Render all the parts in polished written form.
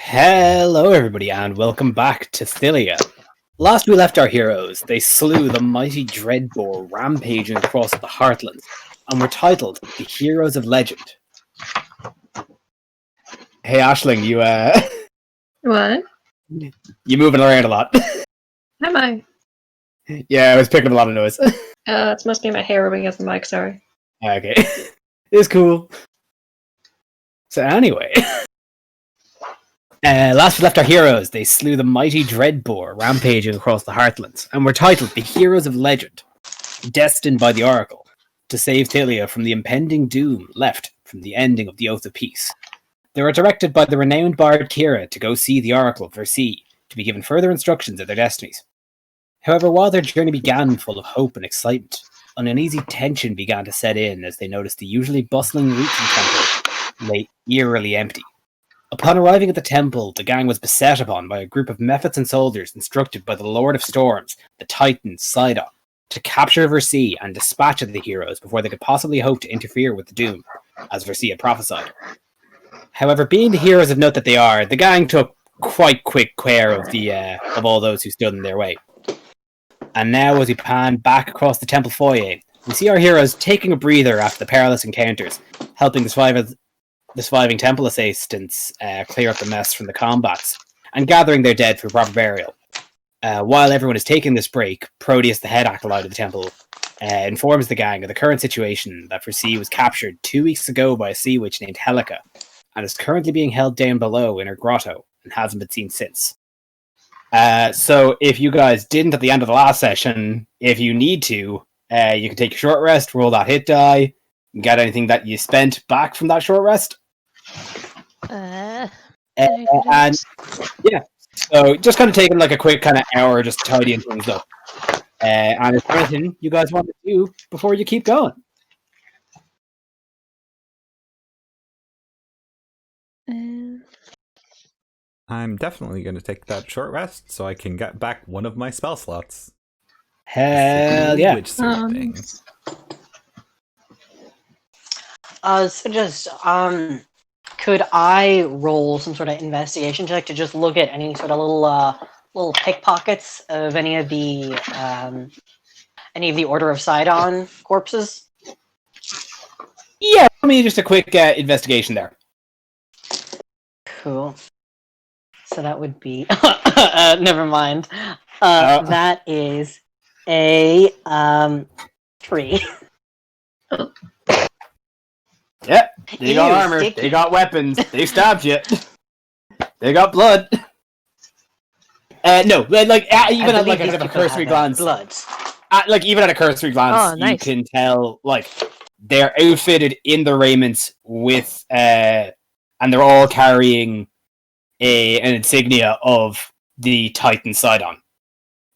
Hello everybody and welcome back to Thylia. Last we left our heroes, they slew the mighty Dreadboar rampaging across the Heartlands, and were titled the Heroes of Legend. Hey Aisling, you What? you moving around a lot. Am I? Yeah, I was picking up a lot of noise. It's must be my hair rubbing against the mic, sorry. Okay. It's cool. So anyway. Last we left our heroes, they slew the mighty Dreadboar rampaging across the Heartlands, and were titled the Heroes of Legend, destined by the Oracle to save Thylia from the impending doom left from the ending of the Oath of Peace. They were directed by the renowned bard Kira to go see the Oracle of Versailles to be given further instructions of their destinies. However, while their journey began full of hope and excitement, an uneasy tension began to set in as they noticed the usually bustling route to the temple lay eerily empty. Upon arriving at the temple, the gang was beset upon by a group of Mephits and soldiers instructed by the Lord of Storms, the Titan Sidon, to capture Versailles and dispatch the heroes before they could possibly hope to interfere with the doom, as Versailles had prophesied. However, being the heroes of note that they are, the gang took quite quick care of all those who stood in their way. And now, as we pan back across the temple foyer, we see our heroes taking a breather after the perilous encounters, helping the surviving temple assistants clear up the mess from the combats, and gathering their dead for proper burial. While everyone is taking this break, Proteus, the head acolyte of the temple, informs the gang of the current situation that Versailles was captured 2 weeks ago by a sea witch named Helica, and is currently being held down below in her grotto, and hasn't been seen since. So if you guys didn't at the end of the last session, if you need to, you can take a short rest, roll that hit die, and get anything that you spent back from that short rest. And yeah, so just kind of taking like a quick kind of hour just tidying things up. And is there anything you guys want to do before you keep going? I'm definitely going to take that short rest so I can get back one of my spell slots. Hell yeah. Which sort of thing. Could I roll some sort of investigation check to just look at any sort of little pickpockets of any of the Order of Sidon corpses? Yeah, I mean just a quick investigation there. Cool. So that would be never mind. That is a 3. Yeah, they got armor, sticky. They got weapons, they stabbed you, they got blood. No, like even at like a cursory glance, even at a cursory glance, you can tell like they're outfitted in the raiments with and they're all carrying an insignia of the Titan Sidon.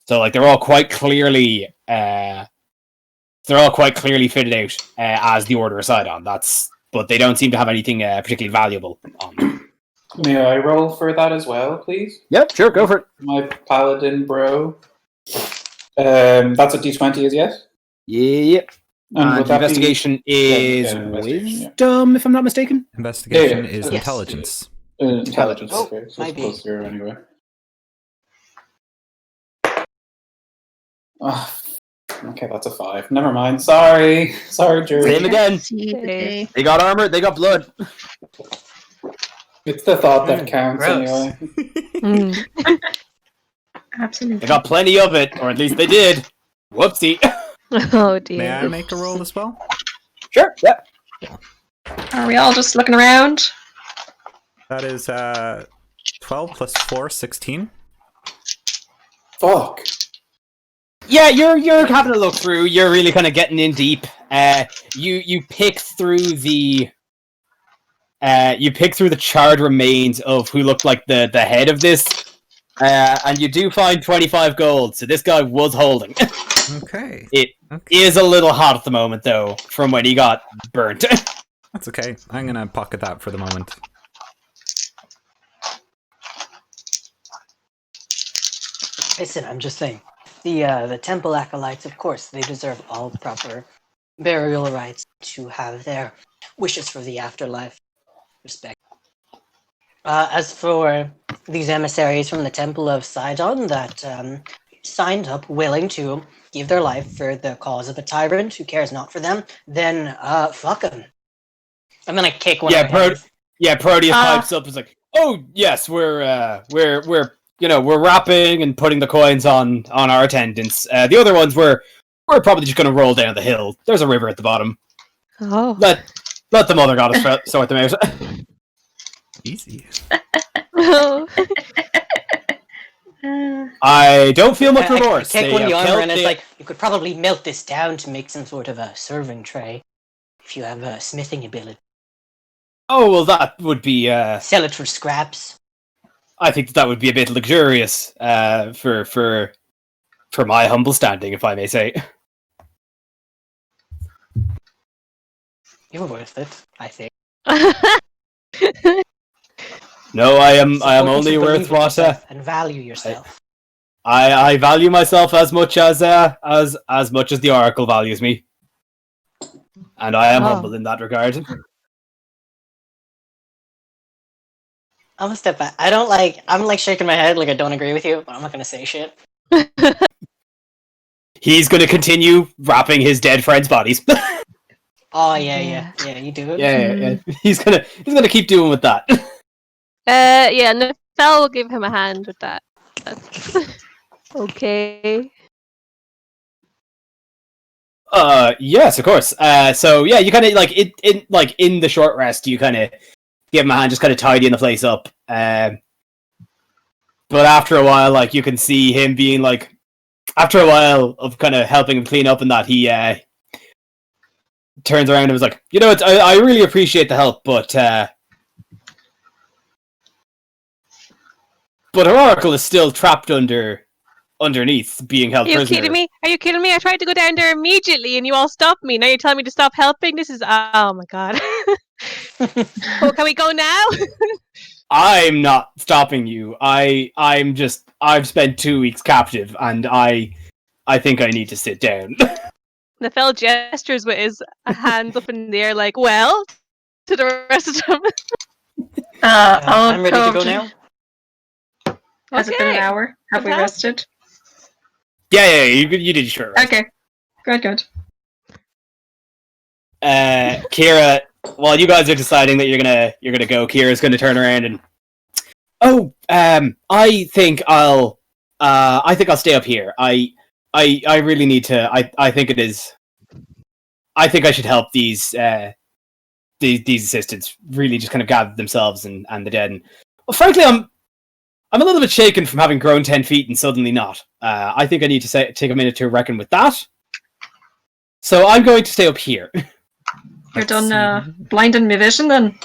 So like they're all quite clearly fitted out as the Order of Sidon. But they don't seem to have anything particularly valuable on them. May I roll for that as well, please? Yep, sure, go for it. My paladin bro. That's what D20 is, yes? Yep. And investigation is wisdom, if I'm not mistaken. Investigation is intelligence. Intelligence. Oh, okay, so it's plus 0 anyway. Oh, okay, that's a 5. Never mind. Sorry, Jury. Same again. They got armor, they got blood. It's the thought that counts anyway. Absolutely. They got plenty of it, or at least they did. Whoopsie. Oh dear. May I make a roll as well? Sure, yep. Are we all just looking around? That is 12 plus 4, 16. Fuck. Yeah, you're having a look through. You're really kind of getting in deep. You pick through the charred remains of who looked like the head of this, and you do find 25 gold. So this guy was holding. Okay. It is a little hot at the moment, though, from when he got burnt. That's okay. I'm gonna pocket that for the moment. Listen, I'm just saying. The temple acolytes, of course, they deserve all proper burial rights to have their wishes for the afterlife. Respect. As for these emissaries from the Temple of Sidon that signed up willing to give their life for the cause of a tyrant who cares not for them, then fuck them. I'm gonna kick one of their heads. Proteus pipes up. Is like, oh yes, we're wrapping and putting the coins on our attendants. The other ones we're probably just gonna roll down the hill. There's a river at the bottom. Oh. Let the mother goddess sort them out. Easy. I don't feel much remorse. I kick one of the armor and it's the- like, you could probably melt this down to make some sort of a serving tray. If you have a smithing ability. Oh well, that would be. Sell it for scraps. I think that would be a bit luxurious for my humble standing, if I may say. You're worth it, I think. No, I am Importance only of worth believing what yourself and value yourself. I value myself as much as much as the Oracle values me, and I am humble in that regard. I'm gonna step back. I'm like shaking my head like I don't agree with you, but I'm not gonna say shit. He's going to continue wrapping his dead friends' bodies. Oh yeah, you do it. Yeah. He's gonna keep doing with that. Nefel will give him a hand with that. That's okay. Yes, of course. So yeah, you kind of in the short rest, you kind of give him a hand, just kind of tidying the place up. But after a while, like you can see him being like, after a while of kind of helping him clean up and that, he turns around and was like, I really appreciate the help, but her Oracle is still trapped underneath, being held prisoner. Are you kidding me? I tried to go down there immediately and you all stopped me. Now you're telling me to stop helping? This is... Oh my god. Oh, can we go now? I'm not stopping you. I've spent 2 weeks captive, and I think I need to sit down. Nefel gestures with his hands up in the air like, well, to the rest of them. I'm ready to go now. Has it been an hour? Have we Okay. rested? Yeah, you did sure. Right? Okay. Good. Kira, while you guys are deciding that you're gonna go, Kira's gonna turn around and I think I'll stay up here. I really need to. I think it is. I think I should help these assistants really just kind of gather themselves and the dead. And well, frankly, I'm a little bit shaken from having grown 10 feet and suddenly not. I think I need to take a minute to reckon with that. So I'm going to stay up here. You're done blinding me vision then?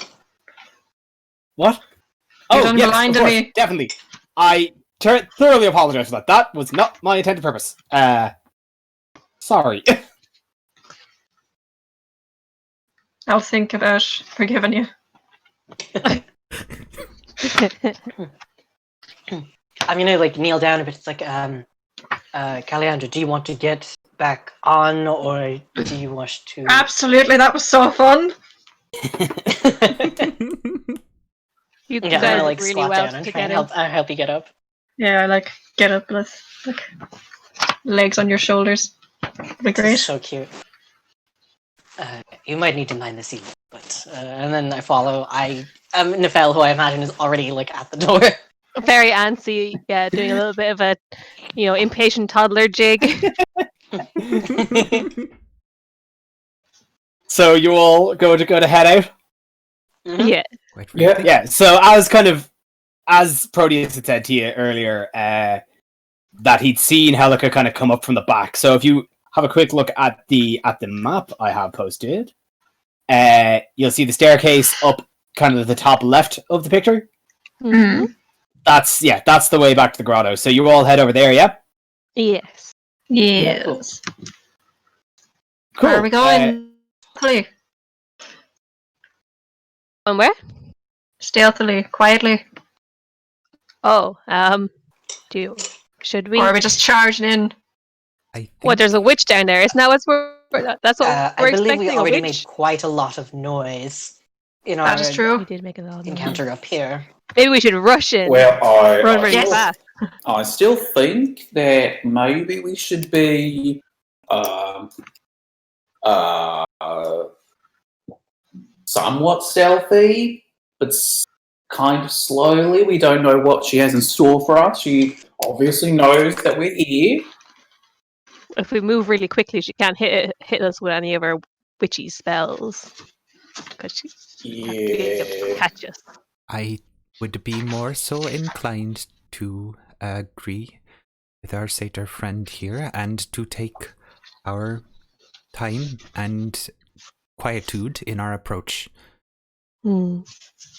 What? You're done blinding course, me. definitely. I thoroughly apologize for that. That was not my intended purpose. Sorry. I'll think about forgiving you. I'm gonna like kneel down a bit. It's like, Caliandra, do you want to get back on, or do you wish to? Absolutely, that was so fun. You Yeah, I'm guys gonna did like really squat well down and to try and get him. help you get up. Yeah, like get up, let's like legs on your shoulders. That'd be This great. is so cute. You might need to mind the ceiling, but and then I follow. Nefel, who I imagine is already like at the door. Very antsy, yeah, doing a little bit of a, impatient toddler jig. So you all go to head out? Mhm. Yeah. Wait for you. Yeah. So as Proteus had said to you earlier, that he'd seen Helica kind of come up from the back. So if you have a quick look at the map I have posted, you'll see the staircase up kind of at the top left of the picture. Mm-hmm. That's the way back to the grotto. So you all head over there, yeah? Yes. Yes. Cool. Where are we going? And where? Stealthily, quietly. Oh, should we? Or are we just charging in? I think What? There's a witch down there. Isn't that that's what I we're believe expecting? we A already witch? made quite a lot of noise in That our is true. We did make it all. encounter up here. Maybe we should rush in. Well, Run very Yes. fast. I still think that maybe we should be somewhat stealthy, but kind of slowly. We don't know what she has in store for us. She obviously knows that we're here. If we move really quickly, she can't hit us with any of her witchy spells. Because she can't be able to Yeah. catch us. I would be more so inclined to agree with our satyr friend here and to take our time and quietude in our approach.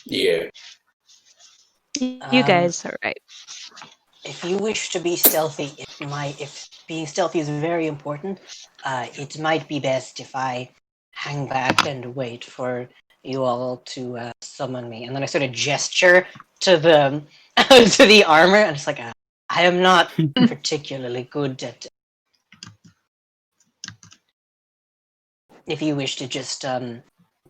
Yeah. You guys are right. If you wish to be stealthy, if being stealthy is very important, it might be best if I hang back and wait for you all to summon me. And then I sort of gesture to the to the armor, and it's like, I am not particularly good at. If you wish to just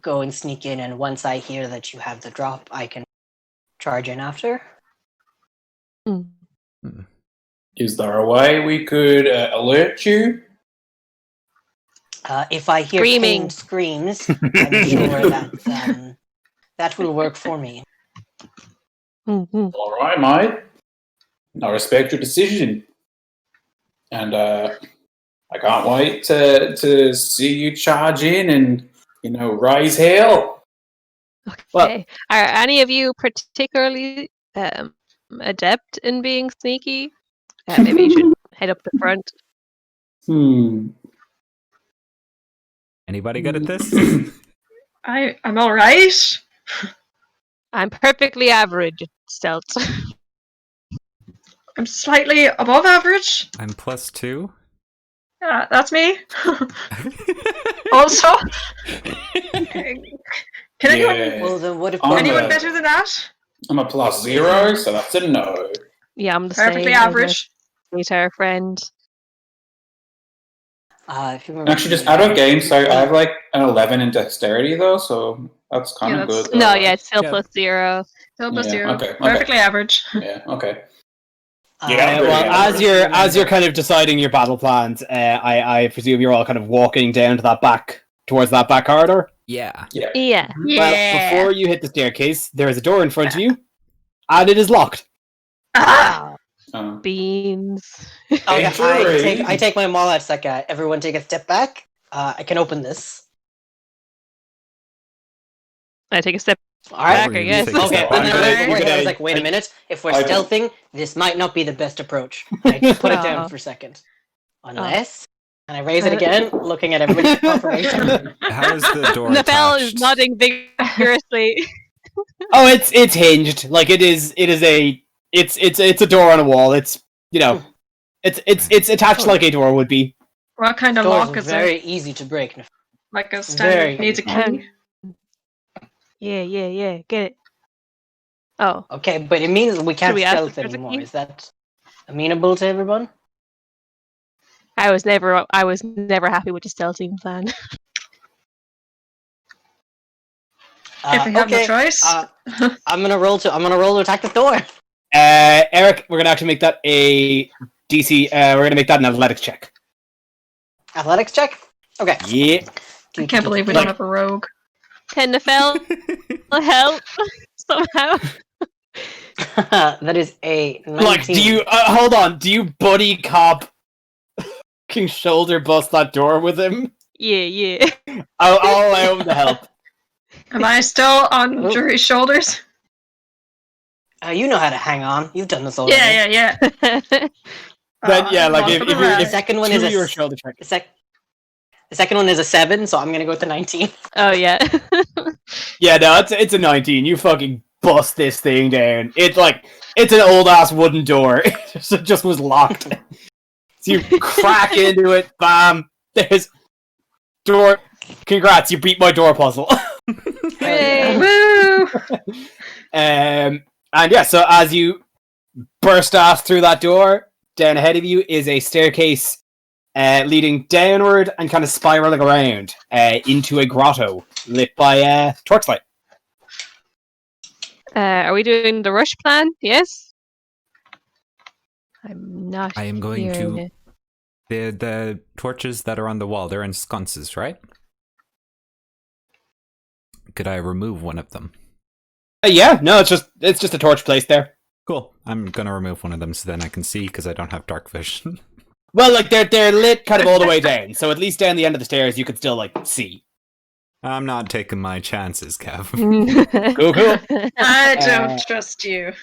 go and sneak in, and once I hear that you have the drop, I can charge in after. Is there a way we could alert you? If I hear Screaming. pained screams, I'm sure that that will work for me. All right, mate. I respect your decision, and I can't wait to see you charge in and raise hell. Okay. Are any of you particularly adept in being sneaky? Maybe you should head up the front. Anybody good at this? I'm alright. I'm perfectly average at stealth. I'm slightly above average. I'm +2. Yeah, that's me. Also, can anyone Yeah. Well, then what if I'm anyone a- better than that? I'm a +0, so that's a no. Yeah, I'm the Perfectly same. average. Meet our friend. if you remember Actually, just out of game, so I have like an 11 in dexterity though, so that's kind Yeah, of that's- good. No, though. yeah, it's still Yeah. +0. Still plus Yeah, 0. okay. Perfectly average. Yeah, okay. Uh, Yeah, well, yeah. as you're kind of deciding your battle plans, I presume you're all kind of walking down to towards that back corridor. Yeah. Yeah. Yeah. Well, before you hit the staircase, there is a door in front of you, and it is locked. Ah! Beans. Okay, Injury. I take my maul out. It's like, everyone take a step back. I can open this. I take a step All right. back, I guess. Take a Okay, step but back. then Alright. beforehand, I was like, wait a minute. If we're I- stealthing, this might not be the best approach. I put it down Oh. for a second. Unless, and I raise it again, looking at everybody's confirmation. How is the door Nabel is attached? nodding vigorously. Oh, it's hinged. Like it's a door on a wall. It's it's attached like a door would be. What kind of Doors lock are is very it? easy to break. Like a very standard needs a easy. key. Yeah. Get it. Oh. Okay, but it means we can't we ask stealth if there's a anymore. key? Is that amenable to everyone? I was never happy with the stealthing plan. If we have no choice. I'm gonna roll to attack the door. Eric, we're gonna actually make that a DC. We're gonna make that an athletics check. Athletics check. Okay. Yeah. I can't believe we don't have a rogue. Can Nafel help somehow? That is a 19. Like, do you hold on? Do you buddy cop can shoulder bust that door with him? Yeah. I'll allow him to help. Am I still on Oh. Jury's shoulders? You know how to hang on. You've done this already. Yeah. Then yeah, like one if for the you're rest. The second one to is your a shoulder check. the second one is a 7, so I'm gonna go with the 19. Oh yeah. Yeah, no, it's a 19. You fucking bust this thing down. It's an old ass wooden door. It just was locked. So you crack into it. Bam. There's door. Congrats, you beat my door puzzle. Hooray. Woo! And yeah, so as you burst off through that door, down ahead of you is a staircase leading downward and kind of spiraling around into a grotto lit by torchlight. Are we doing the rush plan? Yes? I'm not I am going hearing to... it. The torches that are on the wall, they're in sconces, right? Could I remove one of them? Yeah, no, it's just a torch placed there. Cool. I'm gonna remove one of them so then I can see, because I don't have dark vision. Well, like they're lit kind of all the way down, so at least down the end of the stairs you could still like see. I'm not taking my chances, Kev. Cool. I don't trust you.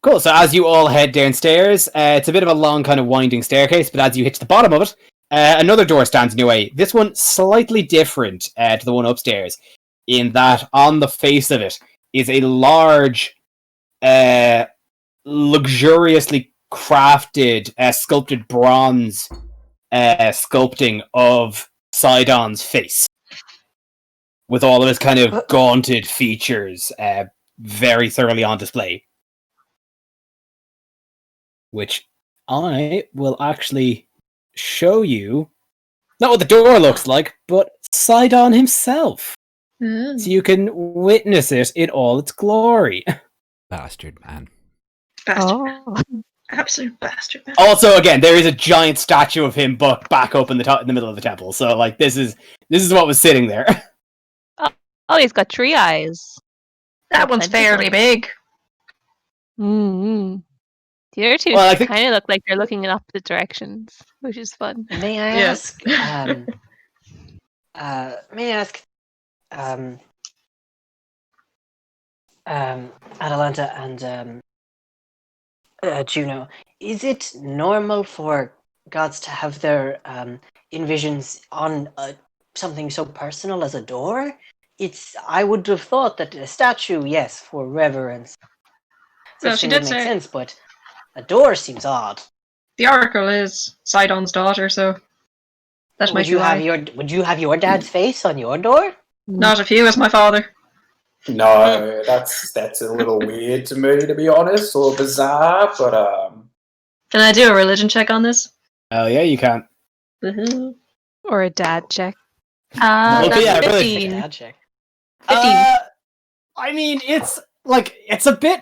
Cool. So as you all head downstairs, it's a bit of a long kind of winding staircase, but as you hit the bottom of it, another door stands in your way. This one slightly different to the one upstairs, in that on the face of it is a large, luxuriously crafted, sculpted bronze sculpting of Sidon's face, with all of his kind of gaunted features very thoroughly on display. Which I will actually show you, not what the door looks like, but Sidon himself. Mm. So you can witness it in all its glory. Bastard, man. Bastard. Oh. Absolute bastard. Man. Also, again, there is a giant statue of him back up in the middle of the temple. So, like, this is what was sitting there. Oh, he's got 3 eyes. That one's fairly big. Mm-hmm. The other two Well, I think- kind of look like they're looking in opposite directions, which is fun. May I Yes. ask? May I ask? Atalanta and Juno, is it normal for gods to have their envisions on something so personal as a door? I would have thought that a statue, yes, for reverence. Well, Such she thing did would make say- sense, but a door seems odd. The Oracle is Sidon's daughter, so that might Would be you why. have your dad's face on your door? Not if he was my father. No, that's a little weird to me, to be honest, or bizarre. But Can I do a religion check on this? Oh yeah, you can. Woohoo. Or a dad check. Well, That's yeah, really. 15. Dad check. 15. I mean, it's a bit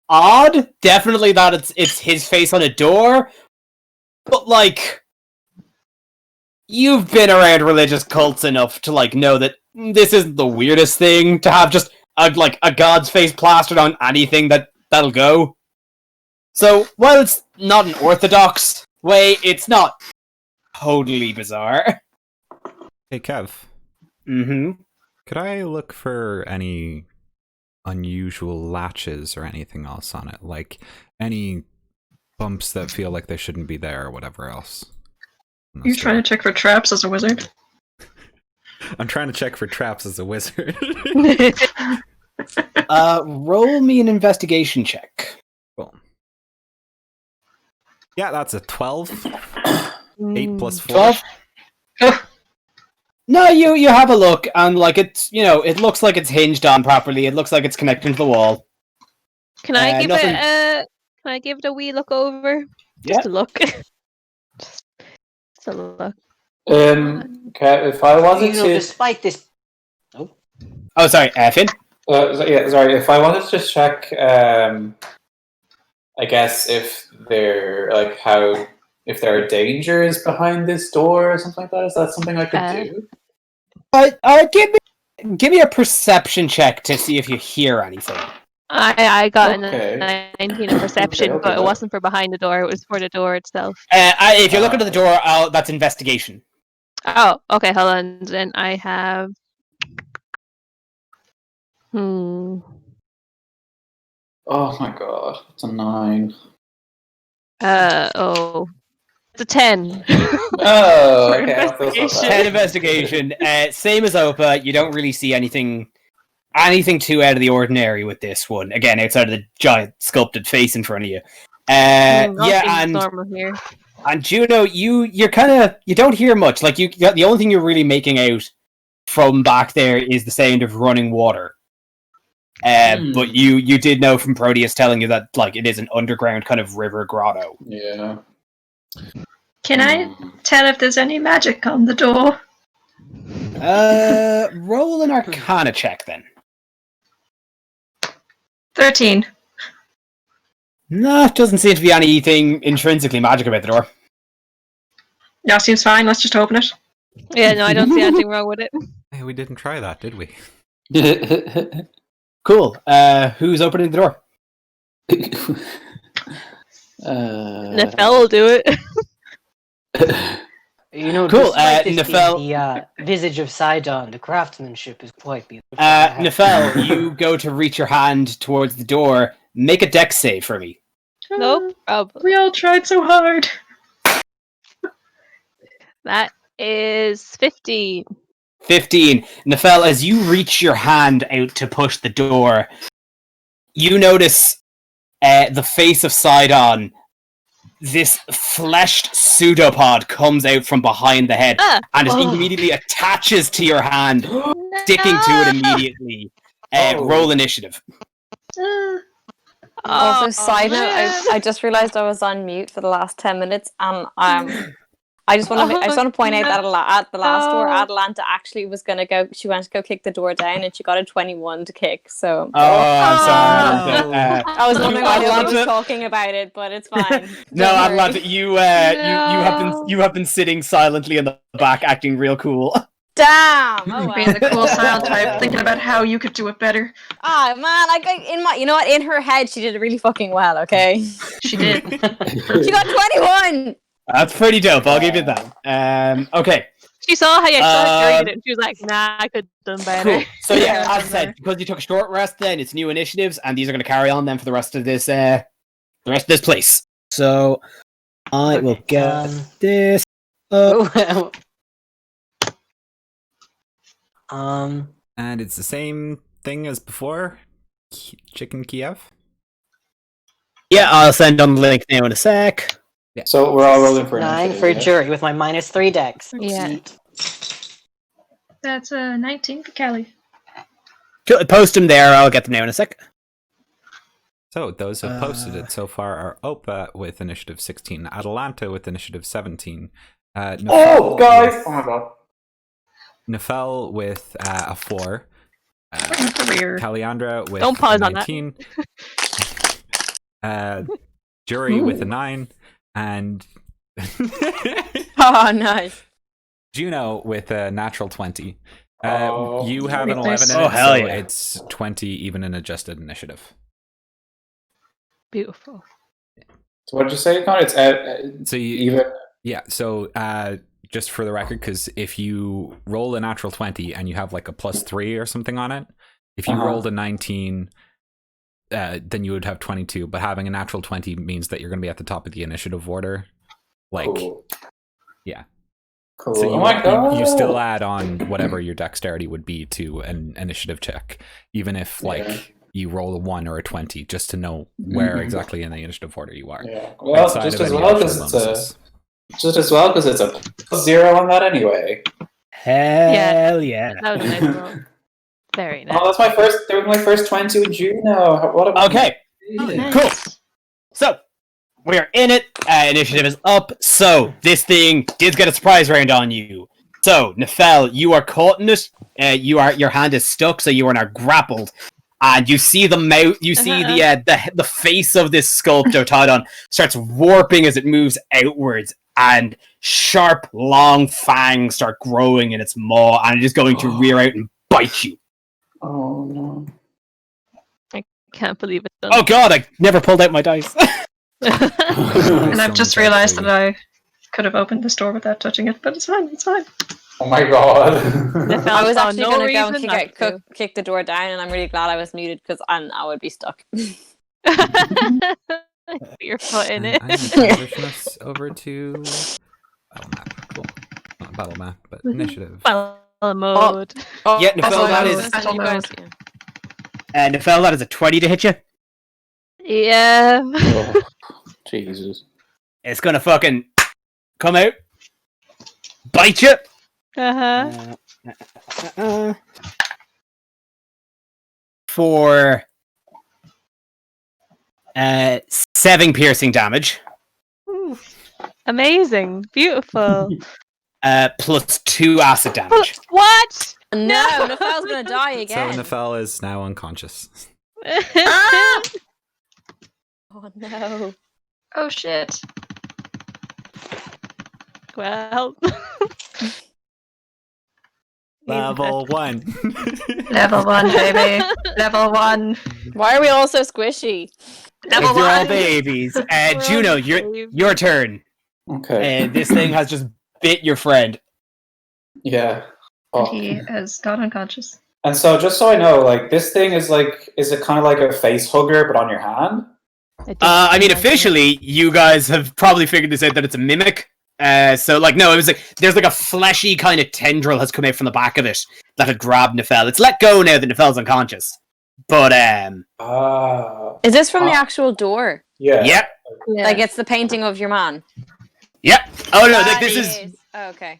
odd. Definitely that it's his face on a door, but like, you've been around religious cults enough to like know that this isn't the weirdest thing to have just a god's face plastered on anything that'll go. So while it's not an orthodox way, it's not totally bizarre. Hey, Kev. Mm-hmm. Could I look for any unusual latches or anything else on it? Like, any bumps that feel like they shouldn't be there or whatever else? You're trying to check for traps as a wizard? I'm trying to check for traps as a wizard. Roll me an investigation check. Cool. Yeah, that's a 12. 8 plus 4. 12? Oh, No, you have a look, and like it's it looks like it's hinged on properly. It looks like it's connected to the wall. Can I give nothing- it a wee look over? Just a look. just a look. okay, if I wanted to, Despite this, Oh, sorry, Finn. sorry, if I wanted to check, I guess if there if there are dangers behind this door or something like that, is that something I could do? Give me a perception check to see if you hear anything. I got Okay. a 19 in perception, Okay, but it well. wasn't for behind the door. It was for the door itself. If you're looking at the door, that's investigation. Oh, okay. Hold on. Then I have. Hmm. Oh my god, it's a 9. Oh. It's a 10. Oh, For okay, that feels not investigation. 10 bad. investigation. Same as Opa, you don't really see anything too out of the ordinary with this one. Again, outside of the giant sculpted face in front of you. All Yeah, things and normal here. Juno, you don't hear much. Like the only thing you're really making out from back there is the sound of running water. But you did know from Proteus telling you that like it is an underground kind of river grotto. Yeah. can I tell if there's any magic on the door? Roll an Arcana check then. 13. No, doesn't seem to be anything intrinsically magic about the door. Yeah, seems fine. Let's just open it. Yeah, no, I don't see anything wrong with it. Hey, we didn't try that, did we? Cool. Who's opening the door? Nefel will do it. You know, Cool, despite this Nefel- being the visage of Sidon, the craftsmanship is quite beautiful. Nefel, you go to reach your hand towards the door. Make a dex save for me. No problem. We all tried so hard. That is 15. 15. Nefel, as you reach your hand out to push the door, you notice the face of Sidon. This fleshed pseudopod comes out from behind the head and it immediately attaches to your hand, sticking to it immediately. Roll initiative. Also, side note, I just realised I was on mute for the last 10 minutes, and I just want to point out that at the last door, Atalanta actually was gonna go. She went to go kick the door down, and she got a 21 to kick. So I'm sorry. I was wondering why nobody was talking about it, but it's fine. No, Don't worry. Atalanta, you have been sitting silently in the back, acting real cool. Damn! Oh, wow. Being the cool silent type, thinking about how you could do it better. Ah, man, you know what? In her head, she did it really fucking well. Okay, She did. she got 21. That's pretty dope. I'll give you that. Okay. She saw how you did it and she was like, nah, I could have done better. Cool. So yeah, as I said, because you took a short rest, then it's new initiatives, and these are going to carry on then for the rest of this, place. So I will get this. And it's the same thing as before. Chicken Kiev. Yeah, I'll send on the link now in a sec. So we're all rolling for 9 initiative, for yeah? jury with my -3 dex. Yeah. That's 19 for Kelly. Cool, post them there. I'll get them now in a sec. So those who have posted it so far are Opa with initiative 16, Atalanta with initiative 17. Oh, guys! Oh my god. Nefel with a 4. Career. Caliandra with Don't pause on 19. Jury with a 9. And Oh, nice. Juno with a natural 20. Oh, you have an 11 nice. in Oh, it, hell so yeah. it's 20 even in adjusted initiative. Beautiful. So what did you say, Connor? It's So you, even. yeah, so just for the record, because if you roll a natural 20 and you have like a +3 or something on it, if you rolled a 19, then you would have 22. But having a natural 20 means that you're going to be at the top of the initiative order. Like, Cool. yeah. Cool. So Oh my god. you still add on whatever your dexterity would be to an initiative check, even if like you roll a 1 or a 20, just to know where exactly in the initiative order you are. Yeah. Well, Outside just of as any well additional because bonuses. it's a +0 on that anyway. Hell yeah. That was a nice roll. Very nice. Oh, that's my first. That was my first 20 with Juno. What about Okay. Cool. So we're in it. Initiative is up. So this thing did get a surprise round on you. So Nefel, you are caught in it. Your hand is stuck, so you are now grappled. And you see the mouth. You see the face of this sculptor Tydon starts warping as it moves outwards, and sharp, long fangs start growing in its maw, and it is going to rear out and bite you. Oh no. Can't believe it's done. Oh god, I never pulled out my dice. And I've just Someone's realised actually- that I could have opened this door without touching it, but it's fine, it's fine. Oh my god. I was saw actually no going to go and reason not to. kick the door down, and I'm really glad I was muted because I would be stuck. Your foot in And it. I'm gonna transition us over to battle map. Cool. Not battle map, but initiative. Battle mode. Yeah, Nefel, that mode. is Battle mode. Nefel, that is a 20 to hit you. Yeah. Oh, Jesus. It's gonna fucking come out, bite you. Uh-huh. For 7 piercing damage, Amazing. Beautiful. plus 2 acid damage. What? No, Nefel's going to die So again. Nefel is now unconscious. Ah! Oh no. Oh shit. Well. Level 1. Level 1, baby. Level 1. Why are we all so squishy? Level If you're all 1. babies. Juno, your turn. Okay. And this thing has just bit your friend. Yeah. And Oh. he has got unconscious. And so, just so I know, like, this thing is it kind of like a face hugger, but on your hand? I mean, officially, you guys have probably figured this out that it's a mimic. So, like, no, it was like there's like a fleshy kind of tendril has come out from the back of it that had grabbed Nefel. It's let go now that Nefel's unconscious. But Is this from the actual door? Yeah. yep, Yeah. Like it's the painting of your man? yep. Oh no, like, That this is Oh, okay.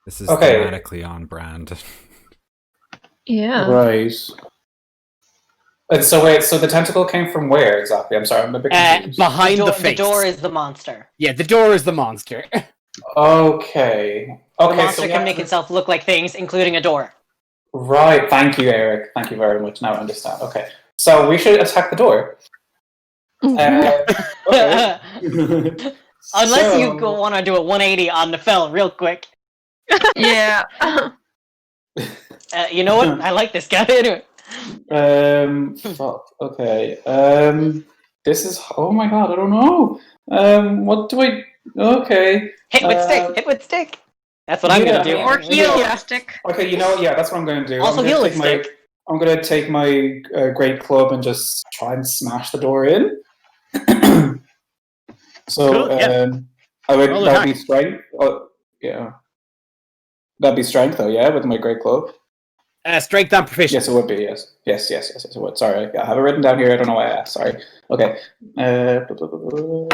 This is Okay. thematically on brand. Yeah. Right. And so wait, so the tentacle came from where exactly? I'm sorry, I'm a bit confused. behind the, the face. door is the monster. Yeah, the door is the monster. Okay. The Okay, monster so can make itself look like things, including a door. Right, thank you, Eric. Thank you very much. Now I understand. Okay. So we should attack the door. Okay. Unless you So- want to do a 180 on the fell real quick. Yeah. You know what? I like this guy. Anyway. Fuck. Okay. This is. Oh my god, I don't know. What do I? Okay. Hit with stick. Hit with stick. That's what I'm Yeah. gonna do. Or heal Yeah. stick. Okay, you know, yeah, that's what I'm going to do. Also I'm heal gonna with take stick. I'm going to take my great club and just try and smash the door in. So, Cool, yeah. Roll that'd be attack. strength. Oh, yeah. That'd be strength, though, yeah, with my great club. Strength and proficiency. Yes, it would be. Yes, it would. Sorry, I have it written down here. I don't know why I asked. Sorry. Okay. Oh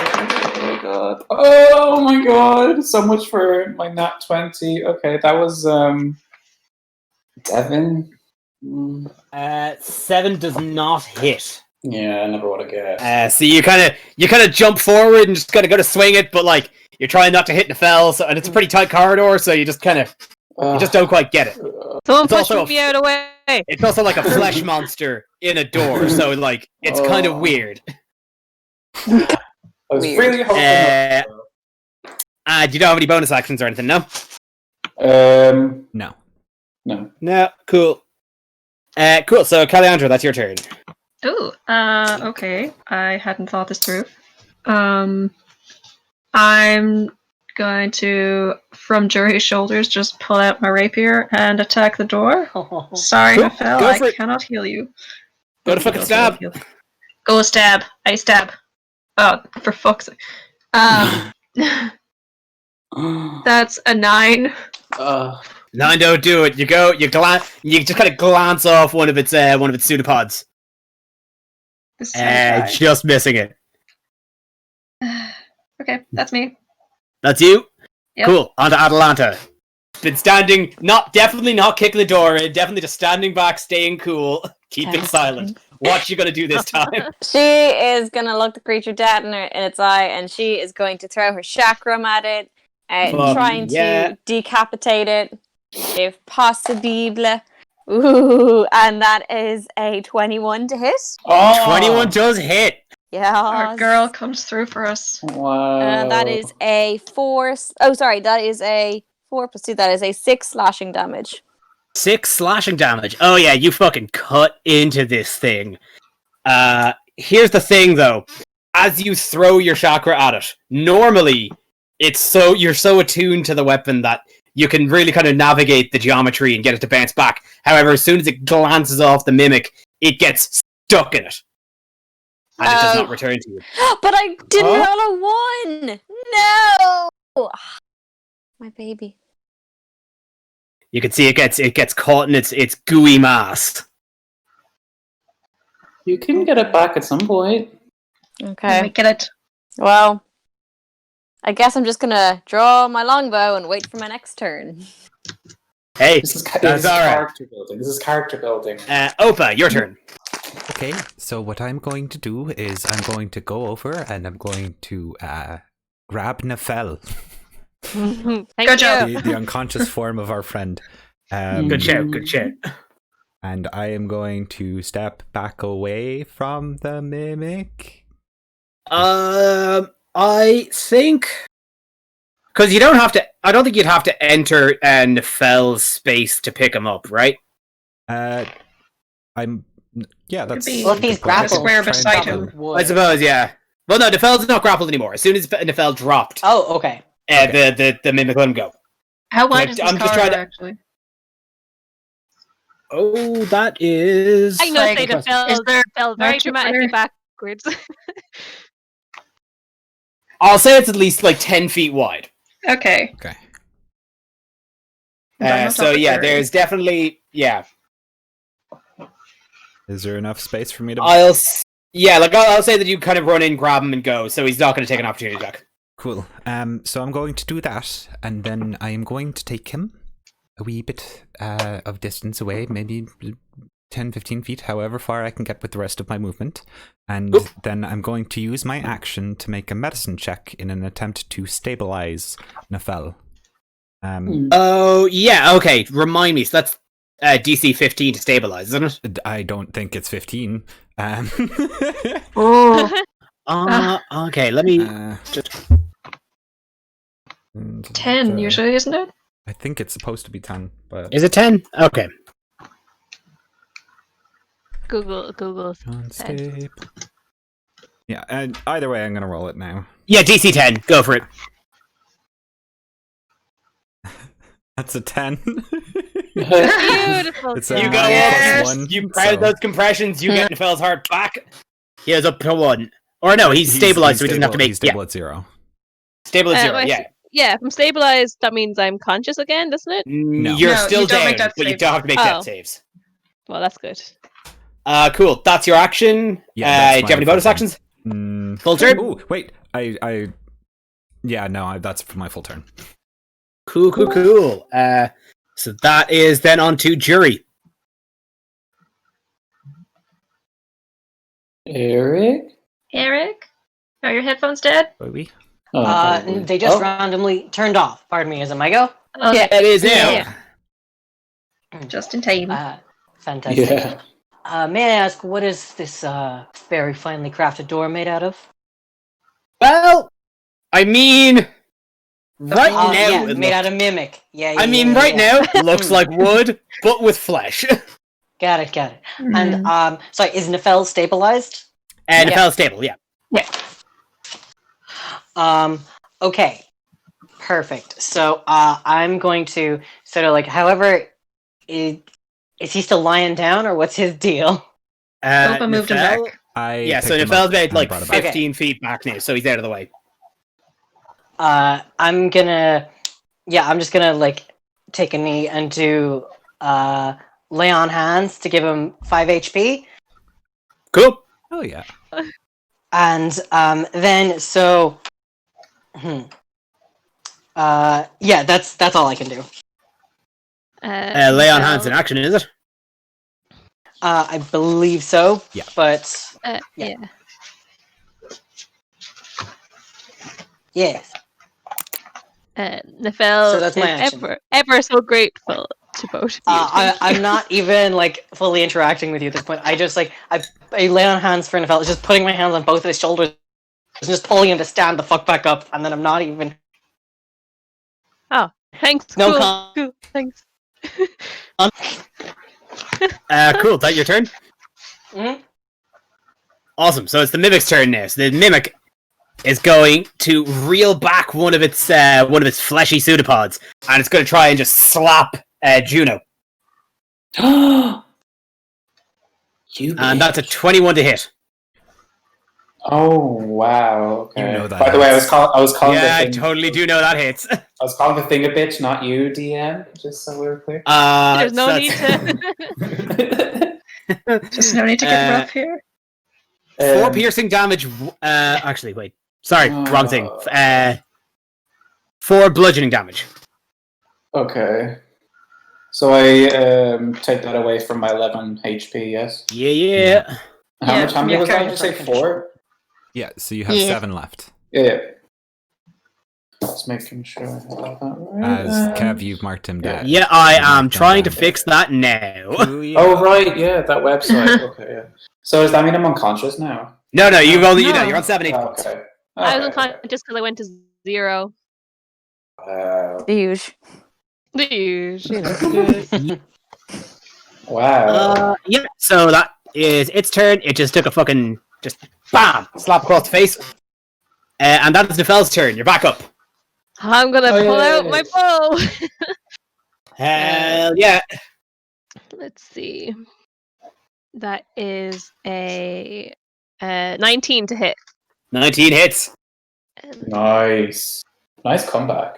my god. Oh my god. So much for my nat 20. Okay, that was 7. 7 does not hit. Yeah, I never would have guessed. So you kind of jump forward and just kind of go to swing it, but like you're trying not to hit Nefel, so and it's a pretty tight corridor, so you just kind of you just don't quite get it. Someone It's also push me out of the way. It's also like a flesh monster in a door, so like it's kind of weird. I was Weird. really hoping. Do you don't have any bonus actions or anything? No. No. No. No. Cool. Cool. So, Caliandra, that's your turn. Ooh, okay. I hadn't thought this through. I'm going to, from Jury's shoulders, just pull out my rapier and attack the door. Sorry, Cool. Nefel, Go I for it. cannot heal you. Go to fucking stab. Go stab. I stab. Oh, for fuck's sake. That's a 9. 9 don't do it. You just kind of glance off one of its pseudopods. This is Just missing it. okay, that's me. That's you? Yep. Cool. On to Atalanta. Been standing, definitely not kicking the door in, definitely just standing back, staying cool, keeping silent. What you gonna do this time? She is gonna look the creature dead in its eye, and she is going to throw her chakram at it, trying to decapitate it, if possible. Ooh, and that is a 21 to hit. Oh, 21 does hit. Yeah. Our girl comes through for us. Wow. That is a 4. Oh, sorry, that is a 4 plus 2. That is a 6 slashing damage. 6 slashing damage. Oh yeah, you fucking cut into this thing. Here's the thing though. As you throw your chakra at it, normally you're so attuned to the weapon that you can really kind of navigate the geometry and get it to bounce back. However, as soon as it glances off the mimic, it gets stuck in it. And it does not return to you. But I didn't roll a 1! No! My baby. You can see it gets caught in its gooey mass. You can get it back at some point. Okay. We get it. Well, I guess I'm just gonna draw my longbow and wait for my next turn. Hey, This is that's all right. character building. This is character building. Opa, your turn. Okay, so what I'm going to do is I'm going to go over and I'm going to grab Nefel, Thank Good job. you. the unconscious form of our friend. Good shout. And I am going to step back away from the mimic. I think because you don't have to. I don't think you'd have to enter Nefel's space to pick him up, right? I'm. Yeah, that's. be- Well, if he's good point. grappled, square beside him. I suppose, yeah. Well, no, Nefel's not grappled anymore. As soon as Nefel dropped, Oh, okay. the mimic let him go. How wide Like, is this I'm just corridor, trying to- actually? Oh, that is. I know Like, they is there fell very much dramatically water? backwards. I'll say it's at least like 10 feet wide. Okay. Okay. So yeah, there's definitely Is there enough space for me to? I'll say that you kind of run in, grab him, and go. So he's not going to take an opportunity attack. Cool. So I'm going to do that, and then I am going to take him a wee bit of distance away, maybe 10, 15 feet, however far I can get with the rest of my movement. And then I'm going to use my action to make a medicine check in an attempt to stabilize Nefel. Oh yeah, okay. Remind me. So that's DC 15 to stabilize, isn't it? I don't think it's 15. Oh. Okay. Let me. Just 10 usually, isn't it? I think it's supposed to be 10, but Is it 10? Okay. Google. Unstable. Yeah, and either way, I'm gonna roll it now. Yeah, DC 10. Go for it. That's a 10. Beautiful. It's a You go nine Yes. plus 1, You crowd so- those compressions. You get Nefel's heart back. He has up to 1. Or no, he's stabilized, so he doesn't have to make. He's stable at 0. Stable at 0. I Yeah. see. Yeah, if I'm stabilized, that means I'm conscious again, doesn't it? No. You're No, still you don't down, make death but you saves. don't have to make Oh. death saves. Well, that's good. Cool. That's your action. Yeah, that's do you have any my bonus full actions? turn. Full turn? Oh, wait. Yeah, no, that's for my full turn. Cool. So that is then on to Jury. Eric? Eric? Are your headphones dead? Baby. Oh, probably. They just Oh. randomly turned off. Pardon me, is it my go? Oh, Yeah, it is now. Yeah. Just in time. Fantastic. Yeah. May I ask, what is this very finely crafted door made out of? Well, I mean, right now, yeah, it made looks- out of mimic. Yeah. I mean, right now, it looks like wood, but with flesh. Got it. Hmm. And sorry, is Nefel stabilized? And Yeah. it fell stable, yeah. Okay. Perfect. So I'm going to sort of like, however, is he still lying down, or what's his deal? Opa moved him Nefel- back. Yeah, so picked him Nefel's up made and like brought it back. 15 feet back now, so he's out of the way. I'm just gonna like take a knee and do lay on hands to give him 5 HP. Cool. Oh, yeah. And then so yeah, that's all I can do. Lay on hands in action, is it? I believe so. Yeah. But Yeah. yes. Nefel So that's my is action. ever so grateful to both of you. I'm not even like fully interacting with you at this point. I just like I lay on hands for Nefel, just putting my hands on both of his shoulders, and just pulling him to stand the fuck back up, and then I'm not even. Thanks. No cool. com- Cool. Thanks. Cool. That your turn? Mhm. Awesome. So it's the Mimic's turn now. So the Mimic is going to reel back one of its fleshy pseudopods, and it's going to try and just slap Juno. You And that's a bitch. 21 to hit. Oh wow! Okay. You know that By the way, hits. I was calling Yeah, I the thing. totally do know that hits. I was calling the thing a bitch, not you, DM. Just so we're clear. There's no so need that's- to. Just no need to get rough here. 4 piercing damage. Actually, wait. Sorry, wrong thing. 4 bludgeoning damage. Okay. So I take that away from my 11 HP. Yes. Yeah. How Yeah, much? How many yeah, was that? current Did you say condition. 4? Yeah, so you have Yeah. 7 left. Yeah. Just making sure I got that right. As Kev, you've marked him dead. Yeah, I You've am marked him trying to down. fix that now. Oh right, yeah, that website. Okay, yeah. So does that mean I'm unconscious now? No, you've only No. you're on 7 points. Okay. I was Okay, unconscious because I went to 0. The huge. The usual. Wow. Yeah, so that is its turn. It just took a fucking bam slap across the face, and that is Nefel's turn. You're back up. I'm gonna Oh, pull yeah, out yeah, my bow. Hell yeah! Let's see. That is a 19 to hit. 19 hits. Nice. Nice comeback.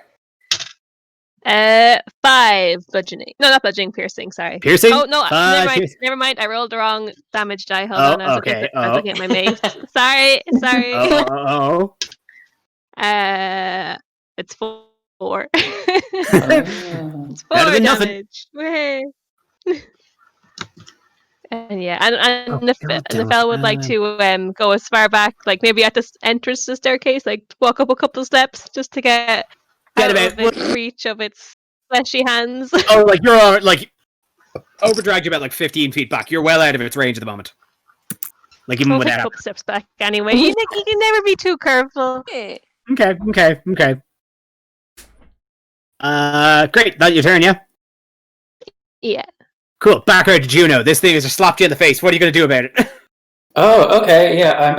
5 bludgeoning. No, not bludgeoning, piercing. Sorry. Piercing. Oh no, never mind. Piercing. Never mind. I rolled the wrong damage die. Hold Oh, on. I was looking at my mace. Sorry. Oh. It's 4. It's 4 Better than nothing. damage. Way. And yeah, and Oh, the God damn it. fella would like to go as far back, like maybe at the entrance to the staircase, like walk up a couple of steps just to get out of its reach of its fleshy hands. Oh, like you're like overdragged you about like 15 feet back. You're well out of its range at the moment. Like even We'll with take a that. couple steps back anyway. You can never be too careful. Yeah. Okay. Great. That's your turn, yeah? Yeah. Cool. Back out to Juno. This thing has just slapped you in the face. What are you going to do about it? Oh, okay, yeah.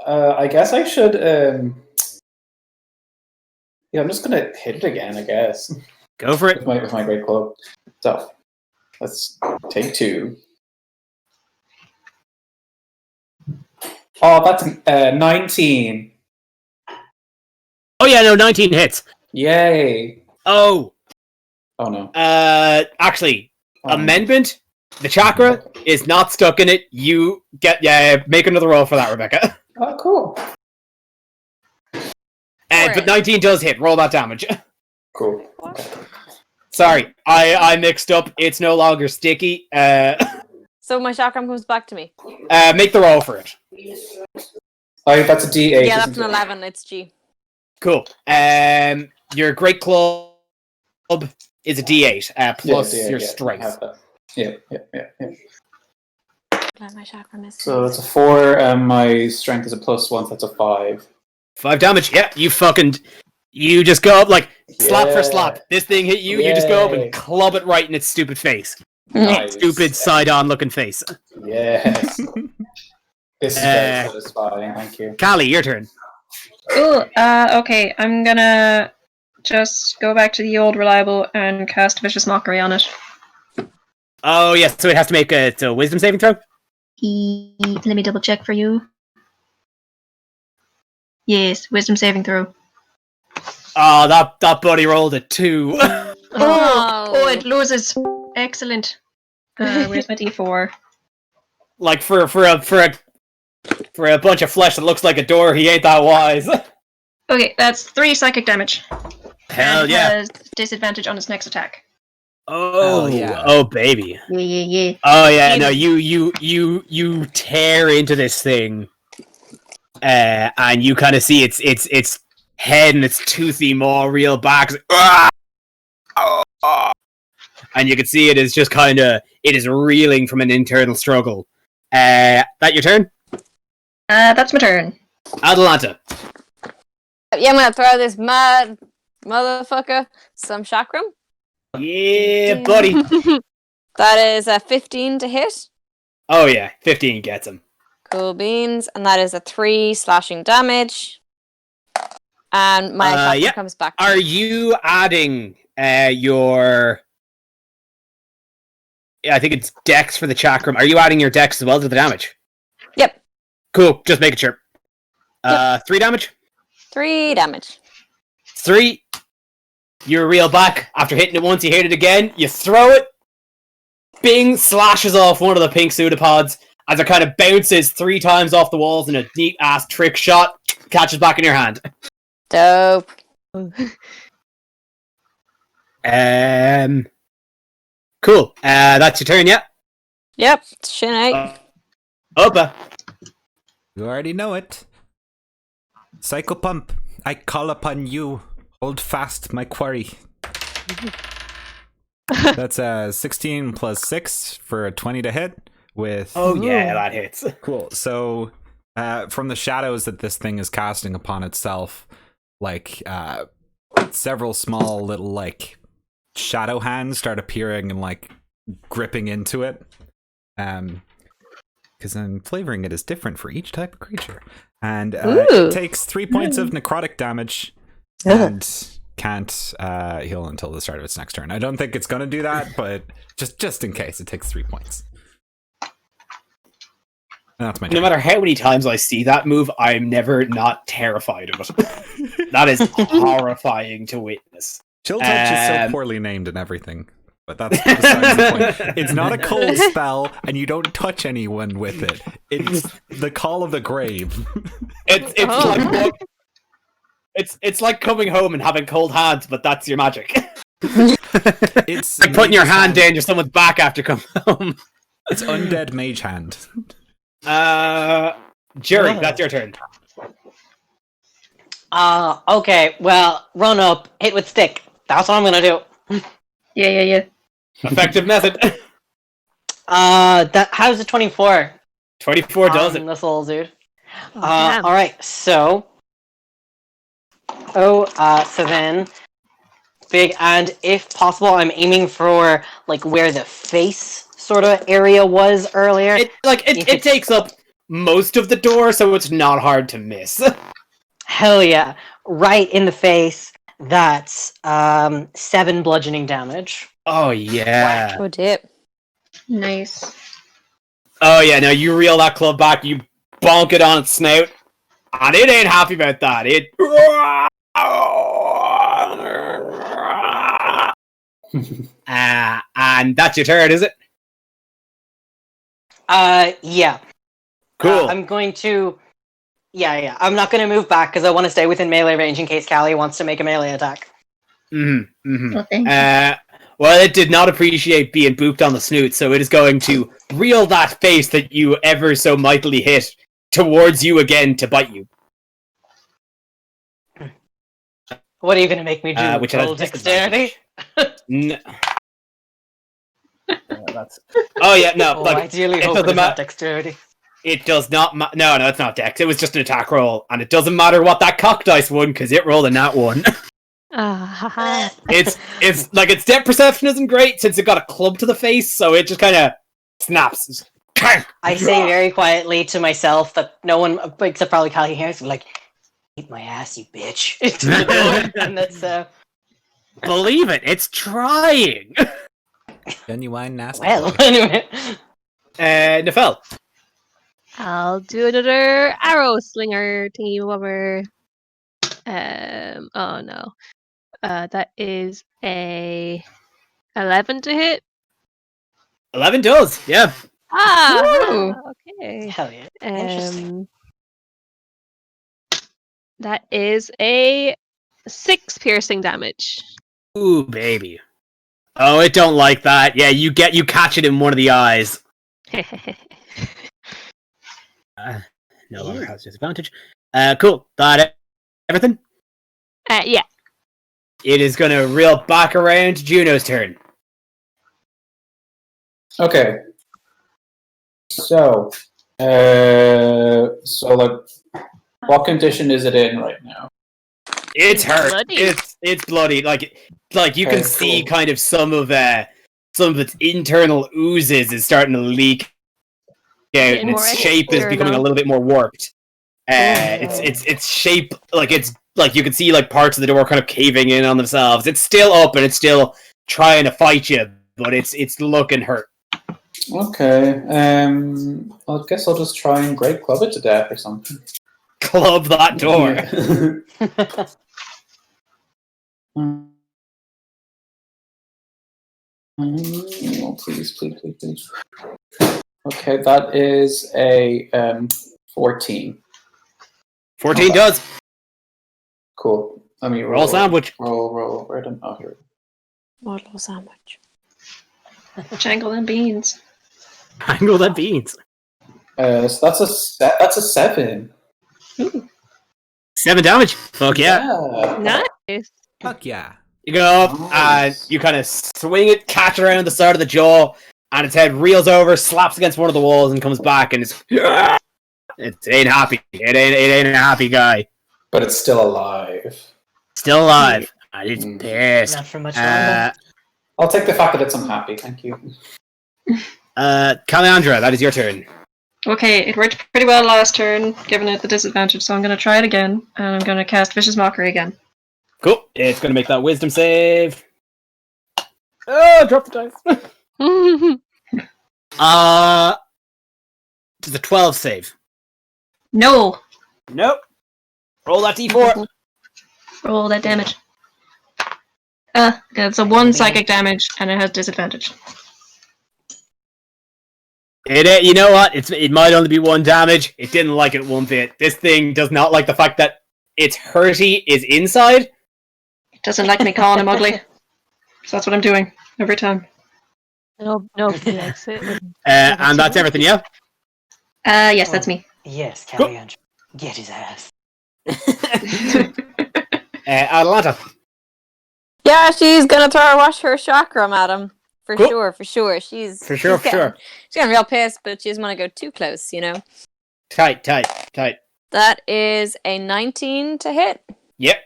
I guess I should. Yeah, I'm just gonna hit it again. I guess Go for it. with my great club. So let's take 2. Oh, that's 19. Oh yeah, no, 19 hits. Yay! Oh, Oh no. actually, Oh, amendment. The chakra is not stuck in it. You make another roll for that, Rebecca. Oh, cool. But 19 does hit. Roll that damage. Cool. Sorry, I mixed up. It's no longer sticky. So my chakram comes back to me. Make the roll for it. Oh, that's a D8. Yeah, that's isn't an it? 11. It's G. Cool. Your great club is a D8 plus Yeah, your yeah, strength. I have that. Yeah. Glad my chakram is. So it's a 4, and my strength is a +1, so that's a 5. 5 damage. Yeah, you just go up like slap for Yeah. slap. This thing hit you. You just go up Yay. and club it right in its stupid face. Nice. Stupid side-on looking face. Yes. This is very satisfying, thank you. Callie, your turn. Cool. Okay, I'm gonna just go back to the old reliable and cast Vicious Mockery on it. Oh yes, so it has to make a wisdom saving throw. Let me double check for you. Yes, wisdom saving throw. Oh, that buddy rolled a 2. Oh, it loses. Excellent. Where's my D4? Like for a bunch of flesh that looks like a door, he ain't that wise. Okay, that's 3 psychic damage. Hell And yeah. has disadvantage on its next attack. Oh yeah. Oh baby. Yeah. Oh yeah, no, you tear into this thing, and you kind of see its head and its toothy maw reel back, and you can see it is just it is reeling from an internal struggle. That your turn, That's my turn. Atalanta. Yeah, I'm gonna throw this mad motherfucker some chakram. Yeah, buddy. That is a 15 to hit. Oh yeah, 15 gets him. Cool beans, and that is a 3 slashing damage. And my chakram yeah. comes back. Are you adding your? I think it's dex for the chakram. Are you adding your dex as well to the damage? Yep. Cool. Just making sure. 3 damage. 3 damage. 3. You reel back after hitting it once. You hit it again. You throw it. Bing slashes off one of the pink pseudopods as it kind of bounces 3 times off the walls in a neat ass trick shot. Catches back in your hand. Dope. Cool. That's your turn. Yeah. Yep. Shin 8. Opa. You already know it. Psycho Pump, I call upon you. Hold fast my quarry. That's 16 plus 6 for a 20 to hit with... Oh yeah, that hits. Cool. So from the shadows that this thing is casting upon itself, like several small little like shadow hands start appearing and like gripping into it. Because I'm flavoring it is different for each type of creature. And it takes 3 points of necrotic damage and can't heal until the start of its next turn. I don't think it's going to do that, but just in case, it takes 3 points. And that's my turn. No matter how many times I see that move, I'm never not terrified of it. That is horrifying to witness. Chill Touch is so poorly named and everything. But that's besides the point. It's not a cold spell, and you don't touch anyone with it. It's the call of the grave. It's like coming home and having cold hands, but that's your magic. It's like putting your hand down to someone's back after coming home. It's undead mage hand. Jerry, that's your turn. Okay, well, run up, hit with stick. That's what I'm gonna do. Yeah. Effective method. How's the 24? 24 does it. This little dude. Damn. Alright, so... so then... Big, and if possible, I'm aiming for, like, where the face sort of area was earlier. It takes up most of the door, so it's not hard to miss. Hell yeah. Right in the face. That's 7 bludgeoning damage. Oh yeah. Oh, dip. Nice. Oh yeah, now you reel that club back, you bonk it on its snout, and it ain't happy about that. And that's your turn, is it? Yeah. Cool. I'm going to... Yeah. I'm not going to move back because I want to stay within melee range in case Callie wants to make a melee attack. Well, thank you. Well, it did not appreciate being booped on the snoot, so it is going to reel that face that you ever so mightily hit towards you again to bite you. What are you going to make me do? Which Roll has dexterity? No. Oh yeah, no. Like, ideally, it hope doesn't it's not matter. dexterity. It does not. No, it's not dex. It was just an attack roll, and it doesn't matter what that cock dice won because it rolled a nat one. It's like its depth perception isn't great since it got a club to the face, so it just kind of snaps. I say very quietly to myself that no one, except probably Callie hears, like, "Eat my ass, you bitch!" Into the door, and that's Believe it, it's trying. Genuine nasty. well. Anyway, Nefel. I'll do another arrow slinger thingy whatever. Oh no. That is a 11 to hit. 11 does, yeah. Woo! Okay. hell yeah. Interesting. That is a 6 piercing damage. Ooh, baby. Oh, it don't like that. Yeah, you catch it in one of the eyes. No longer has disadvantage. Cool. That everything? Yeah. It is going to reel back around to Juno's turn. Okay. So, like, what condition is it in right now? It's hurt. Bloody. It's bloody. Like you can Okay, see cool. kind of some of its internal oozes is starting to leak out, and More its shape is becoming a external. little bit more warped. Its shape, like it's like you can see like parts of the door kind of caving in on themselves. It's still up and it's still trying to fight you, but it's looking hurt. Okay. I guess I'll just try and great club it to death or something. Club that door. Oh, please. Okay, that is a 14. 14 does. Cool. Let me Roll sandwich. Roll. Right on. Oh, here. Model sandwich. Jangle and beans. Angle that beans. So that's a 7. Ooh. 7 damage. Fuck yeah. Nice. Fuck yeah. You go up and you kind of swing it, catch it around the side of the jaw, and its head reels over, slaps against one of the walls, and comes back, and it ain't happy. It ain't a happy guy. But it's still alive. Still alive. And it's pissed. Not for much longer. I'll take the fact that it's unhappy, thank you. Calandra, that is your turn. Okay, it worked pretty well last turn, given it the disadvantage, so I'm going to try it again, and I'm going to cast Vicious Mockery again. Cool. It's going to make that wisdom save. Oh, drop the dice. Does a 12 save? No! Nope. Roll that d4. Roll that damage. It's a 1 psychic damage, and it has disadvantage. You know what? It might only be 1 damage. It didn't like it one bit. This thing does not like the fact that its hurty is inside. It doesn't like me calling him ugly. So that's what I'm doing every time. Nobody likes it. And that's everything, yeah? Yes, that's me. Yes, Calandra. Get his ass. Atalanta. Yeah, she's gonna throw her chakram at him. For Cool. sure. She's For sure. She's getting real pissed, but she doesn't want to go too close, you know. Tight. That is a 19 to hit. Yep.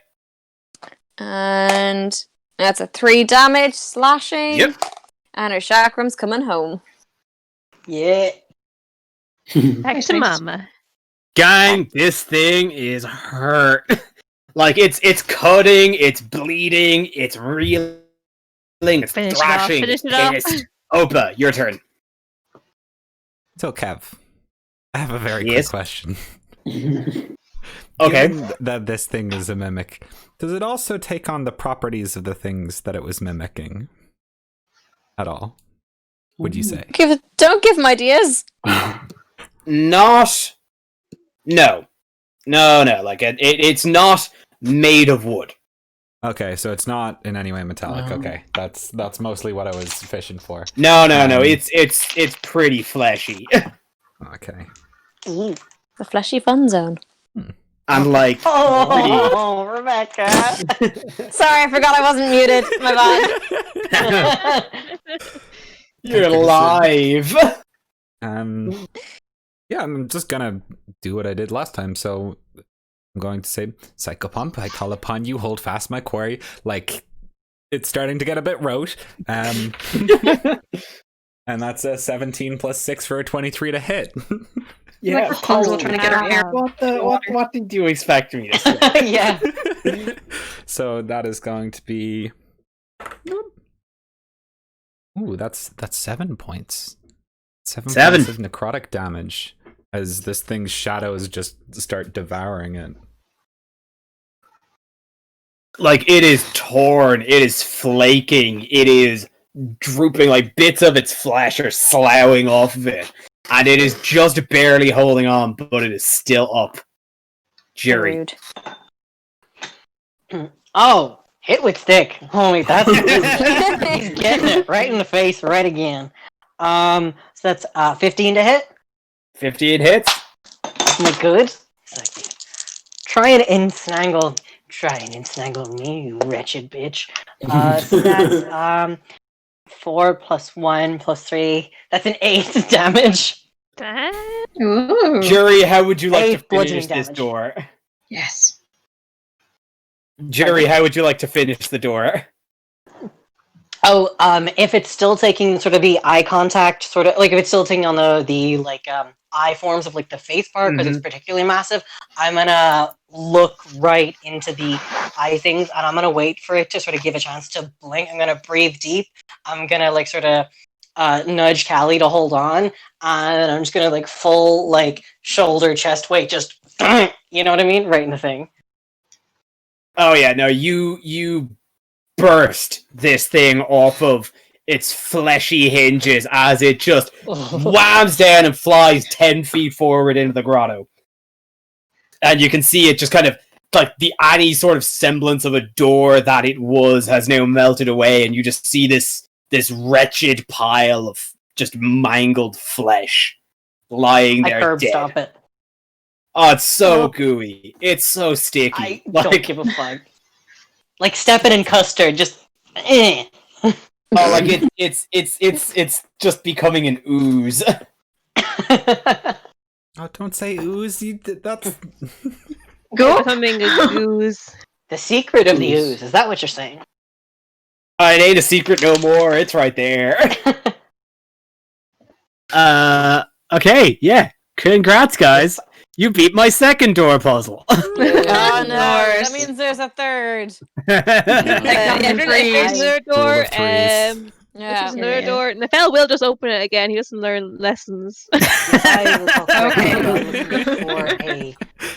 And that's a 3 damage slashing. Yep. And her chakram's coming home. Yeah. Back to mama. Gang, this thing is hurt. Like, it's cutting, it's bleeding, it's reeling, it's thrashing, Finish it's it off. pissed. Opa, your turn. So, Kev, I have a very Yes? quick question. Okay. Given that this thing is a mimic, does it also take on the properties of the things that it was mimicking? At all? Would you say? Don't give him ideas. Not... No. Like, it's not made of wood. Okay, so it's not in any way metallic. No. Okay, that's mostly what I was fishing for. No. It's pretty fleshy. Okay. Ooh. The fleshy fun zone. And, like... Oh, Rebecca. Sorry, I forgot I wasn't muted. My bad. You're live! Yeah, I'm just gonna do what I did last time, so I'm going to say, Psychopump, I call upon you, hold fast my quarry. Like, it's starting to get a bit rote. And that's a 17 plus 6 for a 23 to hit. Yeah, Like Rapunzel trying to get her hair. What did you expect me to say? Yeah. So that is going to be... Ooh, that's 7 points. 7 7. points of necrotic damage as this thing's shadows just start devouring it. Like, it is torn, it is flaking, it is drooping, like bits of its flesh are sloughing off of it. And it is just barely holding on, but it is still up. Jerry. Rude. Oh, hit with stick. Holy, that's he's getting it right in the face, right again. So that's 15 to hit. 58 hits. Am I good? Second. Try and ensnangle me, you wretched bitch. So that's 4 plus 1 plus 3. That's an 8 damage. Ooh. Jerry, how would you like 8 to finish bludgeoning this damage. door? Yes. Jerry, how would you like to finish the door? Oh, if it's still taking sort of the eye contact, sort of like if it's still taking on the like eye forms of like the face part because it's particularly massive, I'm gonna look right into the eye things and I'm gonna wait for it to sort of give a chance to blink. I'm gonna breathe deep. I'm gonna like sort of nudge Callie to hold on, and I'm just gonna like full like shoulder chest weight, just you know what I mean, right in the thing. Oh yeah, no, you burst this thing off of its fleshy hinges as it just whams down and flies 10 feet forward into the grotto. And you can see it just kind of, like, any sort of semblance of a door that it was has now melted away, and you just see this wretched pile of just mangled flesh lying I there curb dead. stop it. Oh, it's so gooey. It's so sticky. I don't give a fuck. Like stepping in custard, just. Eh. Oh, like it's just becoming an ooze. Oh, don't say ooze. That's Go. Becoming a goose. The secret of the ooze. Is that what you're saying? It ain't a secret no more. It's right there. Okay, yeah. Congrats, guys. You beat my second door puzzle. Oh no, that Doors. means there's a third. If there's another door, Full of Yeah. there's another door, Nefel will just open it again. He doesn't learn lessons. I was also Okay. looking for a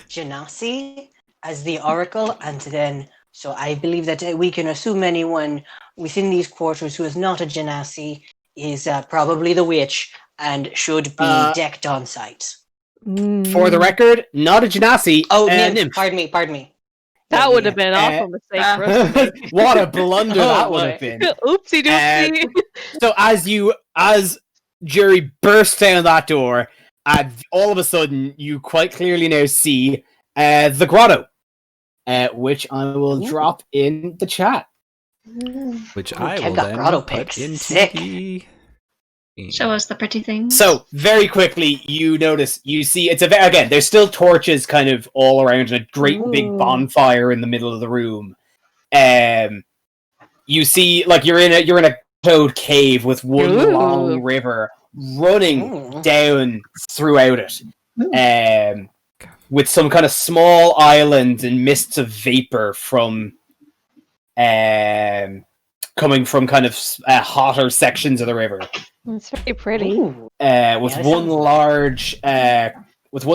genasi as the oracle, and then so I believe that we can assume anyone within these quarters who is not a genasi is probably the witch and should be decked on sight. For the record, not a genasi. Oh, nymph. nymph. Pardon me. That would have been an Uh, awful mistake for us to make. What a blunder that would boy. have been. Oopsie doopsie. So as Jerry bursts down that door, and all of a sudden you quite clearly now see the grotto, which I will drop in the chat. which Oh, I Kev will got then grotto put pics. into Sick. the. Show us the pretty things. So very quickly, you see it's again. There's still torches kind of all around, and a great big Ooh. bonfire in the middle of the room. You see, like you're in a toad cave with one Ooh. long river running Ooh. down throughout it, with some kind of small islands and mists of vapor from coming from kind of hotter sections of the river. It's very pretty. Ooh. With Yeah, that one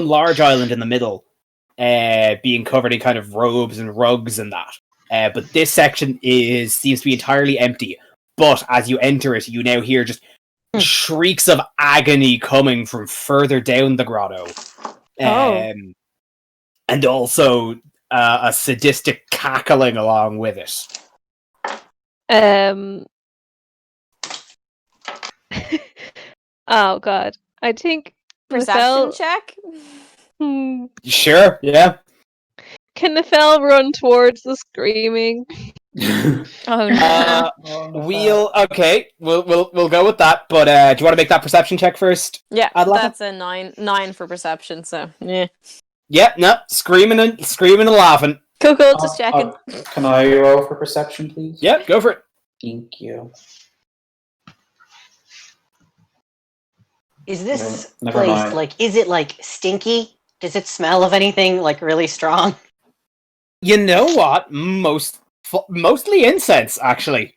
large island in the middle, being covered in kind of robes and rugs and that. But this section seems to be entirely empty. But as you enter it, you now hear just shrieks of agony coming from further down the grotto, and also a sadistic cackling along with it. Oh god. I think Perception Nefel, check. Sure, yeah. can Nefel run towards the screaming? Oh no. We'll go with that. But do you want to make that perception check first? Yeah, Adela? that's a 9 for perception. So yeah. Yeah, no, screaming and laughing. Cool. Just checking. Can I roll for perception, please? Yeah, go for it. Thank you. Is this Never place mind. like? Is it like stinky? Does it smell of anything like really strong? You know what? Mostly incense, actually.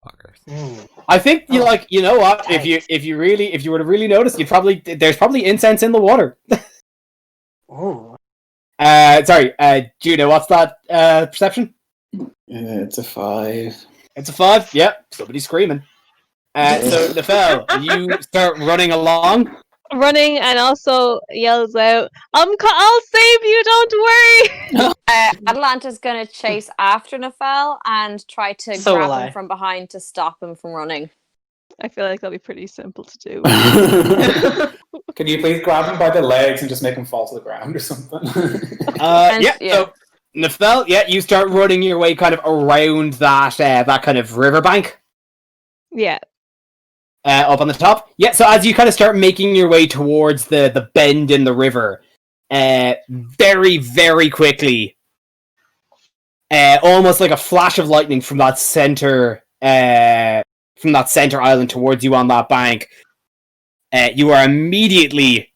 Fuckers. I think you know what? Tight. If you were to really notice, there's probably incense in the water. Ooh. Sorry, Juno, what's that perception? It's a 5. It's a 5. Yep, somebody's screaming. So Nefel, you start running along. Running and also yells out, I'll save you, don't worry! Atalanta's gonna chase after Nefel and try to So grab will him I. from behind to stop him from running. I feel like that'll be pretty simple to do. Can you please grab him by the legs and just make him fall to the ground or something? So Nefel, you start running your way kind of around that kind of riverbank. Yeah. Up on the top. Yeah, so as you kind of start making your way towards the bend in the river, very, very quickly, almost like a flash of lightning from that center island towards you on that bank, you are immediately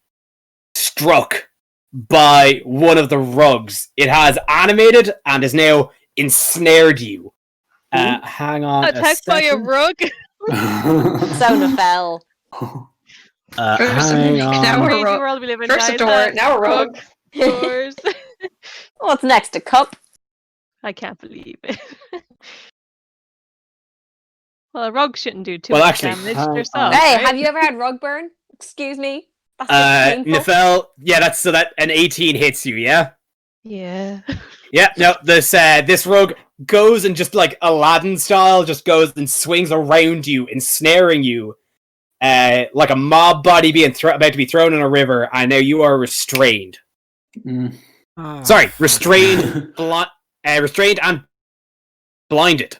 struck by one of the rugs. It has animated and has now ensnared you. Hang on Attacked by a rug? So Nefel. First a hang mimic, on. now a Crazy rug. world we live in, First a guys. door, now a rug. Doors. What's next? A cup? I can't believe it. Well, a rug shouldn't do too Well, much actually, damage. hang They're on. soft, Hey, right? have you ever had rug burn? Excuse me. That's painful. Nefel, that's so that an 18 hits you, yeah? Yeah. Yeah, no, this rug goes and just like Aladdin style, just goes and swings around you, ensnaring you, like a mob body being about to be thrown in a river, and now you are restrained. Sorry, restrained, restrained and blinded.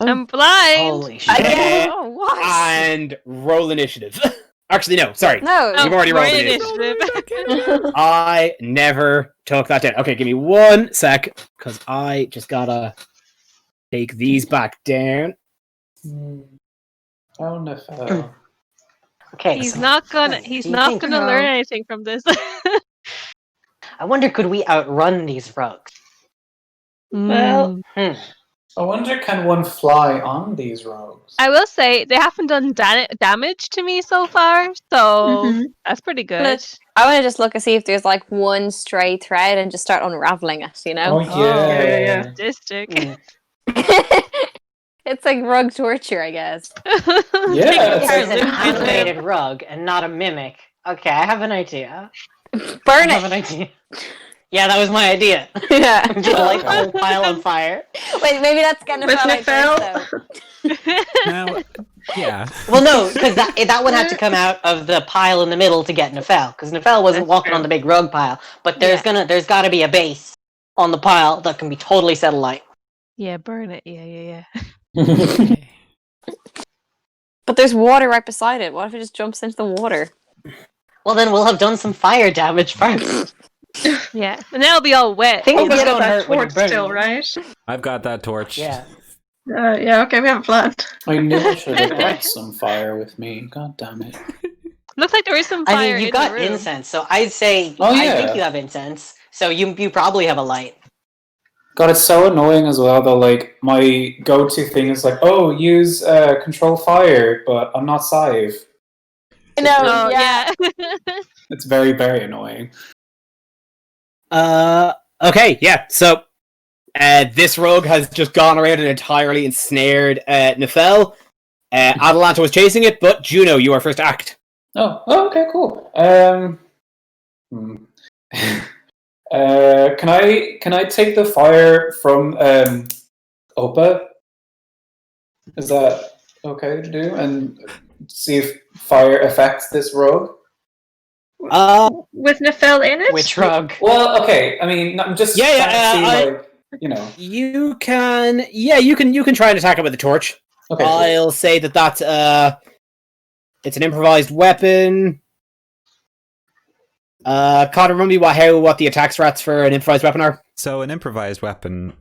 I'm blind. Holy shit. Oh, what? And roll initiative. Actually, no. Sorry, No. you've already rolled Roll initiative. I never took that down. Okay, give me 1 sec, because I just gotta take these back down. Oh no. Okay. He's so- not gonna. do He's you not think- gonna learn anything from this. I wonder, could we outrun these rugs? Well, Hmm. I wonder, can one fly on these rogues? I will say they haven't done damage to me so far, so Mhm. that's pretty good. I want to just look and see if there's like one stray thread and just start unraveling it, you know? Oh yeah. yeah. Sadistic. Mm. It's like rug torture, I guess. Yeah, it's There's like- an animated rug and not a mimic. Okay, I have an idea. Burn I have an it! idea. Yeah, that was my idea. Yeah. Just light the whole pile on fire. Wait, maybe that's gonna With feel like Nefel? this, though. Now, yeah. Well, no, because that one had to come out of the pile in the middle to get Nefel, because Nefel wasn't That's walking true. on the big rug pile. But there's got to be a base on the pile that can be totally set alight. Yeah, burn it. Yeah. But there's water right beside it. What if it just jumps into the water? Well, then we'll have done some fire damage first. Yeah, and then it'll be all wet. Things Oh, but get still on that hurt when you torch burn still, them. right? I've got that torch. Yeah. Yeah, okay, we have a plan. I knew I should have brought some fire with me. God damn it. Looks like there is some I fire mean, you in got the room. incense, so I'd say Oh, I yeah. think you have incense. So you probably have a light. God, it's so annoying as well, though. Like, my go-to thing is like, oh, use control fire, but I'm not Scythe. No, Oh yeah. yeah. It's very, very annoying. Okay, yeah. So, this rogue has just gone around and entirely ensnared Nefel. Atalanta was chasing it, but Juno, you are first to act. Oh, okay, cool. Can I take the fire from Opa? Is that okay to do? And see if fire affects this rogue? With Nefel in it? Which rug? Well, okay. I mean, I'm just Yeah, trying to see, I- like, you know. You can, you can try and attack it with a torch. Okay. Cool. I'll say that's it's an improvised weapon. Connor, remind me what the attack strats for an improvised weapon are. So an improvised weapon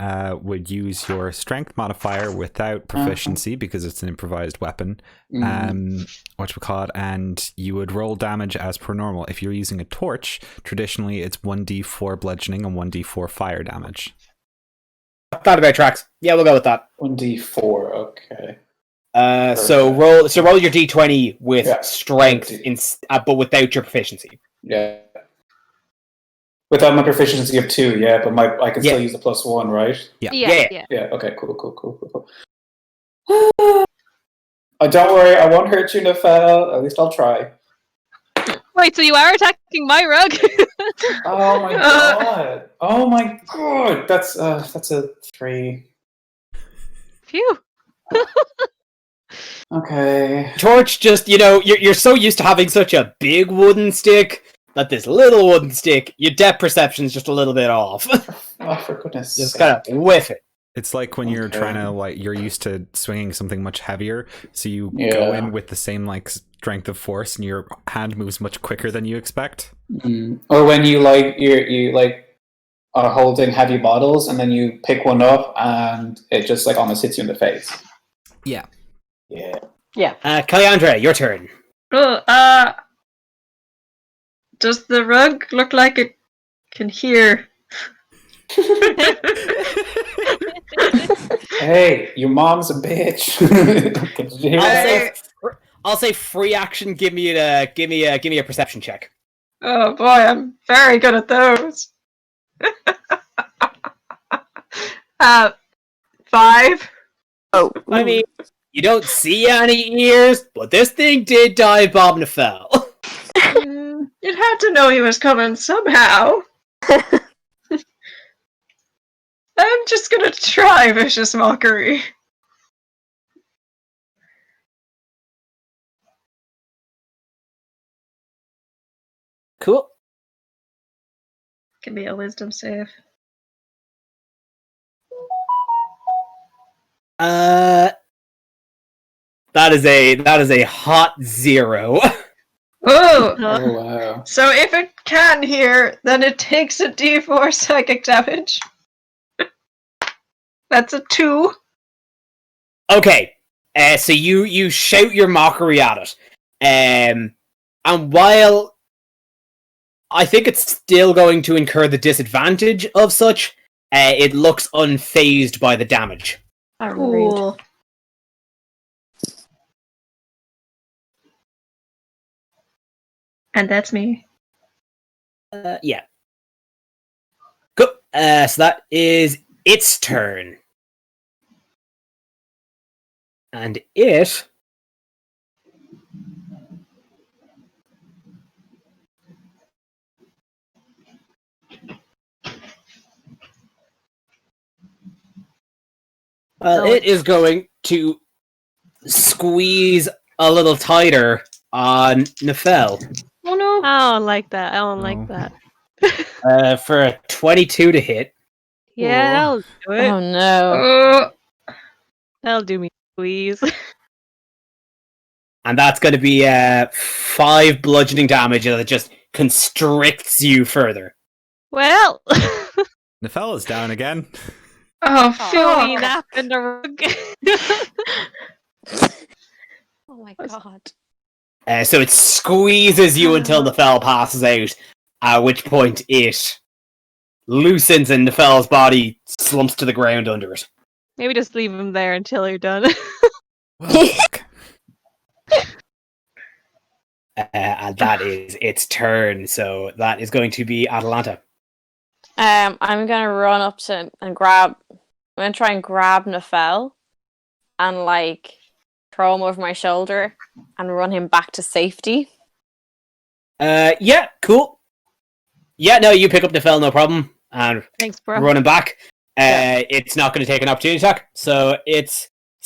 would use your strength modifier without proficiency because it's an improvised weapon. Whatchamacallit, and you would roll damage as per normal. If you're using a torch, traditionally it's 1d4 bludgeoning and 1d4 fire damage. That about tracks. Yeah, we'll go with that. 1d4. Okay. So roll your d20 with Yeah. strength, but without your proficiency. Yeah. Without my proficiency of 2, yeah, but I can still use the +1, right? Yeah. Yeah. Yeah. Okay. Cool. Oh, don't worry, I won't hurt you, Nefel. At least I'll try. Wait, so you are attacking my rug? Oh my god! Oh my god! That's a 3. Phew. Okay. Torch, just you're so used to having such a big wooden stick that this little wooden stick, your depth perception's just a little bit off. Oh, for goodness Just sake. kind of whiff it. It's like when you're trying to you're used to swinging something much heavier, so you go Yeah. in with the same strength of force, and your hand moves much quicker than you expect. Or when you are holding heavy bottles and then you pick one up and it just almost hits you in the face. Yeah. Yeah. Yeah. Kalyandra, your turn. Oh, does the rug look like it can hear? Hey, your mom's a bitch. Did you hear that? I'll say free action. Give me a perception check. Oh boy, I'm very good at those. 5. Oh, I mean, you don't see any ears, but this thing did dive Bob Nefel. You'd have to know he was coming somehow. I'm just gonna try vicious mockery. Cool. Give me a wisdom save. That is a hot 0. Oh! Oh wow. So if it can hear, then it takes a d4 psychic damage. That's a 2. Okay, so you shout your mockery at it, and while I think it's still going to incur the disadvantage of such, it looks unfazed by the damage. Cool. And that's me. Yeah. Cool. So that is its turn. And it... Well, it is going to squeeze a little tighter on Nefel. Oh no. I don't like that. I don't like that. For a 22 to hit. Yeah, that'll do it. Oh no. That'll do me, please. And that's going to be 5 bludgeoning damage that just constricts you further. Well, Nefel is down again. Oh, Philly fuck. nap in the rug. Oh my god. So it squeezes you until Nefel passes out, at which point it loosens and Nefel's body slumps to the ground under it. Maybe just leave him there until you're done. Well, fuck. And that is its turn, so that is going to be Atalanta. I'm gonna run up to and grab. I'm gonna try and grab Nefel, and like throw him over my shoulder and run him back to safety. Yeah, cool. Yeah, no, you pick up Nefel, no problem, and Thanks, bro. run him back. It's not going to take an opportunity attack, so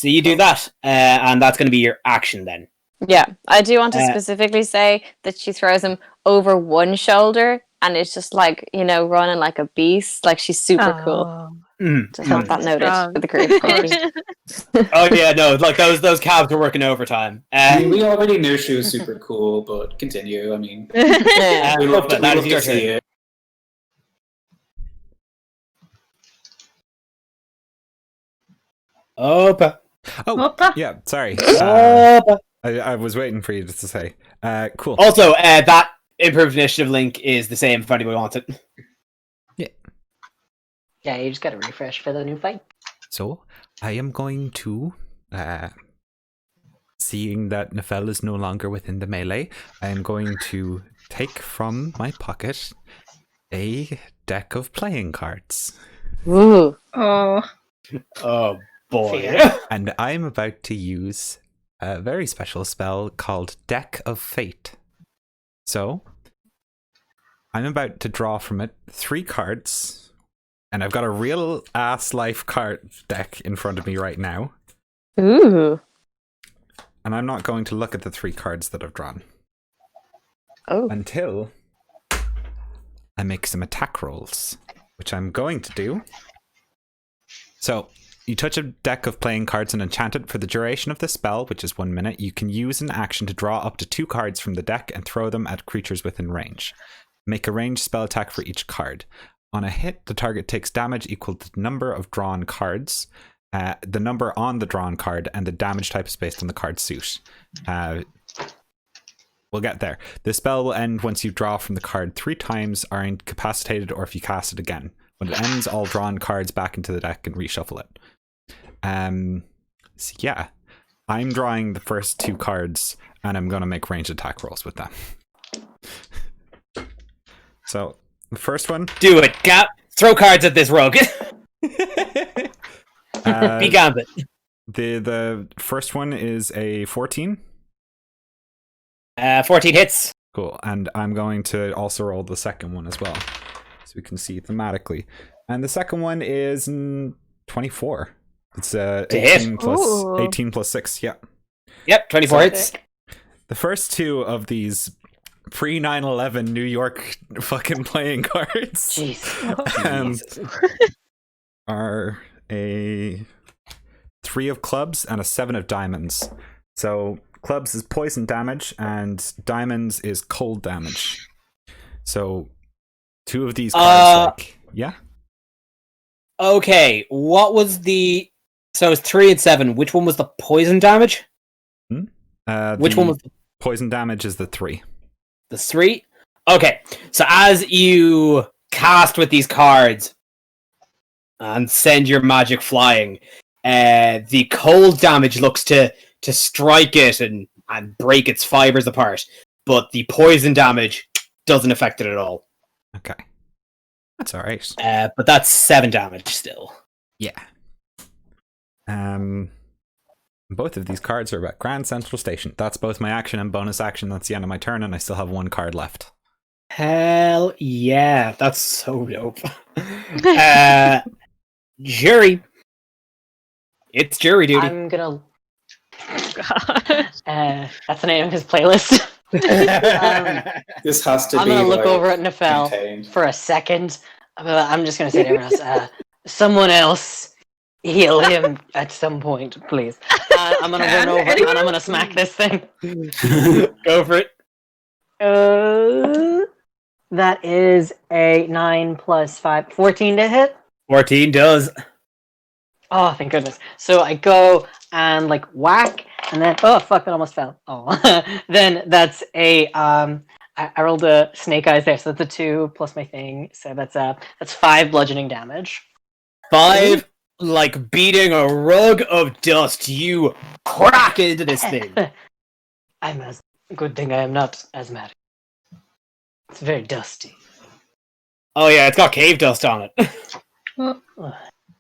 you do that, and that's going to be your action then. Yeah, I do want to specifically say that she throws him over one shoulder, and it's just like, you know, running like a beast. Like, she's super cool. Just want that noted for the group. Oh yeah, no, like those calves are working overtime. I mean, we already knew she was super cool, but continue. I mean, Yeah. we love to, that is your see turn. it. Opa. Oh, Opa. yeah, sorry. Opa. I was waiting for you to say. Cool. Also, that improved initiative link is the same if anybody wants it. Yeah, you just gotta refresh for the new fight. So, I am going to, seeing that Nefel is no longer within the melee, I am going to take from my pocket a deck of playing cards. Ooh. Oh. Oh boy. Fear. And I'm about to use a very special spell called Deck of Fate. So, I'm about to draw from it 3 cards. And I've got a real ass life card deck in front of me right now. Ooh. And I'm not going to look at the 3 cards that I've drawn. Oh. Until I make some attack rolls, which I'm going to do. So, you touch a deck of playing cards and enchant it for the duration of the spell, which is 1 minute. You can use an action to draw up to 2 cards from the deck and throw them at creatures within range. Make a ranged spell attack for each card. On a hit, the target takes damage equal to the number of drawn cards, the number on the drawn card, and the damage type is based on the card suit. We'll get there. The spell will end once you draw from the card 3 times, are incapacitated, or if you cast it again. When it ends, all drawn cards back into the deck and reshuffle it. So yeah, I'm drawing the first 2 cards, and I'm going to make ranged attack rolls with them. So, the first one. Do it, Gap. Throw cards at this rogue. Be Gambit. The first one is a 14. 14 hits. Cool. And I'm going to also roll the second one as well, so we can see thematically. And the second one is 24. It's 18 plus 6. Yeah. Yep, 24 hits. The first 2 of these pre 9/11 New York fucking playing cards. Jeez. Are a 3 of clubs and a 7 of diamonds. So clubs is poison damage and diamonds is cold damage. So 2 of these cards, yeah. Okay, what was the? So it's 3 and 7. Which one was the poison damage? Which one was the poison damage? Is the 3. The 3? Okay, so as you cast with these cards and send your magic flying, the cold damage looks to strike it and break its fibers apart, but the poison damage doesn't affect it at all. Okay. That's alright. But that's 7 damage still. Yeah. Both of these cards are at Grand Central Station. That's both my action and bonus action. That's the end of my turn, and I still have 1 card left. Hell yeah, that's so dope. Jury. It's jury duty. I'm gonna. God. That's the name of his playlist. This has to I'm be. gonna look like, over at Nefel contained. for a second. I'm just gonna say to everyone else, someone else heal him at some point, please. I'm gonna run over and I'm gonna smack this thing. Go for it. That is a 9 plus 5, 14 to hit. 14 does. Oh, thank goodness. So I go and like whack, and then oh fuck, that almost fell. Oh, then that's a I rolled a snake eyes there, so that's a 2 plus my thing. So that's 5 bludgeoning damage. 5, like beating a rug of dust. You crack into this thing. Good thing I am not asthmatic. It's very dusty. Oh yeah, it's got cave dust on it.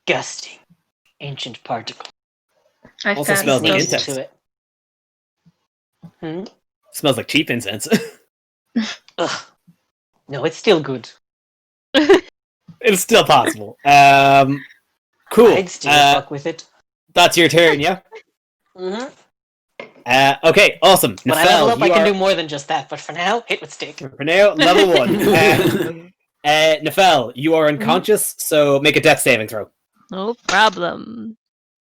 Gusting. Ancient particle. I Also fancy smells like those. incense. To it. Smells like cheap incense. Ugh. No, it's still good. It's still possible. Cool. I'd still fuck with it. That's your turn, yeah? Okay, awesome. When I level up, I can do more than just that, but for now, hit with stick. For now, level 1. Nefel, you are unconscious, so make a death saving throw. No problem.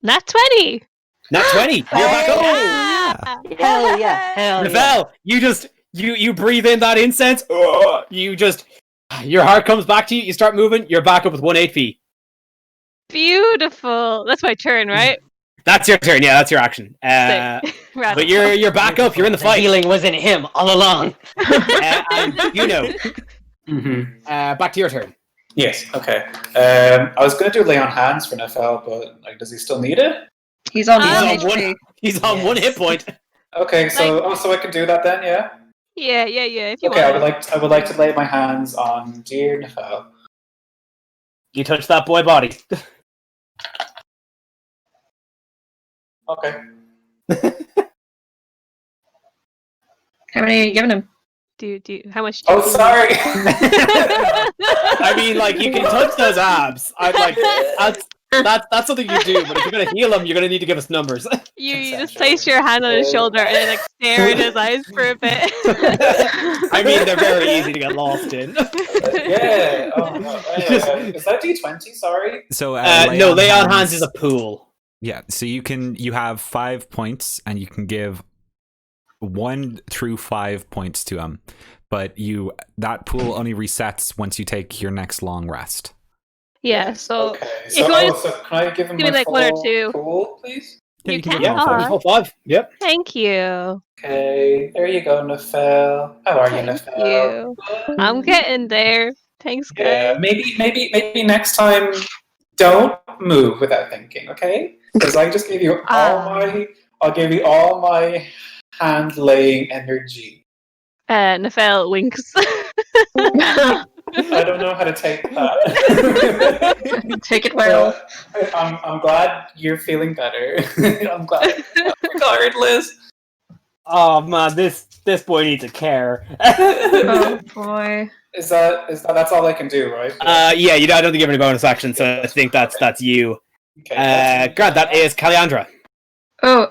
Nat 20! Nat 20! You're back up! Hell yeah! Hell yeah! Nefel, you just, you breathe in that incense, you just, your heart comes back to you, you start moving, you're back up with 1 HP. Beautiful! That's my turn, right? That's your turn, yeah, that's your action. But you're back up, you're in the fight. The healing was in him all along. And you know. Back to your turn. Yes. Okay. I was going to do lay on hands for Nefel, but like, does he still need it? He's on He's on 1 HP. He's on 1 hit point. Okay. So so I can do that then, yeah. Yeah. If you Okay. want. I would like to lay my hands on dear Nefel. You touch that boy body. Okay. How many are you giving him? Do how much? Oh, sorry. I mean, like, you can touch those abs. I'd like that's something you do. But if you're gonna heal him, you're gonna need to give us numbers. You just place your hand on his shoulder and then like stare in his eyes for a bit. I mean, they're very easy to get lost in. Yeah. Oh, no. Is that D20? Sorry. So no, lay on hands is a pool. Yeah, so you have 5 points, and you can give 1 through 5 points to him, but that pool only resets once you take your next long rest. Yeah. So Okay. if you want to So can I give him give me my like 1 or full 2. pool, please? Yeah, You can can. give him all Aw. 5. Full 5. Yep. Thank you. Okay. There you go, Nefel. How are you, Nefel? You. I'm getting there. Thanks, Yeah. guys. Maybe next time, don't move without thinking, okay? Because I just gave you I'll give you all my hand laying energy. Nefel winks. I don't know how to take that. Take it well. I'm glad you're feeling better. I'm glad. Regardless. Oh man, this boy needs a care. Oh boy. Is that's all I can do, right? Yeah, I don't think you have any bonus action, so I think that's you. Okay. Grant, that is Calandra. Oh,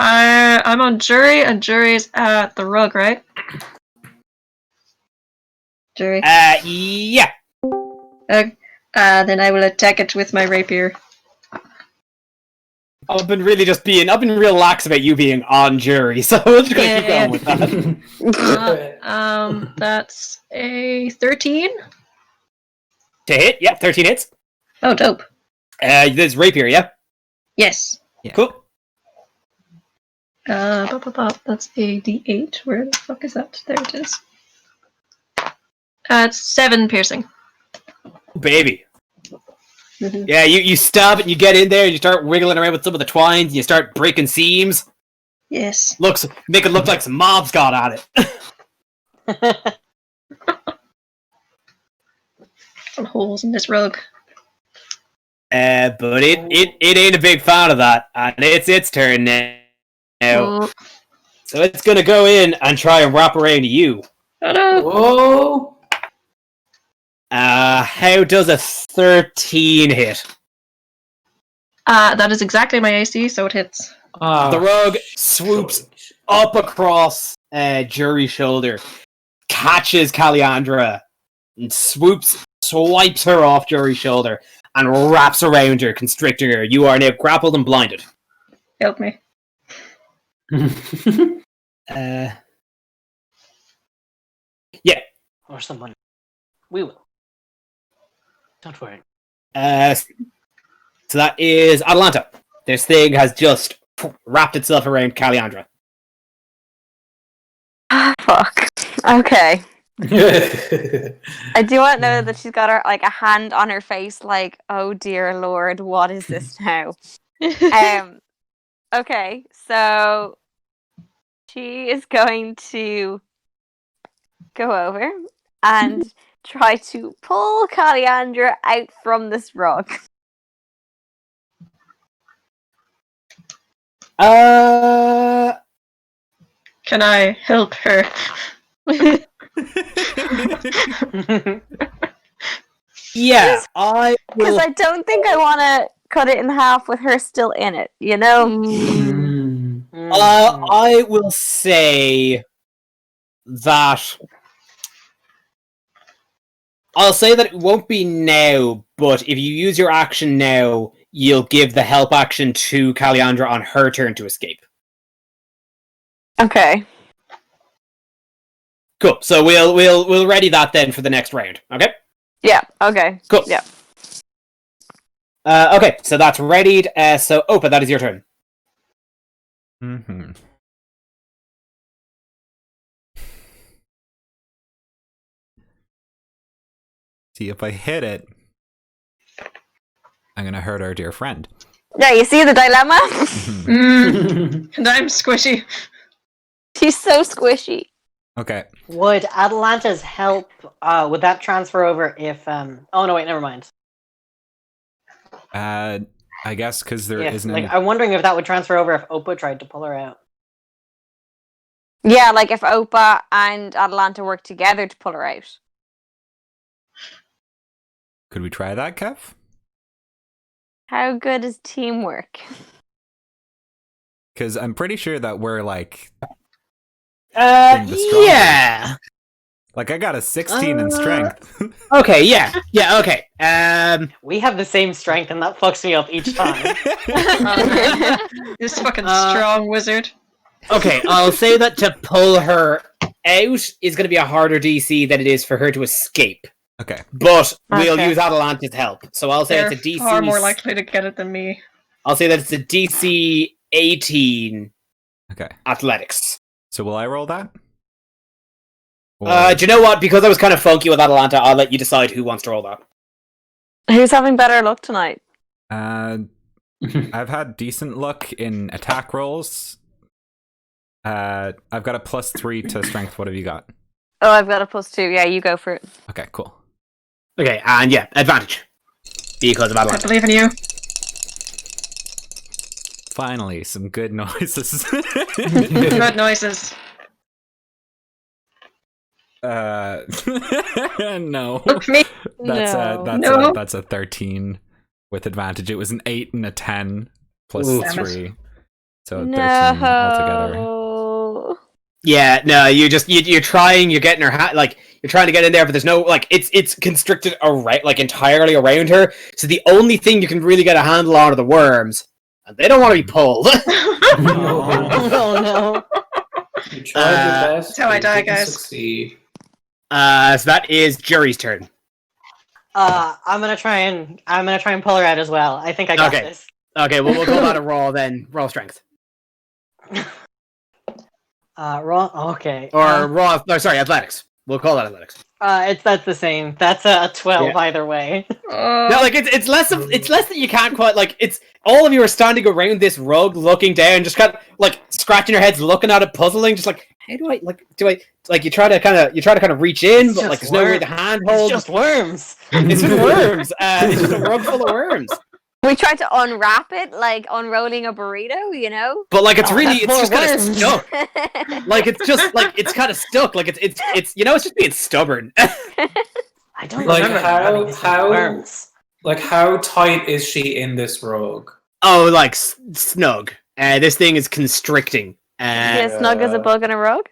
I'm on jury, and jury's at the rug, right? Jury. Yeah. Then I will attack it with my rapier. I've been real lax about you being on jury, so we're just gonna keep going with that. That's a 13. To hit, yeah, 13 hits. Oh, dope. This rapier, yeah? Yes. Yeah. Cool. That's a D8. Where the fuck is that? There it is. It's 7 piercing. Baby. Yeah, you stab it, and you get in there, and you start wiggling around with some of the twines, and you start breaking seams. Yes. Make it look like some mobs got at it. Some holes in this rug. But it ain't a big fan of that, and it's its turn now. Oh. So it's gonna go in and try and wrap around you. Oh no! Whoa! How does a 13 hit? That is exactly my AC, so it hits. The rug swoops up across Jury's shoulder, catches Calyandra, and swipes her off Jury's shoulder, and wraps around her, constricting her. You are now grappled and blinded. Help me. Yeah. Or someone. We will. Don't worry. So that is Atalanta. This thing has just wrapped itself around Calyandra. Ah, fuck. Okay. I do want to know that she's got her a hand on her face, like, oh dear lord, what is this now? Okay, so she is going to go over and try to pull Calyandra out from this rug. Can I help her? Yeah, I Because will. I don't think I want to cut it in half with her still in it, you know? I will say that. I'll say that it won't be now, but if you use your action now, you'll give the help action to Calyandra on her turn to escape. Okay. Cool. So we'll ready that then for the next round. Okay. Yeah. Okay. Cool. Yeah. Okay. So that's readied. So Opa, that is your turn. Mm-hmm. See, if I hit it, I'm gonna hurt our dear friend. Yeah, you see the dilemma? And I'm squishy. She's so squishy. Okay. Would Atalanta's help, would that transfer over if, oh no, wait, never mind. I guess because there If, isn't like, any... I'm wondering if that would transfer over if Opa tried to pull her out. Yeah, like if Opa and Atalanta work together to pull her out. Could we try that, Kev? How good is teamwork? Because I'm pretty sure that we're like... the strongest. Yeah. Like, I got a 16 in strength. Okay, yeah, okay. We have the same strength and that fucks me up each time. This fucking strong wizard. Okay, I'll say that to pull her out is going to be a harder DC than it is for her to escape. Okay. But we'll Okay. use Atalanta's help. So I'll say They're it's a DC... far more likely to get it than me. I'll say that it's a DC 18 Okay. athletics. So will I roll that? Or- Do you know what? Because I was kind of funky with Atalanta, I'll let you decide who wants to roll that. Who's having better luck tonight? I've had decent luck in attack rolls. I've got a +3 to strength. What have you got? Oh, I've got a +2. Yeah, you go for it. Okay, cool. Okay, and yeah, advantage. Because of I Atalanta. believe in you. Finally, some good noises. Good noises. No. Look me. That's a 13 with advantage. It was an 8 and a 10 plus Ooh. 3. So 13 altogether. No. Yeah, no, you're trying, you're getting her you're trying to get in there, but there's no it's constricted around entirely around her. So the only thing you can really get a handle on are the worms, and they don't want to be pulled. Oh no. You tried your best. That's how I but you die, didn't guys. Succeed. So that is Jury's turn. I'm gonna try and pull her out as well. I think I got Okay. this. Okay, well we'll call that a roll then. Roll strength. Raw. Okay. Or raw. No, sorry, athletics. We'll call that athletics. That's the same. That's a 12 either way. No, it's less that you can't quite it's all of you are standing around this rug, looking down, just kind of scratching your heads, looking at it, puzzling, just how do I you try to kind of reach in, but there's no way to handhold. It's just worms. It's just worms. It's just a rug full of worms. We tried to unwrap it like unrolling a burrito, you know? But it's really that's it's just more kind of worms. stuck. It's just it's kind of stuck. It's it's just being stubborn. I don't Like, remember having these worms. how tight is she in this rogue? Oh, snug. This thing is constricting. Yeah, Snug as a bug in a rug.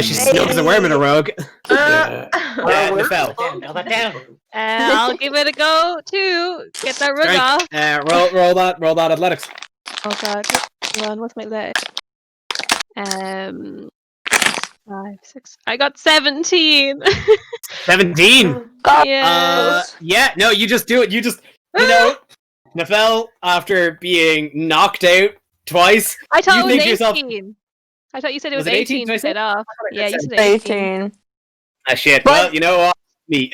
She's snug as a worm in a rug. Yeah. Nefel. Nail that down. I'll give it a go too. Get that rug off. Roll that athletics. Oh god. Hold on, what's my leg? 5, 6. I got 17. 17. Yeah. Yeah. No, you just do it. Nefel, after being knocked out twice. I thought you it was think to 18. yourself- I thought you said it was Was it 18? 18 Did I to say? get off. Yeah, you said 18. Ah, shit. What? Well, you know what? Me.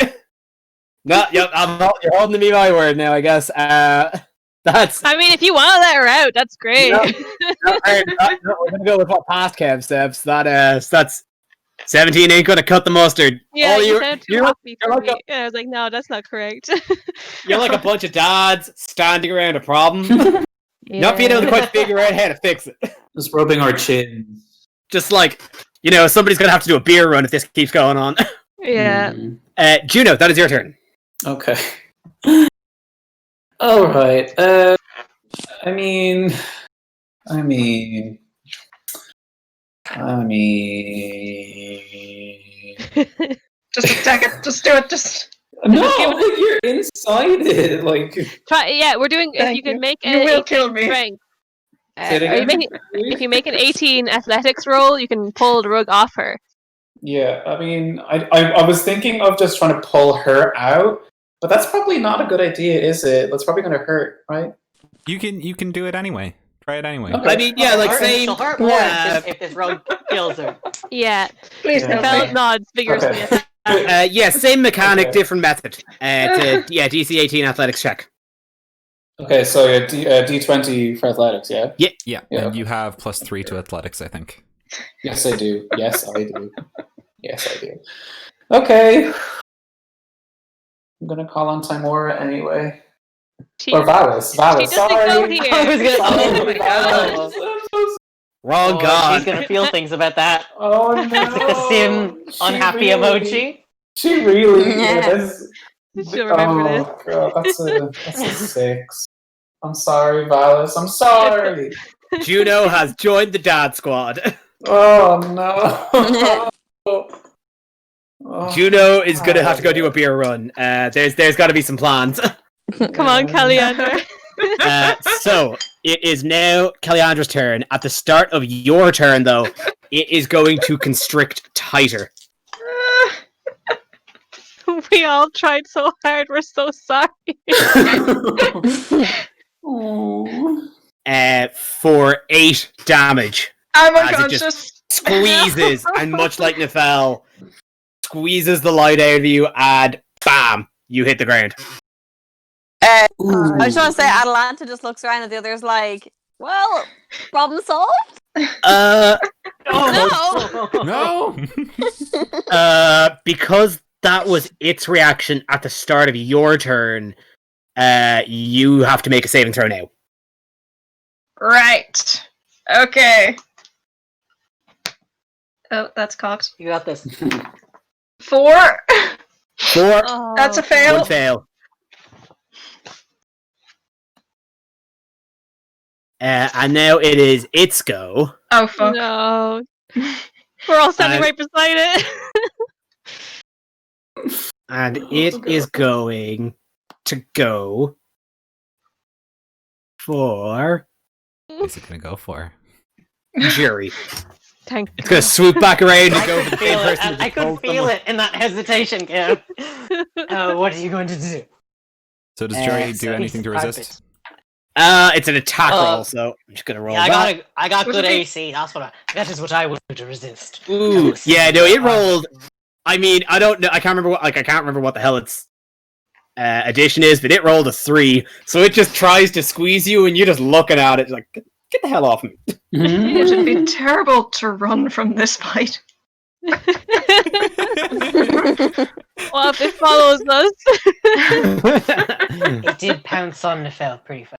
No, yep. You're holding me my word now, I guess. That's. I mean, if you want to let her out, that's great. No, we're gonna go with what past Kev says. That's 17 ain't gonna cut the mustard. Yeah, All you you're, sound too you're, happy for you're me. like a- Yeah, I was like, no, that's not correct. you're like a bunch of dads standing around a problem, not being able to quite figure out how to fix it. Just rubbing our chins. Just somebody's gonna have to do a beer run if this keeps going on. Yeah. Juno, that is your turn. Okay. All right. I mean. Just attack it. Just do it. Just. No, you're inside it. Try. Yeah, we're doing. If Thank you can you. make You an will 18 kill me. strength. Say it Are you again, making, please? if you make an 18 athletics roll, you can pull the rug off her. Yeah, I mean, I was thinking of just trying to pull her out, but that's probably not a good idea, is it? That's probably going to hurt, right? You can do it anyway. Try it anyway. Okay. I mean, yeah, She'll hurt more if this rogue kills her. Yeah. Please Yeah. help Bell me. nods vigorously. Okay. Yeah, same mechanic, Okay. different method. It's a DC 18 athletics check. Okay, so yeah, D20 for athletics, yeah? Yeah, Yeah. and you have +3 to athletics, I think. Yes, I do. Yes, I do. Yes, I do. Okay. I'm going to call on Timora anyway. She, Or Valis. she Valis, doesn't go sorry. here. I was gonna Oh my God. God. Wrong god. She's gonna feel things about that. Oh no. It's like the sim She unhappy really- emoji. She really Yeah. is. She'll remember this. God, that's a 6. I'm sorry, Valis. I'm sorry. Juno has joined the dad squad. Oh no. Oh, Juno is gonna have to go do a beer run. There's got to be some plans. Come on, Caliandra. So it is now Kalyandra's turn. At the start of your turn, though, it is going to constrict tighter. We all tried so hard. We're so sorry. Oh. For 8 damage. I'm As it unconscious. Squeezes, and much like Nefel, squeezes the light out of you, and bam, you hit the ground. I just want to say, Atalanta just looks around and the other's like, well, problem solved? No. No! Because that was its reaction at the start of your turn, you have to make a saving throw now. Right. Okay. Oh, that's cocked. You got this. 4. 4 Oh, That's a fail. would fail. And now it is its go. Oh fuck. No. We're all standing And- right beside it. And it is going to go for What's it gonna go for? jury. Thank It's going to swoop back around and go for the same Feel it. person. I could feel it in that hesitation, Cam. What are you going to do? So does Jory do so anything to he's resist? It's an attack Oh. roll, so I'm just going to roll Yeah, that. I got Was good it- AC. That is what I would do to resist. Ooh, yeah, no, it rolled. I mean, I don't know. I can't remember what the hell its addition is, but it rolled a 3, so it just tries to squeeze you, and you're just looking at it like, get the hell off me. It would be terrible to run from this fight. Well, if it follows us. It did pounce on Nefel pretty fast.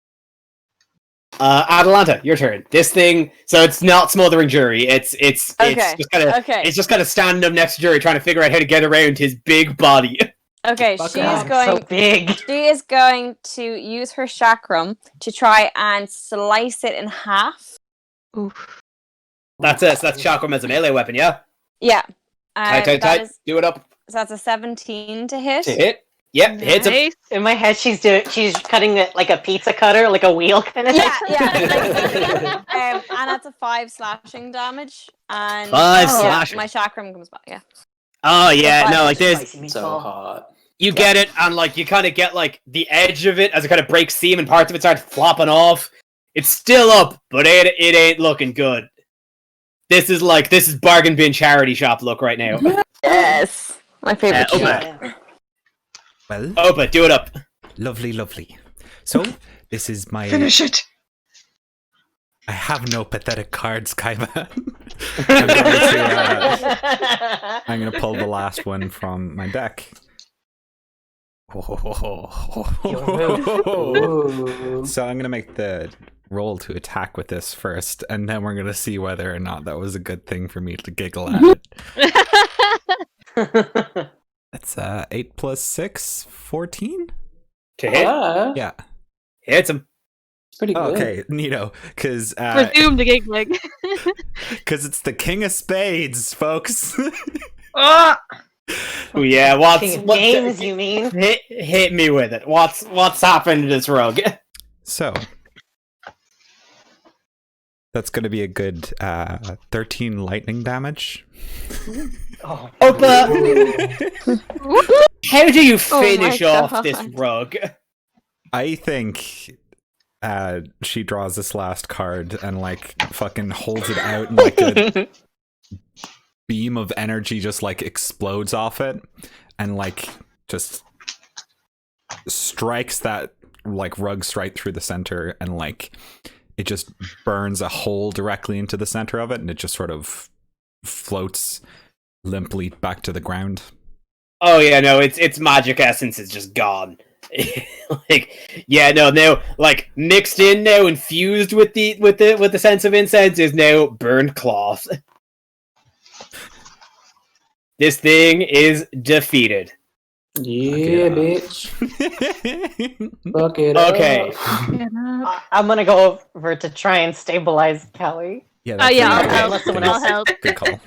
Atalanta, your turn. This thing, so it's not smothering Jury. It's Okay, just kind of okay. it's just kind of standing up next to Jury, trying to figure out how to get around his big body. Okay, Fuck she off. is going. So big. She is going to use her chakram to try and slice it in half. Oof. That's it. So that's chakram as a melee weapon, yeah. Yeah. Tight. That is- Do it up so that's a 17 to hit. to hit. Yep, hits him. Nice. In my head, she's cutting it like a pizza cutter, like a wheel kind of Yeah, thing. yeah. And that's a 5 slashing damage. And 5 yeah, slashing. my chakram comes back. Yeah. Oh yeah, no, like this. Spicy So meatball. hot. You get it, and like you kind of get like the edge of it as it kind of breaks seam, and parts of it start flopping off. It's still up, but it ain't looking good. This is bargain bin charity shop look right now. Yes. My favorite. Opa. Yeah. Well, Opa, do it up. lovely. So, this is my... Finish it. I have no pathetic cards, Kaiba. I'm going to pull the last one from my deck. Ooh. So I'm going to make the roll to attack with this first, and then we're going to see whether or not that was a good thing for me to giggle at it. That's 8 plus 6, 14? To hit. Yeah. Hits him. Pretty good. Okay, neato. Because Resume the giggling. it's the King of Spades, folks. Oh, Oh yeah, King of games, you mean? hit me with it. What's happened to this rug? So that's going to be a good 13 lightning damage. Oh, Opa, how do you finish my off God. this rug? I think she draws this last card and like fucking holds it out, and like a beam of energy just like explodes off it, and like just strikes that like rug straight through the center, and like it just burns a hole directly into the center of it, and it just sort of floats limply back to the ground. Oh yeah, no, its magic essence is just gone. Like, yeah, no, now like mixed in now, infused with the sense of incense is now burned cloth. This thing is defeated. Yeah, bitch. Fuck it Okay. up. I'm gonna go over to try and stabilize Kelly. Yeah, Oh yeah, pretty I'll good. help. someone I'll else. help. Good call.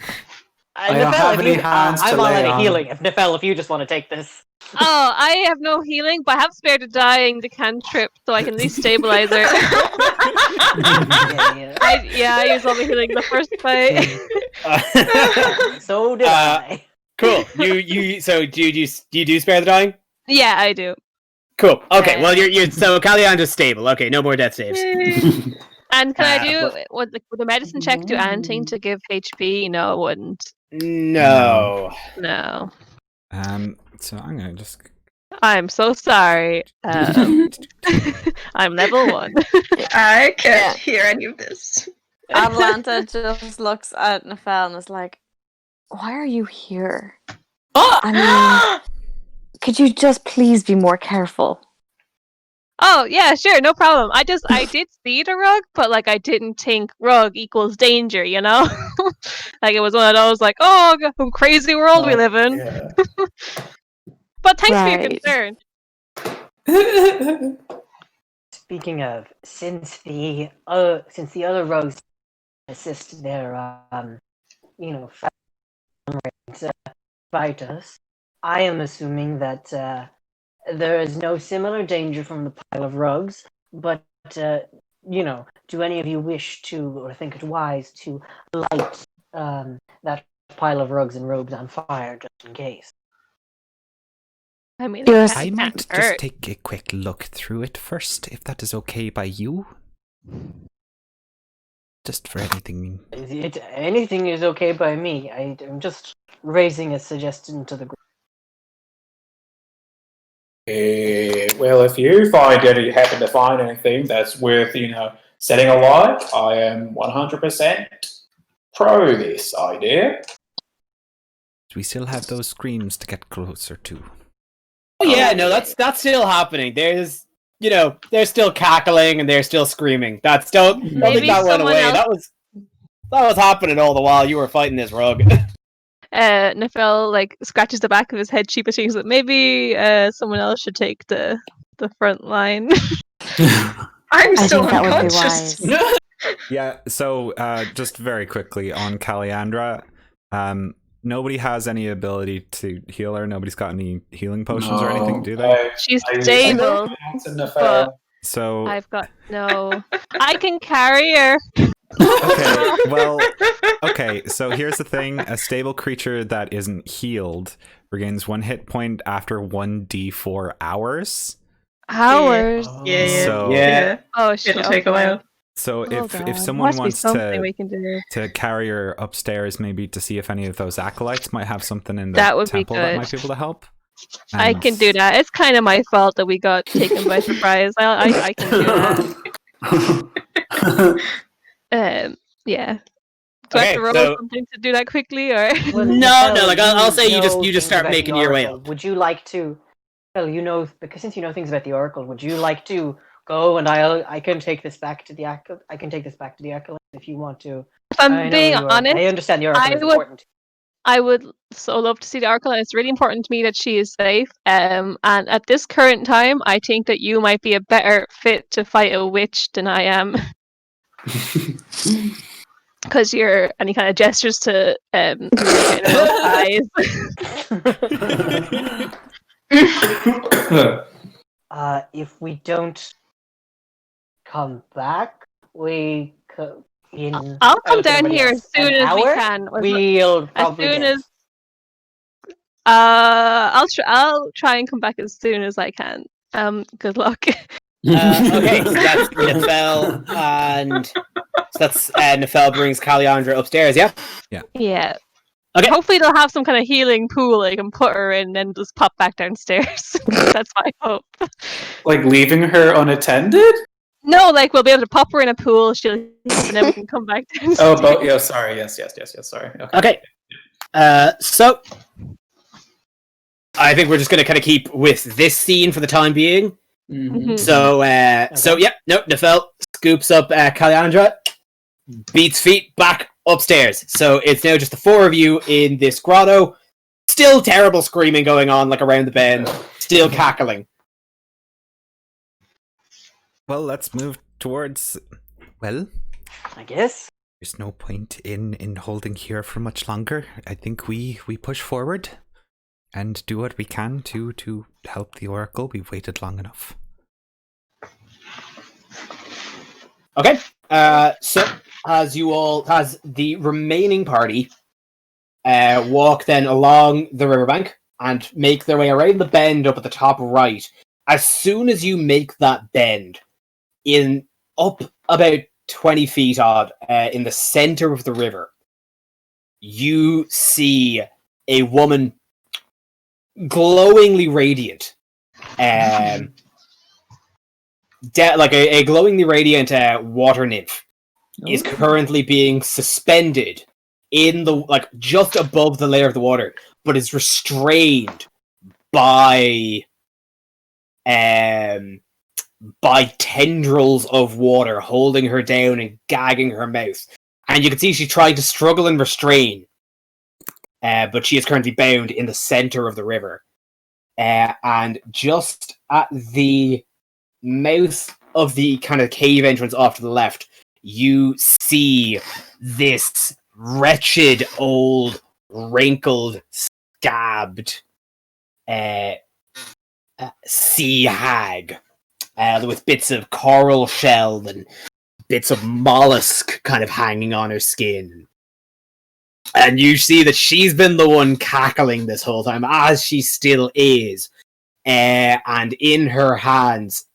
I don't have any hands to I'm lay already on. healing. If Nefel, if you just want to take this. Oh, I have no healing, but I have spared a dying the cantrip, so I can at least stabilize her. Yeah, I used all my healing in the first fight. yeah. So did I. Cool. So do you do spare the dying? Yeah, I do. Cool. Okay. Well, you're so Caliandra's stable. Okay, no more death saves. And can I do but- would the medicine check do anything to give HP? No, it wouldn't. No. No. So I'm gonna just I'm so sorry. I'm level 1. I can't Yeah. hear any of this. Atlanta just looks at Nefel and is like, "Why are you here? Oh! I mean, could you just please be more careful?" Oh yeah, sure, no problem. I did see the rug, but like I didn't think rug equals danger, you know? Like it was one of those like, oh, some crazy world we live in. Yeah. But thanks for your Right. concern. Speaking of, since the other rogues assist their to fight us, I am assuming that there is no similar danger from the pile of rugs. But do any of you wish to, or think it wise to light that pile of rugs and robes on fire, just in case? I mean, Yes. I it might can't just hurt. take a quick look through it first, if that is okay by you. Just for anything. Anything is okay by me. I'm just raising a suggestion to the group. Well, if you happen to find anything that's worth, setting alight, I am 100% pro this idea. We still have those screams to get closer to. Oh yeah, no, that's still happening. There's they're still cackling and they're still screaming. Don't think Maybe that went someone away. else- That was happening all the while you were fighting this rug. Nefel scratches the back of his head sheepishly. He's like, maybe someone else should take the front line. I'm I still think that would be unconscious. wise. Yeah, so just very quickly on Caliandra, nobody has any ability to heal her. Nobody's got any healing potions or anything, do they? She's stable, but So I've got no. I can carry her. okay, so here's the thing. A stable creature that isn't healed regains 1 hit point after 1d4 hours. Hours. Yeah. So Yeah. Oh shit. It'll take a while. So Oh, if God. someone Must be wants something we can do. to carry her upstairs, maybe to see if any of those acolytes might have something in the That would be temple that good. might be able to help. I And- can do that. It's kind of my fault that we got taken by surprise. I can do that. Yeah. Do I have to roll something to do that quickly, or? Well, No, Nefel, like, I'll say you know just things start about the making your way Oracle. up. Would you like to? Well, because since you know things about the Oracle, would you like to go and I can take this back to the acolyte. I can take this back to the acolyte if you want to. If I'm being honest, I understand the Oracle is important. I would so love to see the Oracle, and it's really important to me that she is safe. And at this current time, I think that you might be a better fit to fight a witch than I am. Because you're any kind of gestures to getting eyes. If we don't come back, we could. I'll come down here as soon as we can. We'll probably as soon get. as I'll try and come back as soon as I can. Good luck. Okay, so that's Nefel, and so that's Nefel brings Caliandra upstairs. Yeah. Yeah. Okay. Hopefully they'll have some kind of healing pool I can put her in and then just pop back downstairs. That's my hope. Like leaving her unattended? No, we'll be able to pop her in a pool, she'll heal, and then we can come back downstairs. Oh, yeah, sorry. Yes, sorry. Okay. So I think we're just gonna kind of keep with this scene for the time being. Mhm. So, Nefel scoops up Caliandra, beats feet back upstairs. So it's now just the four of you in this grotto. Still terrible screaming going on, around the bend. Still cackling. Well, let's move towards. Well, I guess. there's no point in holding here for much longer. I think we push forward and do what we can to help the Oracle. We've waited long enough. Okay. So as the remaining party walk then along the riverbank and make their way around the bend up at the top right. As soon as you make that bend, up about 20 feet odd, in the center of the river, you see a woman glowingly radiant. A glowingly radiant water nymph is currently being suspended in the just above the layer of the water, but is restrained by tendrils of water holding her down and gagging her mouth. And you can see she's trying to struggle and restrain, but she is currently bound in the center of the river. And just at the mouth of the kind of cave entrance off to the left, you see this wretched, old, wrinkled, scabbed sea hag with bits of coral shell and bits of mollusk kind of hanging on her skin. And you see that she's been the one cackling this whole time, as she still is. And in her hands,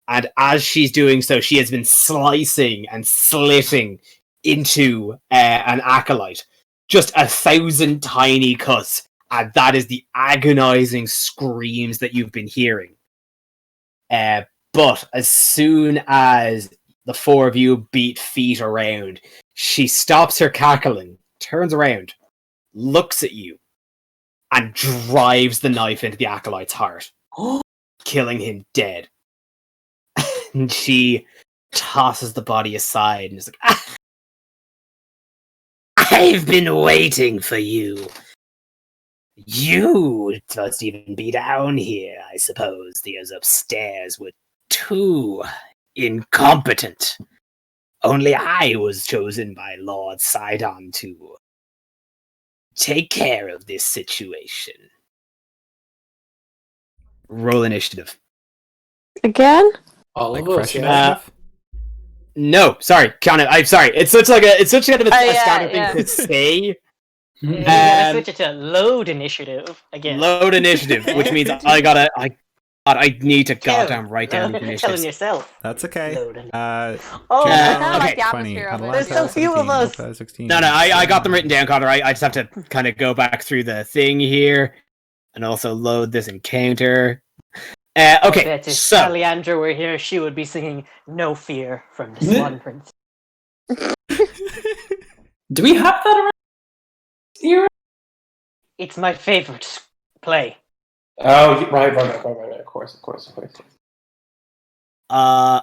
and as she's doing so, she has been slicing and slitting into an acolyte. Just 1,000 tiny cuts. And that is the agonizing screams that you've been hearing. But as soon as the four of you beat feet around, she stops her cackling, turns around, looks at you, and drives the knife into the acolyte's heart, killing him dead. And she tosses the body aside and is like, I've been waiting for you. You must even be down here, I suppose. Those upstairs were too incompetent. Only I was chosen by Lord Sidon to take care of this situation. Roll initiative. Again? All Like of us, fresh yeah. initiative? No, sorry, Kiana, I'm sorry. It's such kind of a yeah, standard yeah. thing to say. You gotta Um, switch it to load initiative again. Load initiative, which means I need to goddamn write down these Telling initiatives. yourself. That's okay. Load initiative. Oh, Juno, I kind of okay. like the 20, atmosphere of it. There's so few of us. 16, No, I got them written down, Connor. I just have to kind of go back through the thing here and also load this encounter. I Okay, bet if so Alejandra were here, she would be singing "No Fear" from the Swan Prince. Do we have that around here? It's my favorite play. Oh, right. Of course.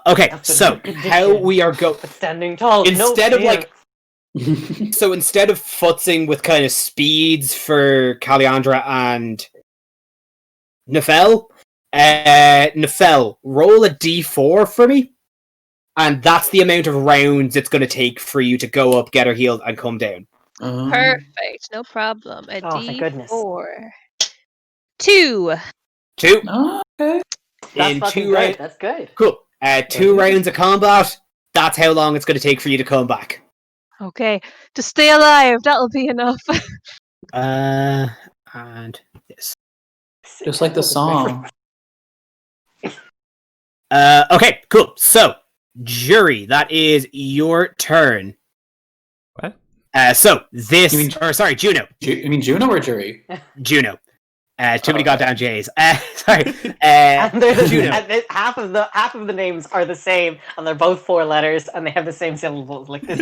okay, That's a so good how prediction. we are going But standing tall. instead no of fear. like so instead of futzing with kind of speeds for Caliandra and Nefel, Nefel, roll a d4 for me, and that's the amount of rounds it's going to take for you to go up, get her healed, and come down. Perfect, no problem. A Oh, thank goodness. D4. 2. 2 Okay. That's in fucking 2 good. rounds. That's good. Cool. 2 rounds of combat. That's how long it's going to take for you to come back. Okay, to stay alive, that'll be enough. And this. Just like the song. Okay, cool. So, Jury, that is your turn. What? So this, You mean- Juno. You mean Juno or Jury? Juno. Too many Okay. goddamn J's. Sorry. And Juno. half of the names are the same, and they're both 4 letters, and they have the same syllables. Like this.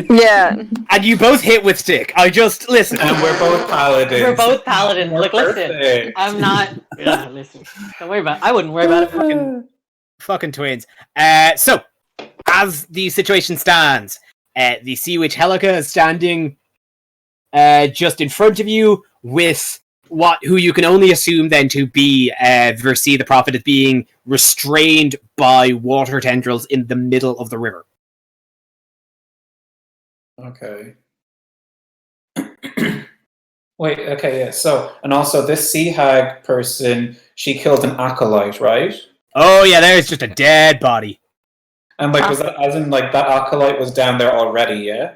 Yeah. And you both hit with stick. I just listen. And we're both paladins. We're both paladins. We're Like, listen, perfect. I'm not. Yeah, listen, don't worry about it. I wouldn't worry about it. Fucking twins. So, as the situation stands, the Sea Witch Helica is standing just in front of you with who you can only assume then to be Versi the Prophet is being restrained by water tendrils in the middle of the river. Okay. Wait, okay, yeah. So, and also this sea hag person, she killed an acolyte, right? Oh yeah, there's just a dead body. And like, was that as in like that acolyte was down there already? Yeah.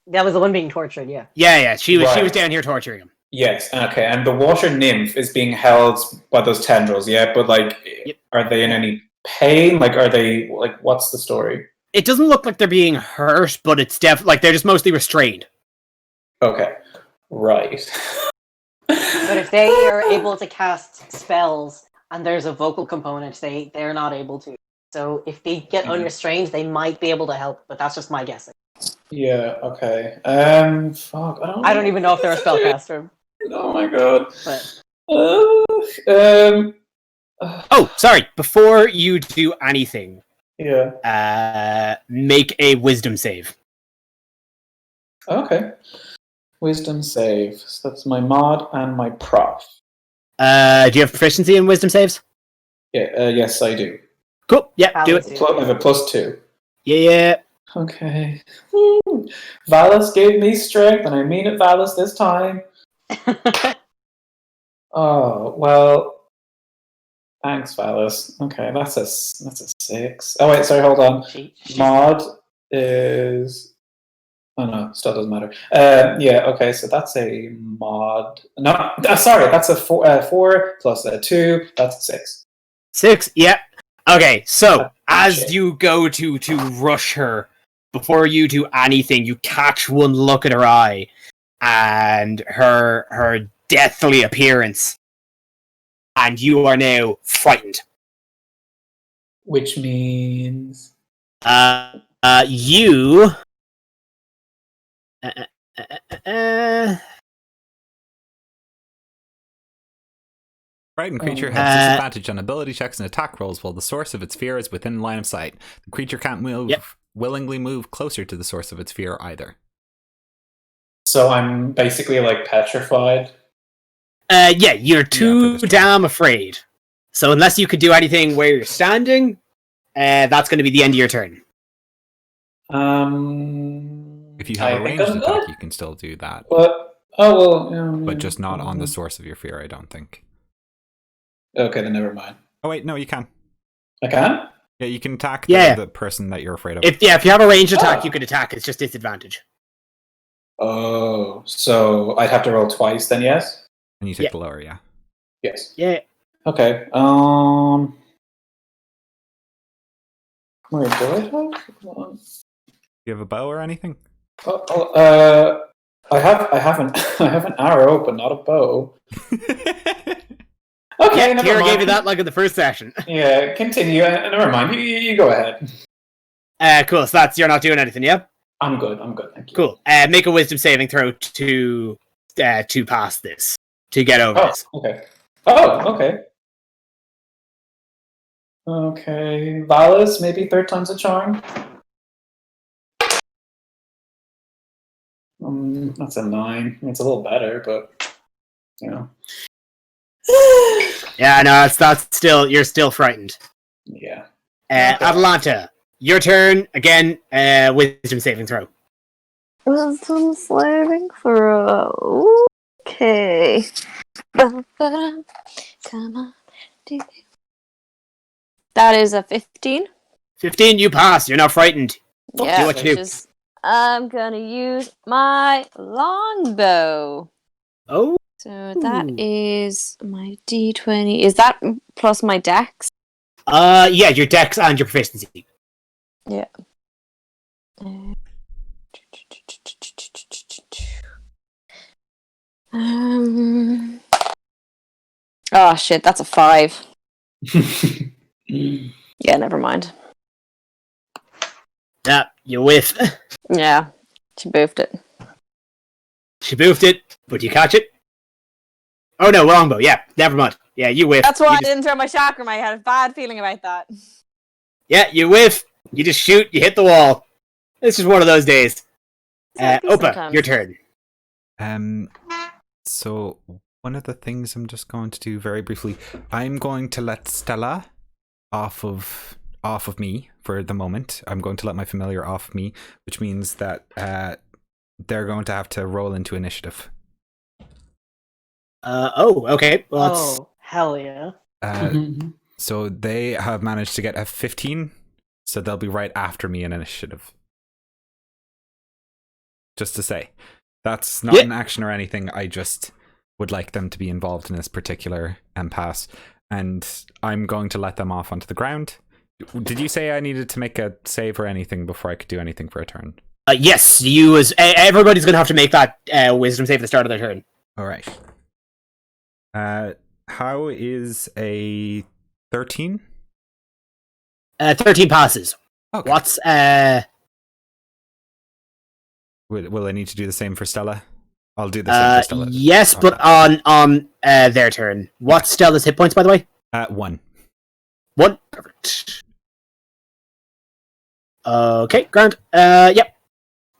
That was the one being tortured. Yeah. Yeah, she was Right. down here torturing him. Yes. Okay. And the water nymph is being held by those tendrils. Yeah. But like, Yep. are they in any pain? Like, are they like? What's the story? It doesn't look like they're being hurt, but it's like they're just mostly restrained. Okay. Right. But if they are able to cast spells and there's a vocal component, they're not able to. So if they get unrestrained, they might be able to help. But that's just my guessing. Yeah. Okay. Fuck. I don't even know if they're a spellcaster. Oh my god. But Oh, sorry. Before you do anything, Yeah. make a wisdom save. Okay. Wisdom save. So that's my mod and my prof. Do you have proficiency in wisdom saves? Yeah, yes, I do. Cool. Yeah, do it. Valid. I have a +2. Yeah. Okay. Valis gave me strength, and I mean it, Valis, this time. Oh, well. Thanks, Valis. Okay, that's a 6. Oh, wait, sorry, hold on. Mod is... Oh, no, still doesn't matter. Yeah, okay, so that's a mod... No, sorry, that's a 4 plus a 2. That's a 6. 6. Yeah. Okay, so as shit. you go to rush her, before you do anything, you catch one look at her eye, and her deathly appearance, and you are now frightened. Which means... You... Frightened creature has disadvantage on ability checks and attack rolls while the source of its fear is within line of sight. The creature can't willingly move closer to the source of its fear either. So I'm basically, like, petrified. Yeah, you're too damn afraid. So unless you could do anything where you're standing, that's going to be the end of your turn. If you have a ranged attack, you can still do that. But, but just not on the source of your fear, I don't think. Okay, then never mind. Oh wait, no, you can. I can? Yeah, you can attack the person that you're afraid of. If you have a ranged attack, you could attack. It's just disadvantage. Oh, so I'd have to roll twice then, yes? And you take the lower, yeah. Yes. Yeah. Okay. Where do I have? Do you have a bow or anything? I have an arrow, but not a bow. Okay, never Kira mind. gave you that like in the first session. Yeah, continue. Never mind. You go ahead. Cool. So you're not doing anything, yeah? I'm good. Thank you. Cool. Make a wisdom saving throw to pass this, to get over this. Okay. Oh, okay. Okay, Valis, maybe 3rd time's a charm. That's a 9. It's a little better, but you know. Yeah, no, that's still, you're still frightened. Yeah. Atalanta, your turn again. Wisdom saving throw. Wisdom saving throw. Okay. Come on. That is a 15. 15, you pass. You're now frightened. Yeah, do what you do. I'm gonna use my longbow. Oh. So that is my D20. Is that plus my dex? Yeah, your dex and your proficiency. Yeah. Oh shit, that's a 5. Yeah, never mind. Yeah, you whiff. Yeah, she boofed it. She boofed it, but you catch it. Oh no, longbow. Yeah, never mind. Yeah, you whiff. That's why I didn't throw my chakram. I had a bad feeling about that. Yeah, you whiff. You just shoot. You hit the wall. It's just one of those days. Opa, your turn. So one of the things I'm just going to do very briefly, I'm going to let Stella off of me for the moment. I'm going to let my familiar off me, which means that they're going to have to roll into initiative. Okay. Well, hell yeah. So they have managed to get a 15, so they'll be right after me in initiative. Just to say, that's not an action or anything. I just would like them to be involved in this particular impasse, and I'm going to let them off onto the ground. Did you say I needed to make a save or anything before I could do anything for a turn? Yes, everybody's going to have to make that wisdom save at the start of their turn. All right. How is a 13? 13 passes. Okay. What's Will I need to do the same for Stella? I'll do the same for Stella. Yes, but on their turn. What's Stella's hit points, by the way? 1. 1. Perfect. Okay, grand. Yep.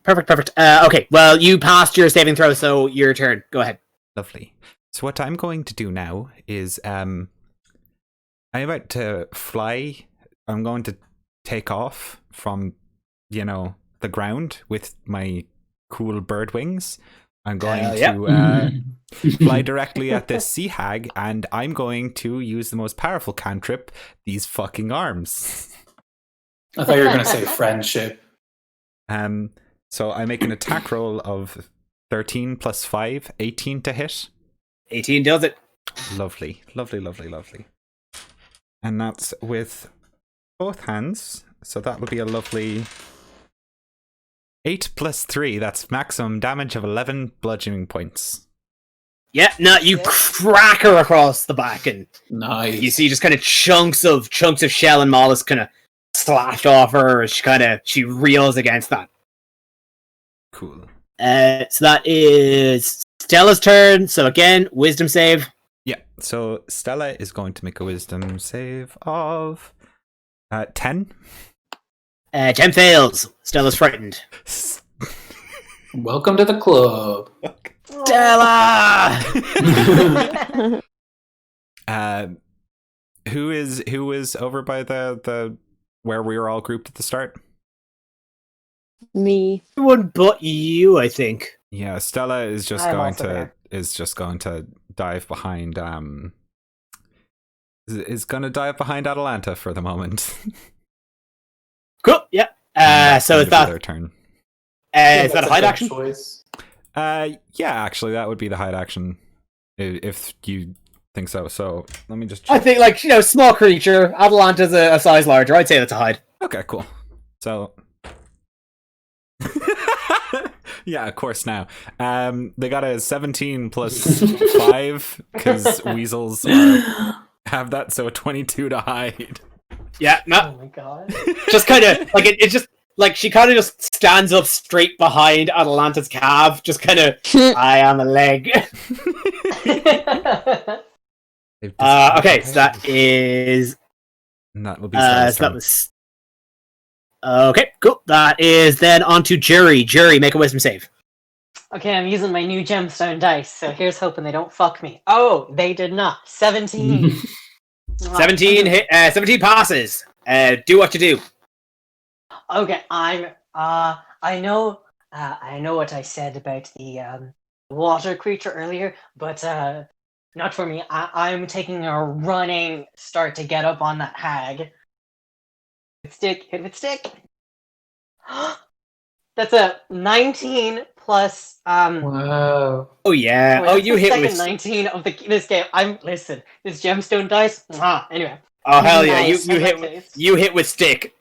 Perfect. Okay, well, you passed your saving throw, so your turn. Go ahead. Lovely. So what I'm going to do now is I'm about to fly. I'm going to take off from, the ground with my cool bird wings. I'm going to fly directly at this sea hag, and I'm going to use the most powerful cantrip, these fucking arms. I thought you were going to say friendship. So I make an attack roll of 13 plus 5, 18 to hit. 18 does it. Lovely. And that's with both hands. So that will be a lovely 8 plus 3. That's maximum damage of 11 bludgeoning points. Yeah, no, you crack her across the back, and Nice. you see just kind of chunks of shell and mollusk kind of slashed off her as she reels against that. Cool. So that is Stella's turn. So again, wisdom save. Yeah, so Stella is going to make a wisdom save of 10. 10 fails. Stella's frightened. Welcome to the club. Stella! Who is over by the where we were all grouped at the start? Me. Everyone but you, I think. Yeah, Stella is just I'm going also there. going to dive behind is going to dive behind Atalanta for the moment. Cool, yeah. So is their that turn? is that a hide action? Choice. Yeah, actually that would be the hide action if you think so. So let me just check. I think, small creature. Atalanta's a size larger. I'd say that's a hide. Okay, cool. So yeah, of course now. They got a 17 plus 5 because weasels have that, so a 22 to hide. Yeah, Oh no, my god. just kind of it's just she kind of just stands up straight behind Atalanta's calf, just kind of eye on the leg. Okay, so that is And that will be so Stella's that turn. was okay. Cool. That is then on to Jury. Jury, make a wisdom save. Okay, I'm using my new gemstone dice, so here's hoping they don't fuck me. Oh, they did not. 17. 17 hit. 17 passes. Do what you do. Okay, I know what I said about the water creature earlier, but not for me. I'm taking a running start to get up on that hag. Hit with stick. That's a 19 plus Wow. Oh yeah. wait, Oh, that's you the hit second with. 19 of listen. This gemstone dice. Anyway. Oh hell yeah! Nice. You I hit. like this. You hit with stick.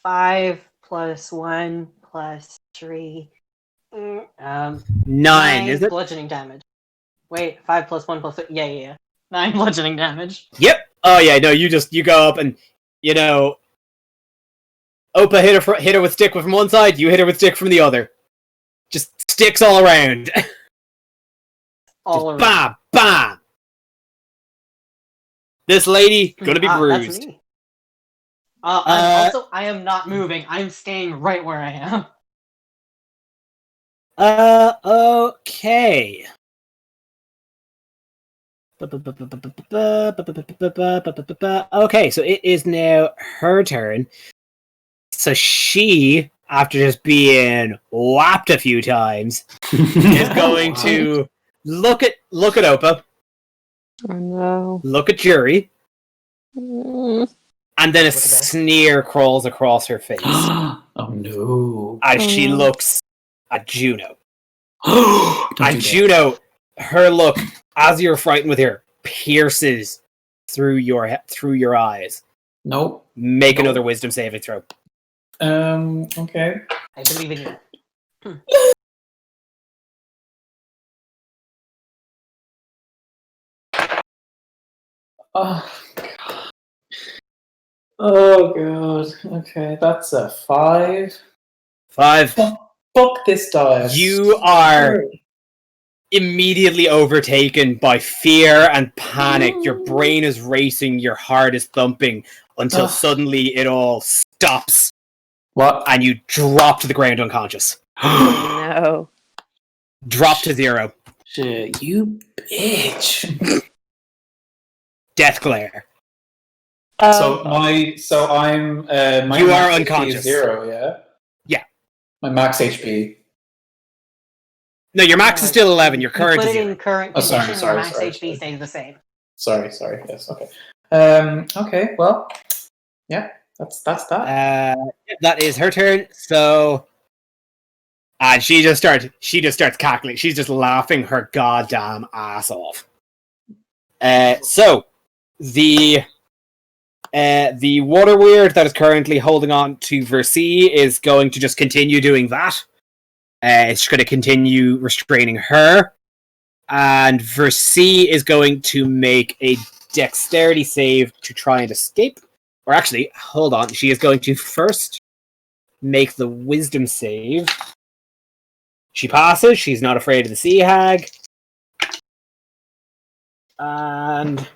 5 plus 1 plus 3. 9, is it? bludgeoning damage. Wait, 5 plus 1 plus 3. Yeah. 9 bludgeoning damage. Yep. Oh yeah. No, you go up and Opa hit her with stick from one side. You hit her with stick from the other. Just sticks all around. All Just around. bam, bam. This lady gonna be That's bruised. me. I am not moving. I'm staying right where I am. Okay. Okay, so it is now her turn. So she, after just being whapped a few times, is going to look at Opa, Oh no. look at Jury, Mm. and then a Look at that. sneer crawls across her face Oh no. as she Oh. looks at Juno. Don't do And that. Juno, her look, as you're frightened with her, pierces through your eyes. Nope. Make Nope. another wisdom saving throw. Okay. I believe in you. Oh god. Oh god. Okay, that's a 5. 5. Fuck this dice. You are immediately overtaken by fear and panic. Your brain is racing, your heart is thumping until Ugh. suddenly it all stops What? and you drop to the ground unconscious. No. Drop to 0. Shit, you bitch. Death glare. So I'm my You are max HP is unconscious. 0, yeah? Yeah. My max HP. No, your max is still 11. Your current put is it 0. in current Oh, sorry, condition, sorry, your max sorry, HP sorry. stays the same. Sorry, yes, okay. Okay, well, yeah, that's that. That is her turn. So, and she just starts cackling. She's just laughing her goddamn ass off. So the water weird that is currently holding on to Versi is going to just continue doing that. It's going to continue restraining her, and Versi is going to make a dexterity save to try and escape. Or actually, hold on. She is going to first make the wisdom save. She passes. She's not afraid of the sea hag. And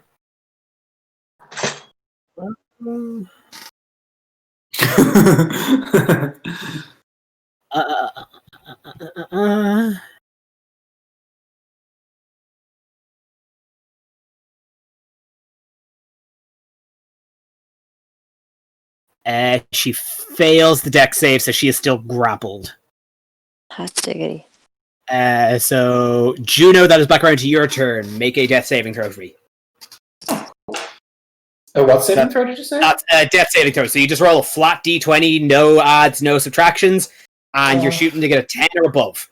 she fails the dex save, so she is still grappled. Hot diggity. So Juno, that is back around to your turn. Make a death saving throw for me. What saving throw did you say? That's a death saving throw. So you just roll a flat d20, no adds, no subtractions, and you're shooting to get a 10 or above.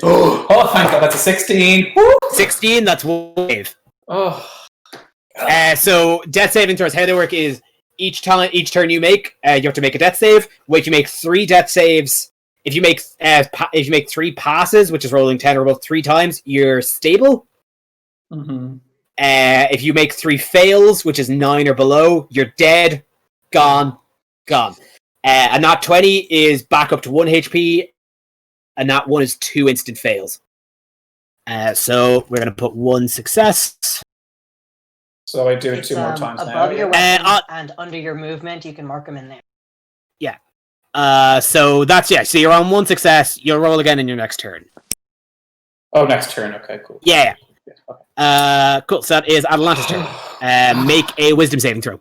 Oh, thank God, that's a 16. 16, that's one wave. Oh. So death saving throws, how they work is each turn you make, you have to make a death save. Wait, you make 3 death saves. If you make 3 passes, which is rolling 10 or above 3 times, you're stable. Mm-hmm. If you make 3 fails, which is 9 or below, you're dead, gone. A nat 20 is back up to 1 HP. A nat 1 is 2 instant fails. So we're going to put 1 success. So I do it It's 2 more times above now. your weapon and under your movement, you can mark them in there. Yeah. So that's, So you're on 1 success. You'll roll again in your next turn. Oh, next turn. Okay, cool. Yeah. Okay. Cool. So that is Atalanta's turn. Make a wisdom saving throw.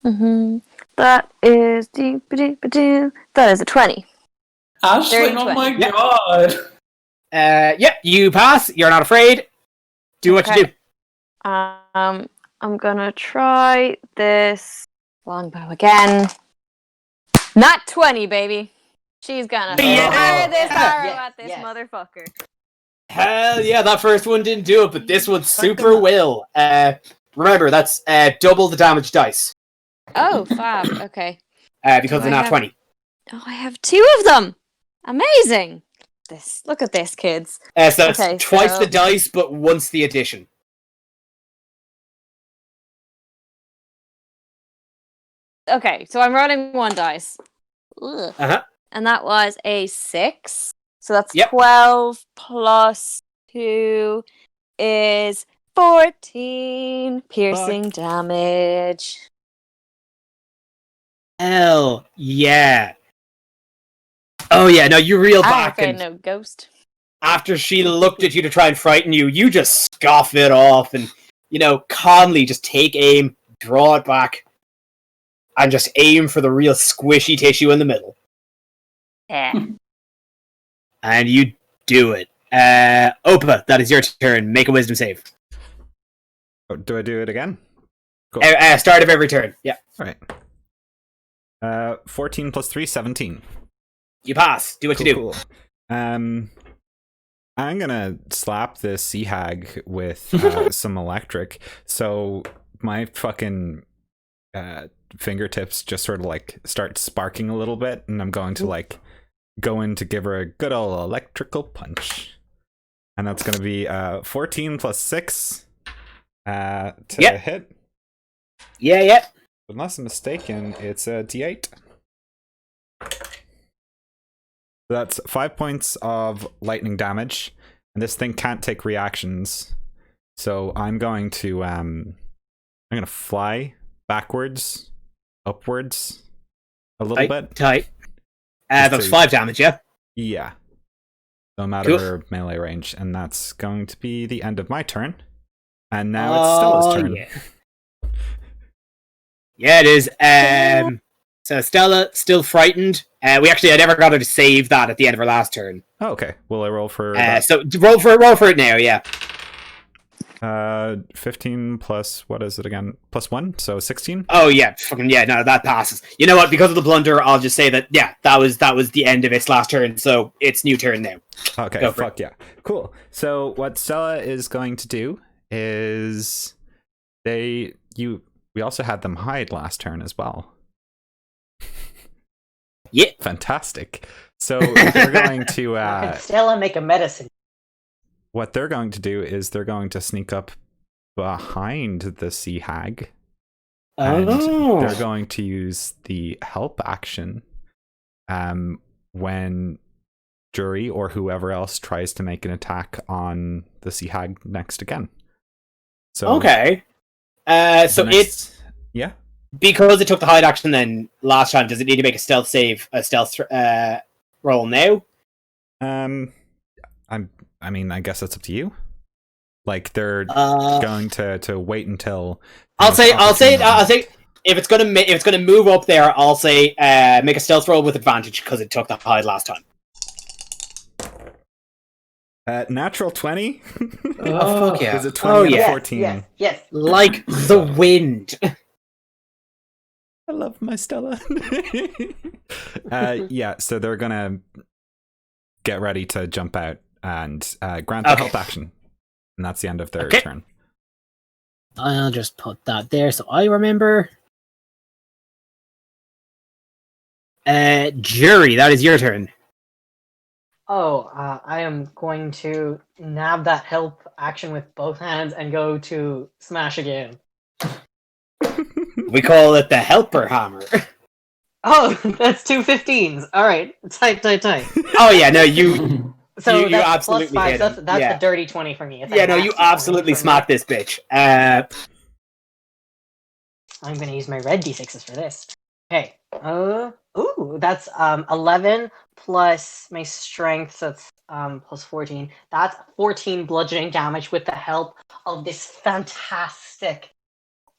Mm-hmm. That is that is a 20. Ashling, oh my god! You pass. You're not afraid. Do what you do. I'm gonna try this longbow again. Not 20, baby. She's gonna fire this arrow at this motherfucker. Hell yeah, that first one didn't do it, but this one super will. Remember, that's double the damage dice. Oh, fab. Okay. Because they're not 20. Oh, I have 2 of them. Amazing. Look at this, kids. So that's twice the dice, but once the addition. Okay, so I'm rolling 1 dice. Ugh. Uh-huh. And that was a 6. So that's 12 plus 2 is 14 piercing damage. Hell yeah. Oh yeah, no, you reel back and no ghost. After she looked at you to try and frighten you, you just scoff it off and, calmly just take aim, draw it back, and just aim for the real squishy tissue in the middle. Yeah. And you do it. Opa, that is your turn. Make a wisdom save. Oh, do I do it again? Cool. Start of every turn. Yeah. All right. 14 plus 3, 17. You pass. Do what you do. Cool. I'm gonna slap this sea hag with some electric. So my fucking fingertips just sort of start sparking a little bit, and I'm going to go in to give her a good old electrical punch. And that's gonna be 14 plus 6 to hit. Yeah. Unless I'm mistaken, it's a D8. That's 5 points of lightning damage, and this thing can't take reactions. So I'm going to fly backwards, upwards, A little bit. Tight. Just That was to- 5 damage, yeah? Yeah. So I'm out Cool. of her melee range, and that's going to be the end of my turn. And now it's Stella's turn. Yeah. Yeah, it is. So Stella, still frightened. I never got her to save that at the end of her last turn. Oh, okay. Will I roll for that? So roll for it now, yeah. 15 plus, what is it again? Plus 1, so 16? Oh yeah, fucking yeah, no, that passes. You know what, because of the blunder, I'll just say that, yeah, that was the end of its last turn, so it's new turn now. Okay, Go for fuck yeah. Cool. So what Stella is going to do is we also had them hide last turn as well. Yeah. Fantastic. So they're going to Can Stella make a medicine? what they're going to do is they're going to sneak up behind the sea hag. And they're going to use the help action when Jury or whoever else tries to make an attack on the sea hag next again. So Okay. So it's yeah. because it took the hide action then last time, does it need to make a stealth roll now? I mean, I guess that's up to you. Like they're going to wait until. I'll say if it's gonna move up there, I'll say make a stealth roll with advantage because it took the hide last time. Natural 20. Oh fuck yeah! Is it 20 yeah. 14? Yes. Like the wind. I love my Stella. Yeah, so they're gonna get ready to jump out and grant the help action, and that's the end of their turn. I'll just put that there so I remember. Jury, that is your turn. Oh, I am going to nab that help action with both hands and go to smash again. We call it the helper hammer. Oh, that's 2 15s. All right, tight. Oh yeah, no, you. So you that's absolutely plus 5. hit That's him. the Yeah. dirty 20 for me. It's Yeah, a no, you nasty 20 absolutely for me. smacked this bitch. I'm gonna use my red d6s for this. Okay. That's 11 plus my strength, so that's plus 14. That's 14 bludgeoning damage with the help of this fantastic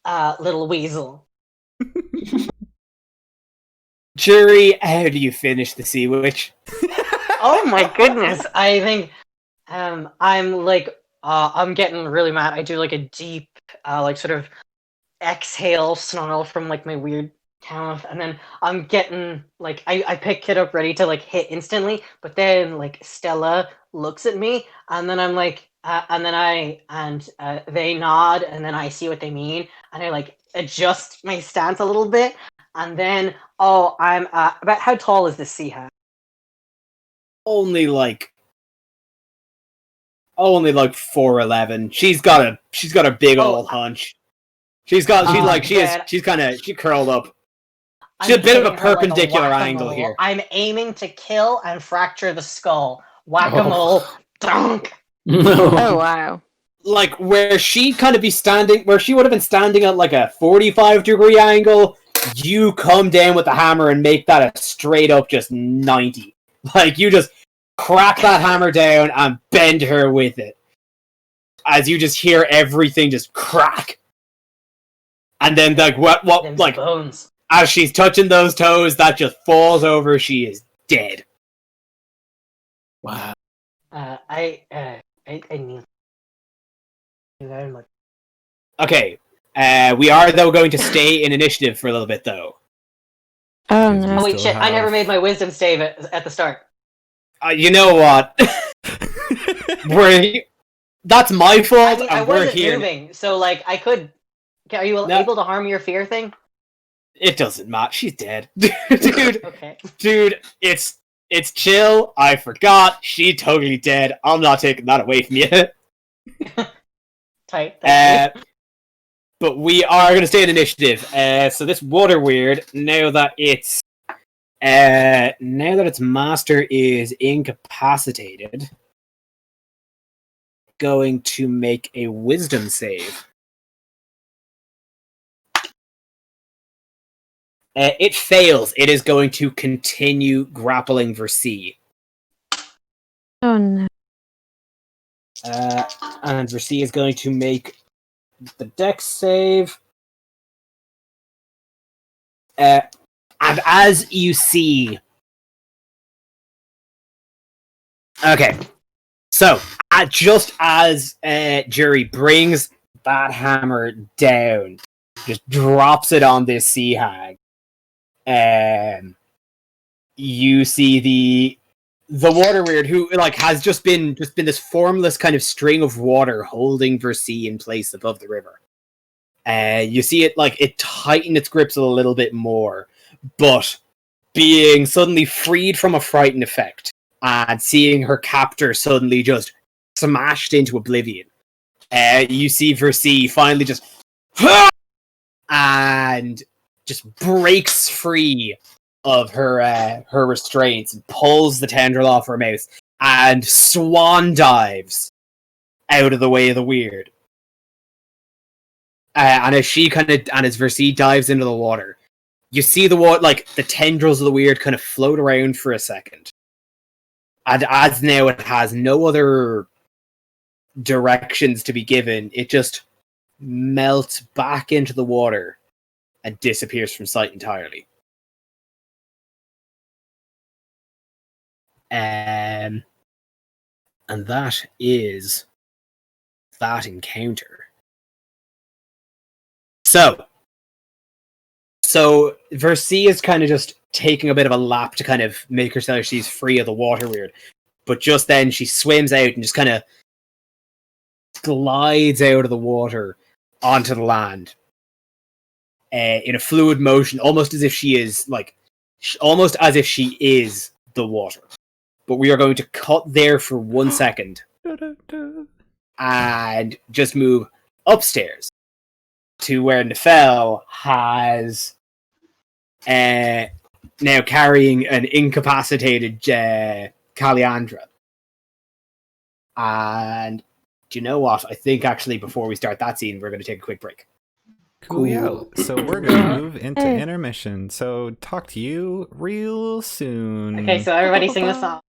little weasel. Jury, how do you finish the sea witch? Oh my goodness! I think I'm like I'm getting really mad. I do like a deep like sort of exhale snarl from like my weird mouth, and then I'm getting like I pick it up ready to like hit instantly, but then like Stella looks at me, and then I'm like and then they nod, and then I see what they mean, and I like adjust my stance a little bit, and then I'm about how tall is this sea hag? Only like 4'11". She's got a big old hunch. She curled up. She's a bit of a perpendicular angle here. I'm aiming to kill and fracture the skull. Whack-a-mole. Dunk. Oh wow. Like where she would have been standing at like a 45-degree angle, you come down with the hammer and make that a straight up just 90. Like you just crack that hammer down and bend her with it. As you just hear everything just crack. And then like what like bones. As she's touching those toes, that just falls over, she is dead. Wow. I need very much. Okay. We are though going to stay in initiative for a little bit though. Oh Because no. we Oh wait, still shit! I never have- made my wisdom save at the start. You know what? That's my fault, I mean, I and we're wasn't here. moving, so like I could. Are you No. able to harm your fear thing? It doesn't matter. She's dead, dude. Okay. Dude, it's chill. I forgot. She totally dead. I'm not taking that away from you. Tight. Thank you. But we are going to stay in initiative. So this water weird, now that its master is incapacitated, going to make a wisdom save. It fails. It is going to continue grappling Versi. Oh no. And Versi is going to make the dex save. And as you see... Okay. So, just as Jury brings that hammer down, just drops it on this sea hag, you see the water weird who has just been this formless kind of string of water holding Versi in place above the river. You see it it tighten its grips a little bit more, but being suddenly freed from a frightened effect and seeing her captor suddenly just smashed into oblivion. You see Versi finally just and just breaks free of her restraints and pulls the tendril off her mouth and swan dives out of the way of the weird. And as Versi dives into the water, you see the water, the tendrils of the weird kind of float around for a second. And as now it has no other directions to be given, it just melts back into the water and disappears from sight entirely. And that is that encounter. So Versi is kind of just taking a bit of a lap to kind of make herself she's free of the water weird. But just then she swims out and just kind of glides out of the water onto the land in a fluid motion, almost as if she is the water. But we are going to cut there for 1 second and just move upstairs to where Nefel has now carrying an incapacitated Kaliandra. And do you know what? I think actually before we start that scene, we're going to take a quick break. Cool. So we're going to move into intermission. So talk to you real soon. Okay, so everybody sing the song.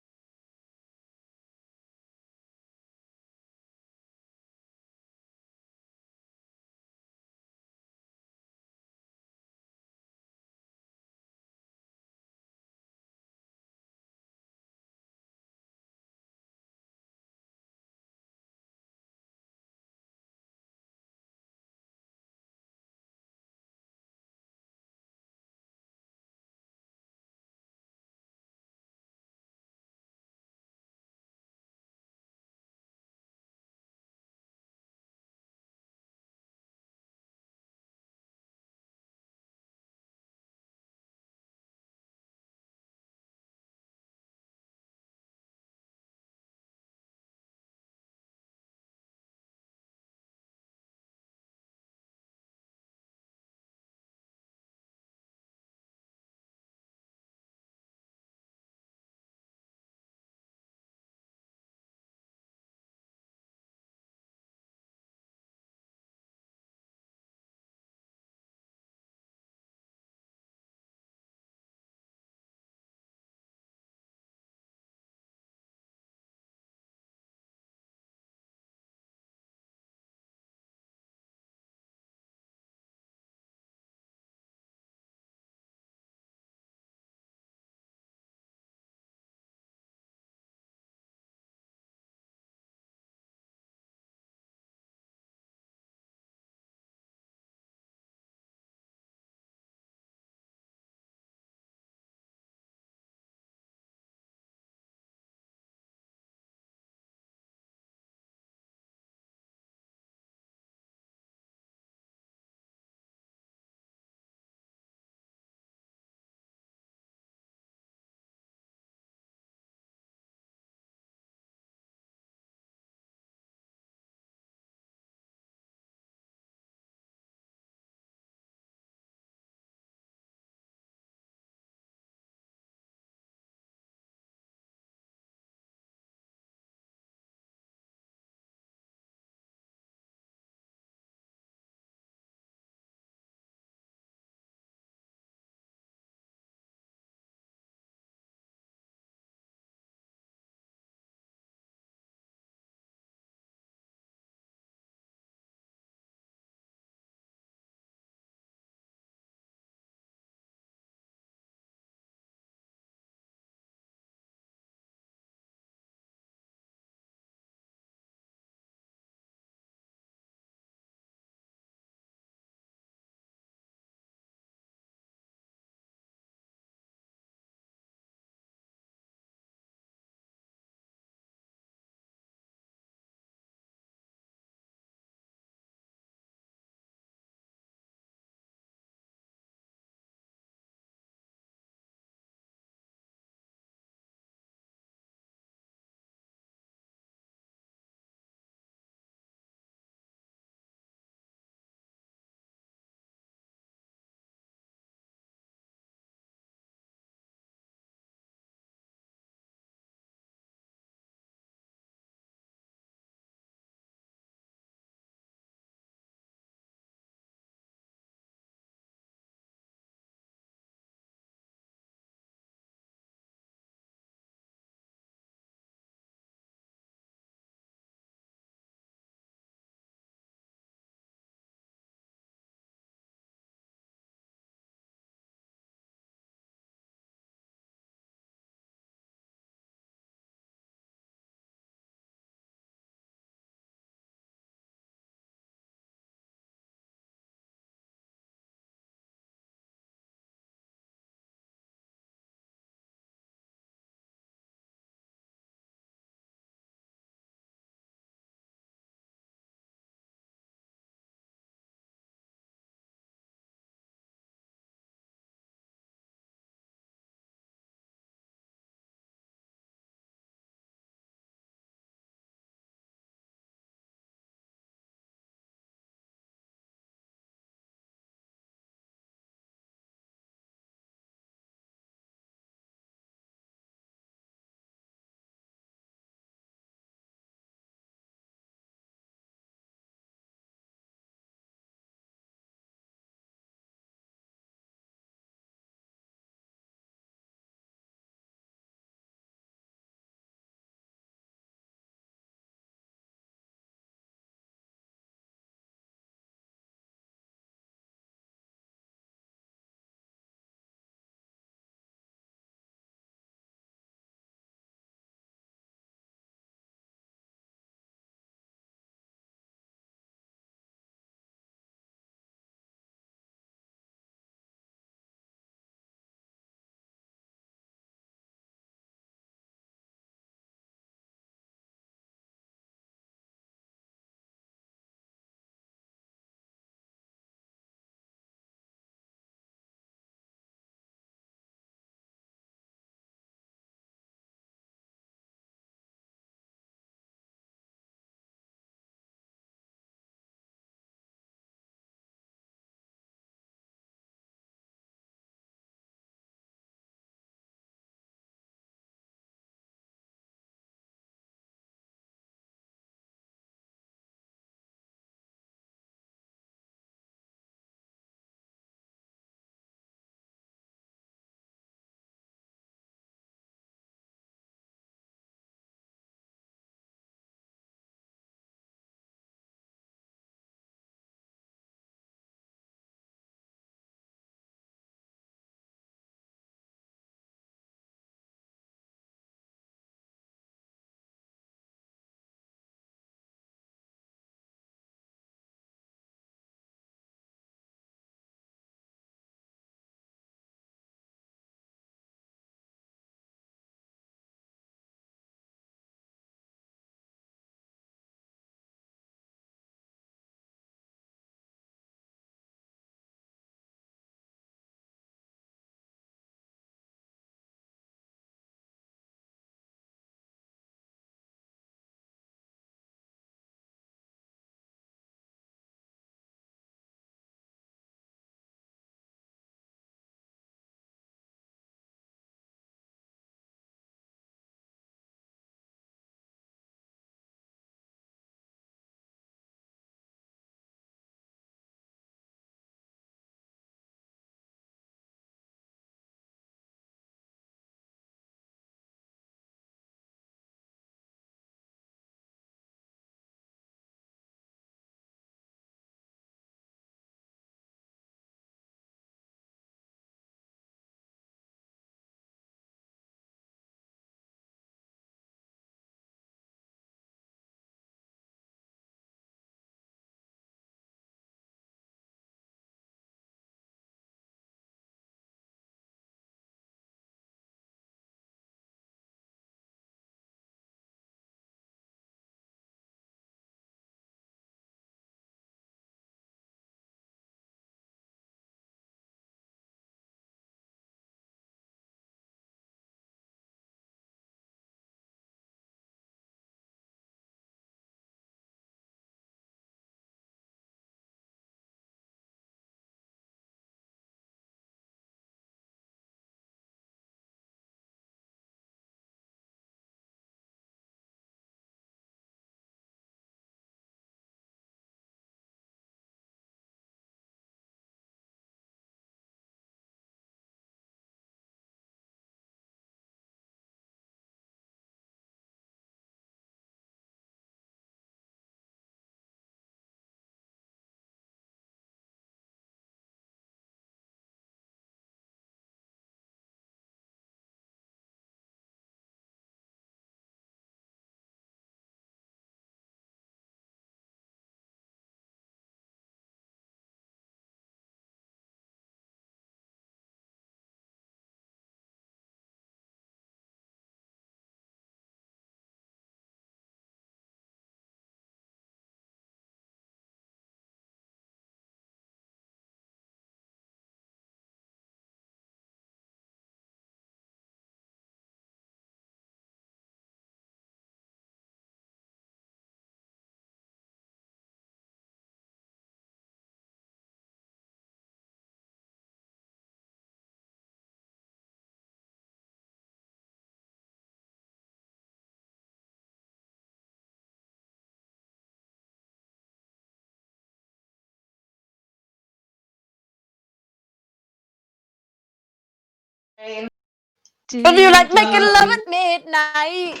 But we were like making love at midnight.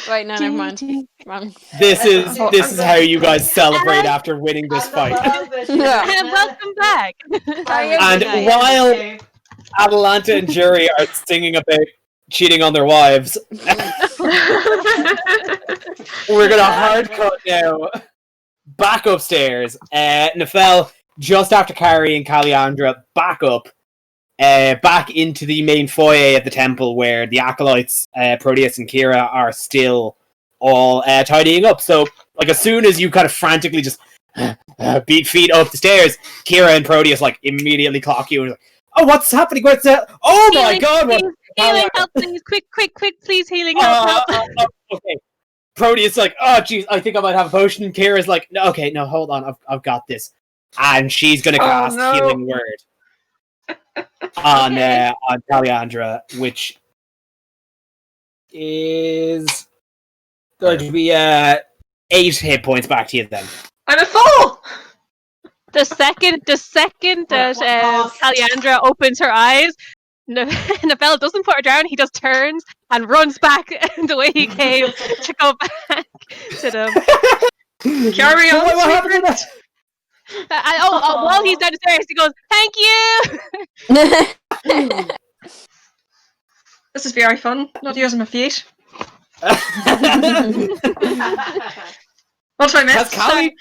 Wait, no, never mind. Wrong. This is how you guys celebrate after winning this fight. And welcome back. And while Atalanta and Jury are singing about cheating on their wives, we're gonna hard cut now. Back upstairs. Nefel, just after carrying Calandra back up, back into the main foyer of the temple where the acolytes, Proteus and Kira, are still all tidying up. So, like, as soon as you kind of frantically just beat feet up the stairs, Kira and Proteus, like, immediately clock you and like, oh, what's happening? What's that? Oh my god! Healing help, please! Quick, please! Healing help! Okay. Proteus like, oh jeez, I think I might have a potion. Kira's like, no, okay, no, hold on, I've got this, and she's gonna cast Healing Word on Calandra, which is going to be 8 hit points back to you then. I'm a fool! The second that Calandra opens her eyes, Nefel doesn't put her down, he just turns and runs back the way he came to go back to them. Carry on, what happened to that? While he's down the stairs, he goes, "Thank you!" This is very fun, not using my feet. What do I miss? Has Callie,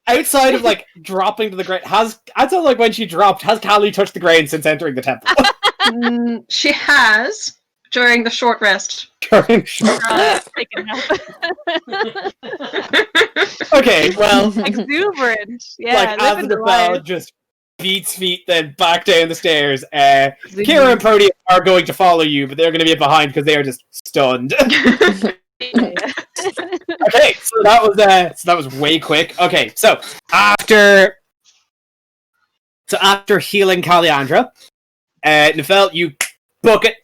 outside of like dropping to the ground, outside like when she dropped, has Callie touched the ground since entering the temple? She has, during the short rest. During short rest. Okay, well, exuberant. Yeah, like as the bell just beats feet, then back down the stairs. Kira and Proteus are going to follow you, but they're going to be behind because they are just stunned. Okay, so that was way quick. Okay, so after healing Calandra, Nefel, you book it,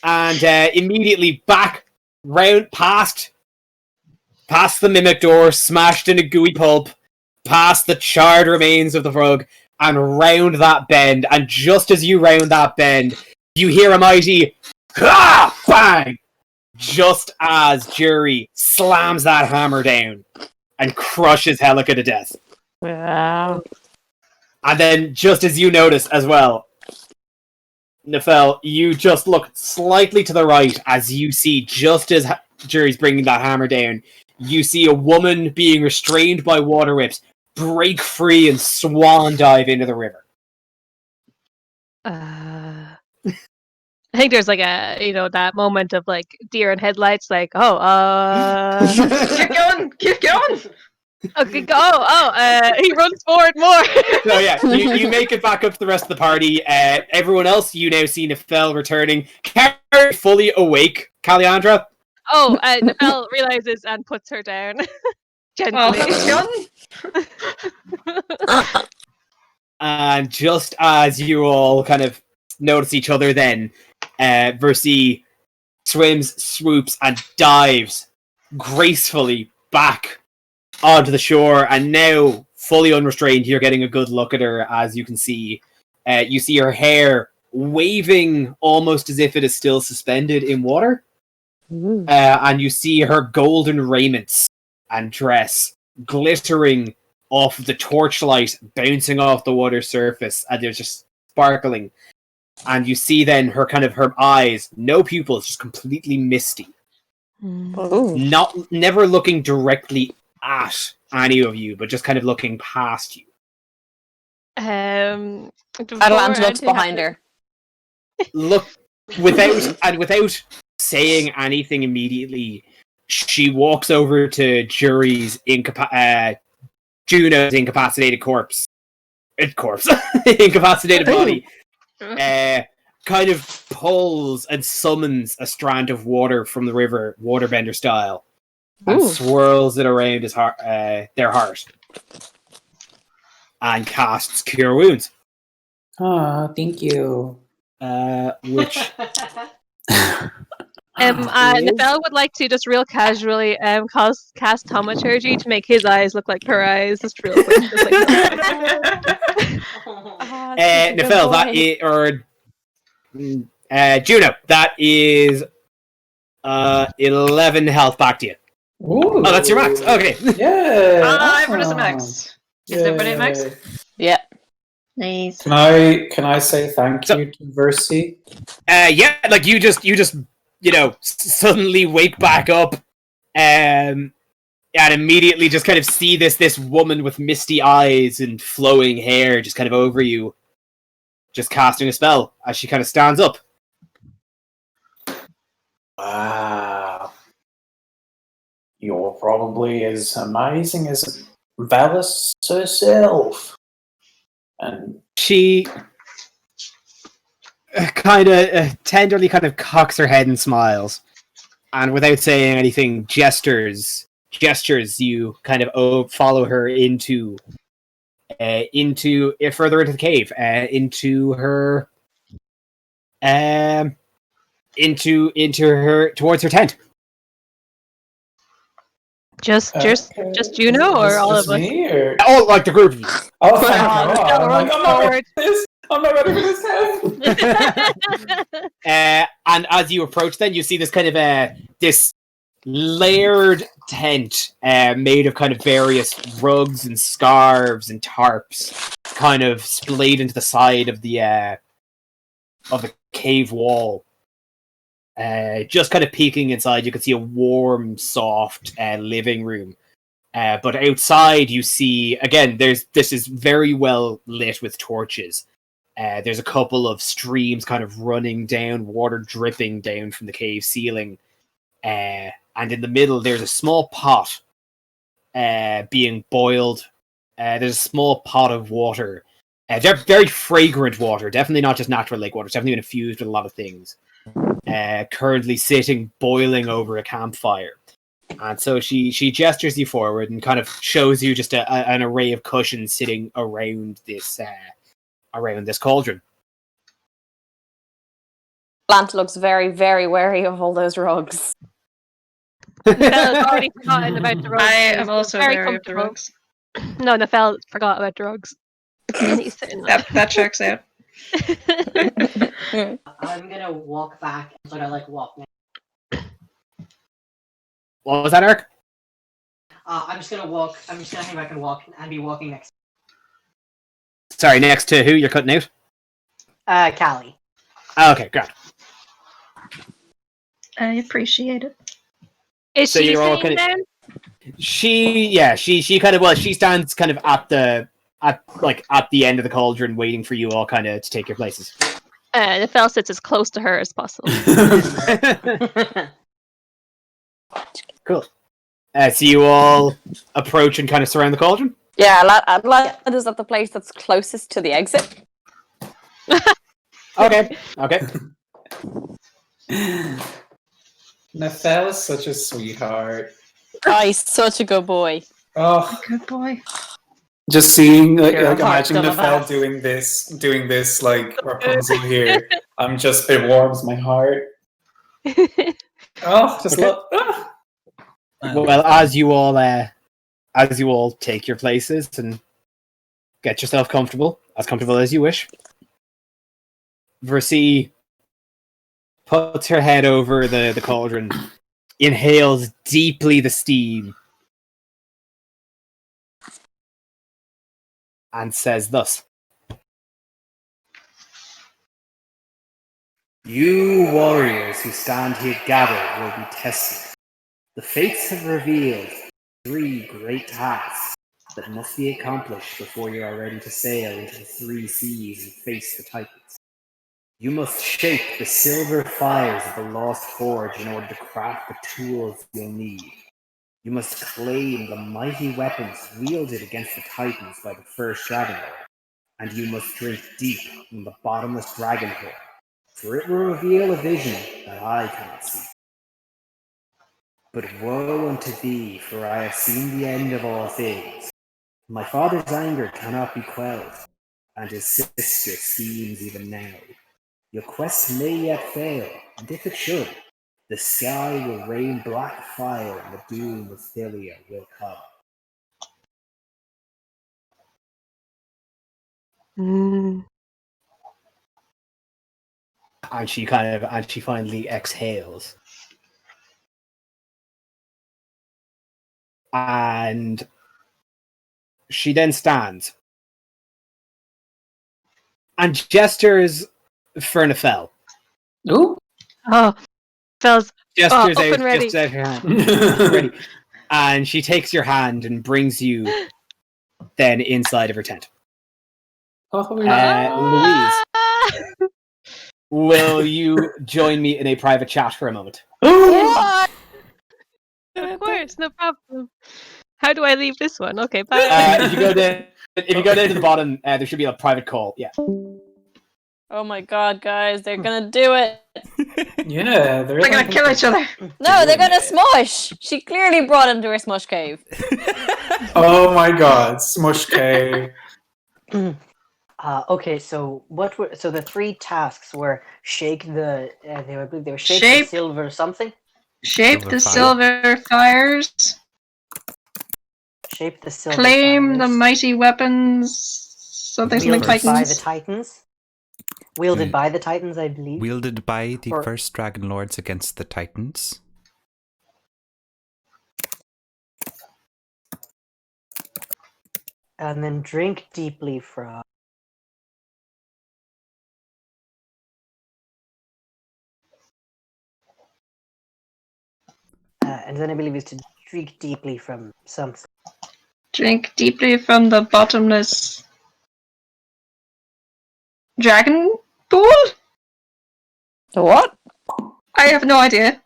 and immediately back round past the mimic door, smashed in a gooey pulp, past the charred remains of the rug, and round that bend. And just as you round that bend, you hear a mighty bang! Just as Jury slams that hammer down and crushes Helica to death. Wow. And then, just as you notice as well, Nefel, you just look slightly to the right as you see, just as Jury's bringing that hammer down, you see a woman being restrained by water whips break free and swan dive into the river. I think there's like that moment of like deer in headlights, like, Keep going! Okay, go! He runs forward more! So yeah, you make it back up to the rest of the party. Everyone else, you now see Nefel returning. Fully awake, Calandra. Nefel realizes and puts her down. Gently. Oh, that was fun! And just as you all kind of notice each other then, Versi swims, swoops, and dives gracefully back onto the shore, and now, fully unrestrained, you're getting a good look at her. As you can see, you see her hair waving almost as if it is still suspended in water. And you see her golden raiments and dress glittering off the torchlight bouncing off the water surface, and they're just sparkling. And you see then her eyes, no pupils, just completely misty. Never looking directly at any of you, but just kind of looking past you. Atalanta looks behind her. Look, without saying anything immediately, she walks over to Juno's incapacitated incapacitated body. Kind of pulls and summons a strand of water from the river, waterbender style, and swirls it around his heart, their heart, and casts Cure Wounds. Oh, thank you. Which Nefel would like to just real casually cast Thaumaturgy to make his eyes look like her eyes, just real quick. Just like Nefel, Juno, that is 11 health back to you. Ooh. Oh, that's your max. Okay. Yeah. Everybody's a awesome. max. Is everybody at max? Yeah. Nice. Can I say thank you to Versi? Yeah, like you just suddenly wake back up, and immediately just kind of see this woman with misty eyes and flowing hair just kind of over you, just casting a spell as she kind of stands up. Wow. You're probably as amazing as Valis herself. And She kind of tenderly kind of cocks her head and smiles, and without saying anything, gestures you kind of follow her into further into the cave, into her towards her tent. Just Juno or all of us? Me, or? Oh, like the group of you. Oh, thank God. Still I'm run like, I'm not ready forward. for this. I'm not ready for this, Kev. And as you approach, then you see this kind of this layered tent made of kind of various rugs and scarves and tarps, kind of splayed into the side of the cave wall. Just kind of peeking inside, you can see a warm, soft living room. But outside, you see again. This is very well lit with torches. There's a couple of streams kind of running down, water dripping down from the cave ceiling. And in the middle, there's a small pot being boiled. There's a small pot of water. They're very fragrant water. Definitely not just natural lake water. It's definitely been infused with a lot of things. Currently sitting, boiling over a campfire. And so she gestures you forward and kind of shows you just an array of cushions sitting around this cauldron. Blant looks very, very wary of all those rugs. Nefel's already forgotten about the rugs. I He's am also very very of the comfortable. rugs. No, Nefel forgot about drugs. He's sitting there. That checks out. I'm gonna walk back and sort of like walk next. What was that, Eric? I'm just gonna hang back and walk and be walking next. Sorry, next to who you're cutting out? Callie. Okay, great. I appreciate it. Is So she you're all sitting kinda- down? She kind of she stands kind of at the end of the cauldron, waiting for you all kind of to take your places. Nefel sits as close to her as possible. Cool. So you all approach and kind of surround the cauldron? Yeah, Adelant is at the place that's closest to the exit. Okay. Nefel is such a sweetheart. Oh, he's such a good boy. Oh, Good boy. just seeing like You're a heart imagine full of Nefel us. doing this like Rapunzel here. It warms my heart. Oh, just Okay. look. Ah. Well, as you all take your places and get yourself comfortable as you wish, Versi puts her head over the cauldron, inhales deeply the steam, and says thus: "You warriors who stand here gathered will be tested. The fates have revealed 3 great tasks that must be accomplished before you are ready to sail into the 3 seas and face the Titans. You must shape the silver fires of the Lost Forge in order to craft the tools you'll need. You must claim the mighty weapons wielded against the Titans by the first Dragon Lord, and you must drink deep from the bottomless dragon pit, for it will reveal a vision that I cannot see. But woe unto thee, for I have seen the end of all things. My father's anger cannot be quelled, and his sister schemes even now. Your quest may yet fail, and if it should, the sky will rain black fire and the doom of Thylia will come." Mm. And she finally exhales. And she then stands and gestures for Nefel. Ooh. Oh, Fel's Gestures up out, and ready. gestures out her hand. Ready. And she takes your hand and brings you then inside of her tent. Louise, will you join me in a private chat for a moment? What? Of course, no problem. How do I leave this one? Okay, bye. If you go down to the bottom, there should be a private call. Yeah. Oh my god, guys, they're gonna do it. Yeah, They're gonna kill each other. No, they're gonna smush. She clearly brought him to her smush cave. Oh my god, Smush K. Okay, so so the 3 tasks were shake the I believe they were shake Shape. the silver something, Shape Silver the fire. silver fires. shape the silver Claim the fires, mighty weapons. Something wielded by the Titans. Titans. Wielded by the Titans, I believe. Wielded by the Or- first Dragon Lords against the Titans. And then drink deeply from. And then I believe is to drink deeply from something. Drink deeply from the bottomless dragon pool? What? I have no idea.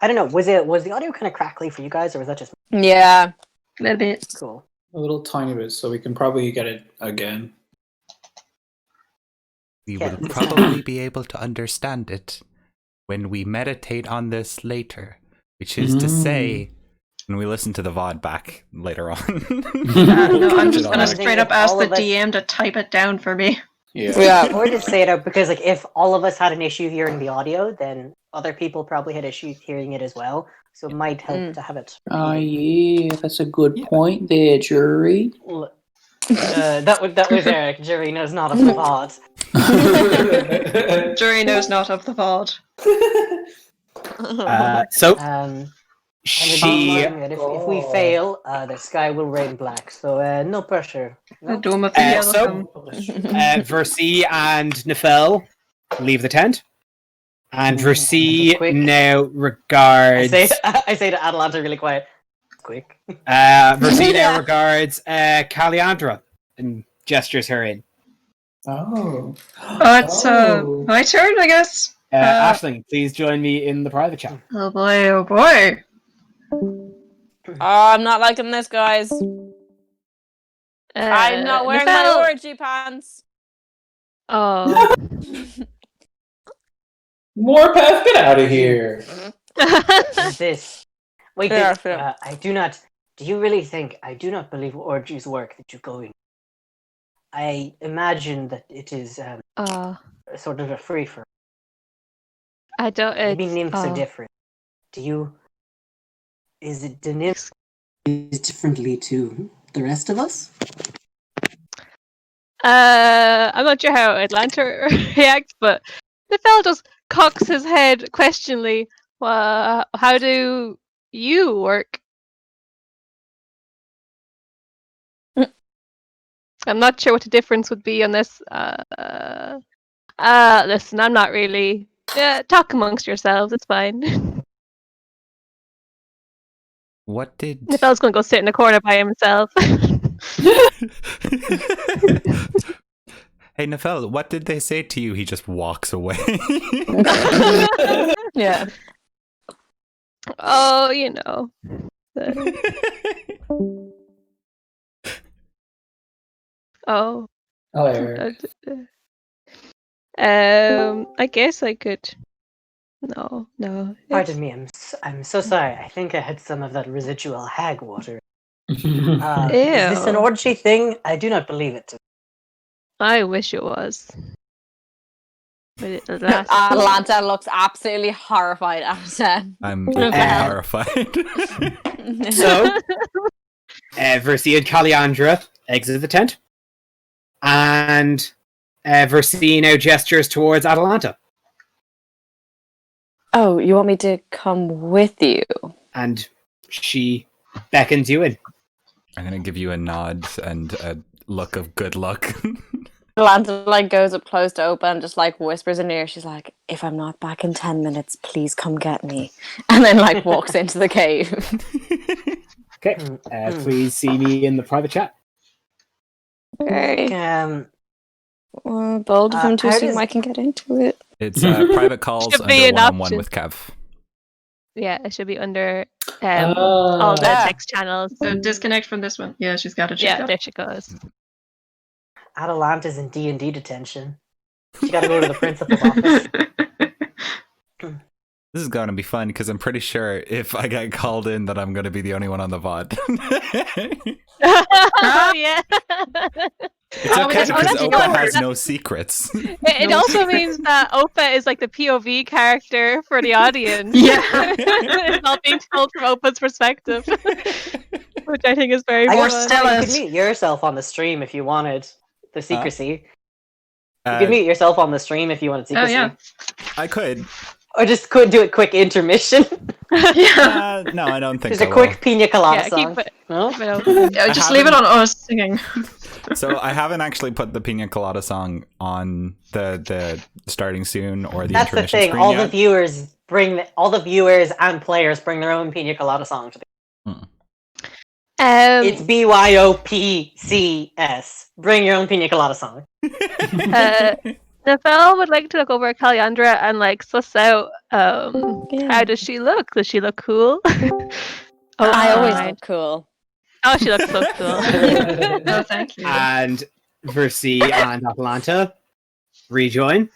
I don't know. Was the audio kind of crackly for you guys, or was that just Yeah. A little bit. cool? A little tiny bit, so we can probably get it again. We Yeah. will probably be able to understand it when we meditate on this later, which is to say, when we listen to the VOD back later on. No, I'm just Catch it gonna on straight up ask All the of us- DM to type it down for me. Yeah. Or just say it out, because like if all of us had an issue hearing the audio, then other people probably had issues hearing it as well. So it might help to have it. Oh yeah, that's a good point there, jury. That was Eric. Jerry knows not of the pod. Jury knows not of the VOD. So And she if we fail, the sky will rain black. So no pressure. The No? dome of the yellow so- sun. Versi and Nefel leave the tent. And Versi quick. now I regards say to Atalanta really quiet. Quick. Versi now Yeah. regards Caliandra and gestures her in. Oh. Oh, it's my turn, I guess. Aisling, please join me in the private chat. Oh boy, oh boy. Oh, I'm not liking this, guys. I'm not wearing my Nefel- orgy pants. Oh. Morpath, get out of here. This. Wait, Yeah, this, yeah. I do not. Do you really think I do not believe orgies work that you go in? I imagine that it is sort of a free for. I don't. Maybe It's, nymphs are different. Do you? Is it the nymphs differently to the rest of us? I'm not sure how Atlanta reacts, but the fella just cocks his head questioningly. How do you work? I'm not sure what the difference would be on this. Listen, I'm not really. Talk amongst yourselves. It's fine. What did... The fella's gonna go sit in the corner by himself. Hey, Nefel, what did they say to you? He just walks away. Yeah. Oh, you know. Oh. Oh, Eric. I guess I could. No. Pardon me, I'm so sorry. I think I had some of that residual hag water. Is this an Ew. orgy thing? I do not believe it. I wish it was. But it lasts. Atlanta looks absolutely horrified at it. I'm Nefel. horrified. So, Versi and Caliandra exit the tent. And Versie now gestures towards Atalanta. Oh, you want me to come with you? And she beckons you in. I'm gonna give you a nod and a look of good luck. Atalanta like goes up close to Opa and just like whispers in her ear. She's like, "If I'm not back in 10 minutes, please come get me." And then like walks into the cave. Okay. Please see me in the private chat. Okay. Bold of him to how assume does- I can get into it. It's private calls Should under be an one-on-one option. with Kev. Yeah, it should be under all the text channels. So disconnect from this one. Yeah, she's got it. Yeah, there she goes. Atalanta's in D&D detention. She got to go to the principal's office. This is going to be fun because I'm pretty sure if I get called in that I'm going to be the only one on the VOD. Oh, yeah. It's okay that's because good. Opa has no secrets. It also means that Opa is like the POV character for the audience. Yeah. It's not being told from Opa's perspective, which I think is very Or fun. Stella. You could mute yourself on the stream if you wanted the secrecy. You Uh, could mute yourself on the stream if you wanted Oh secrecy. yeah. I could. Or just could do a quick intermission. Yeah. No, I don't think Just I a quick pina colada Yeah, song. keep it. No? Keep it open. Yeah, just leave it on us singing. will. So I haven't actually put the Pina Colada song on the starting soon or the That's the intermission thing. screen All yet. the viewers and players bring their own pina colada song to the It's BYOPCS. Bring your own pina colada song. Nafel would like to look over at Calyandra and like suss out how does she look? Does she look cool? I always right. look cool. Oh, she looks so cool. No, thank you. And Versie and Atalanta rejoin.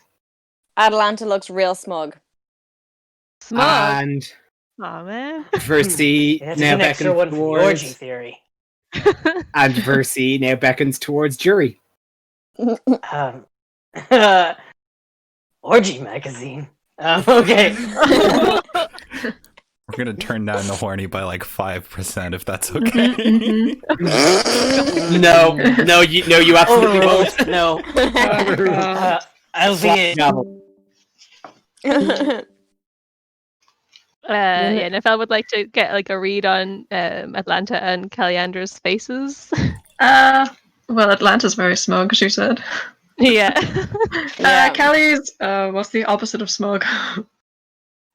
Atalanta looks real smug. Smug. And Aw, man. Versie It's now an extra beckons one for the orgy towards. theory. And Versie now beckons towards Jury. Orgy magazine. Okay. We're gonna turn down the horny by like 5% if that's okay. No, you absolutely Overruled. won't. No. I'll be it. Gavel. Yeah, Nafel would like to get like a read on Atlanta and Calyandra's faces. Well, Atlanta's very smug, she said. Yeah. Callie's, what's the opposite of smug?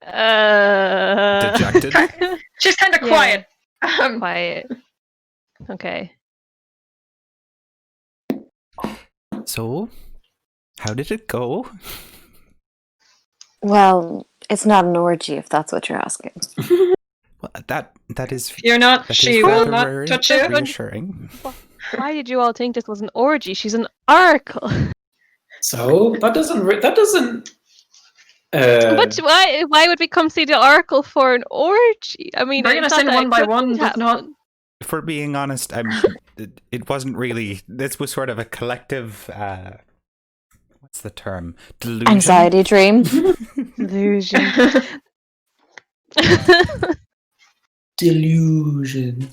Dejected. She's kind of Yeah. quiet. Quiet. Okay. So, how did it go? Well, it's not an orgy if that's what you're asking. Well, that is. You're not, that is she will rather not touch you. reassuring. Why did you all think this was an orgy? She's an oracle. So that doesn't. But why would we come see the oracle for an orgy? I mean, Bringing it's us not in that one it by couldn't one does happen. not. If we're being honest, it wasn't really. This was sort of a collective. What's the term? Delusion. Anxiety dream. Delusion. Delusion.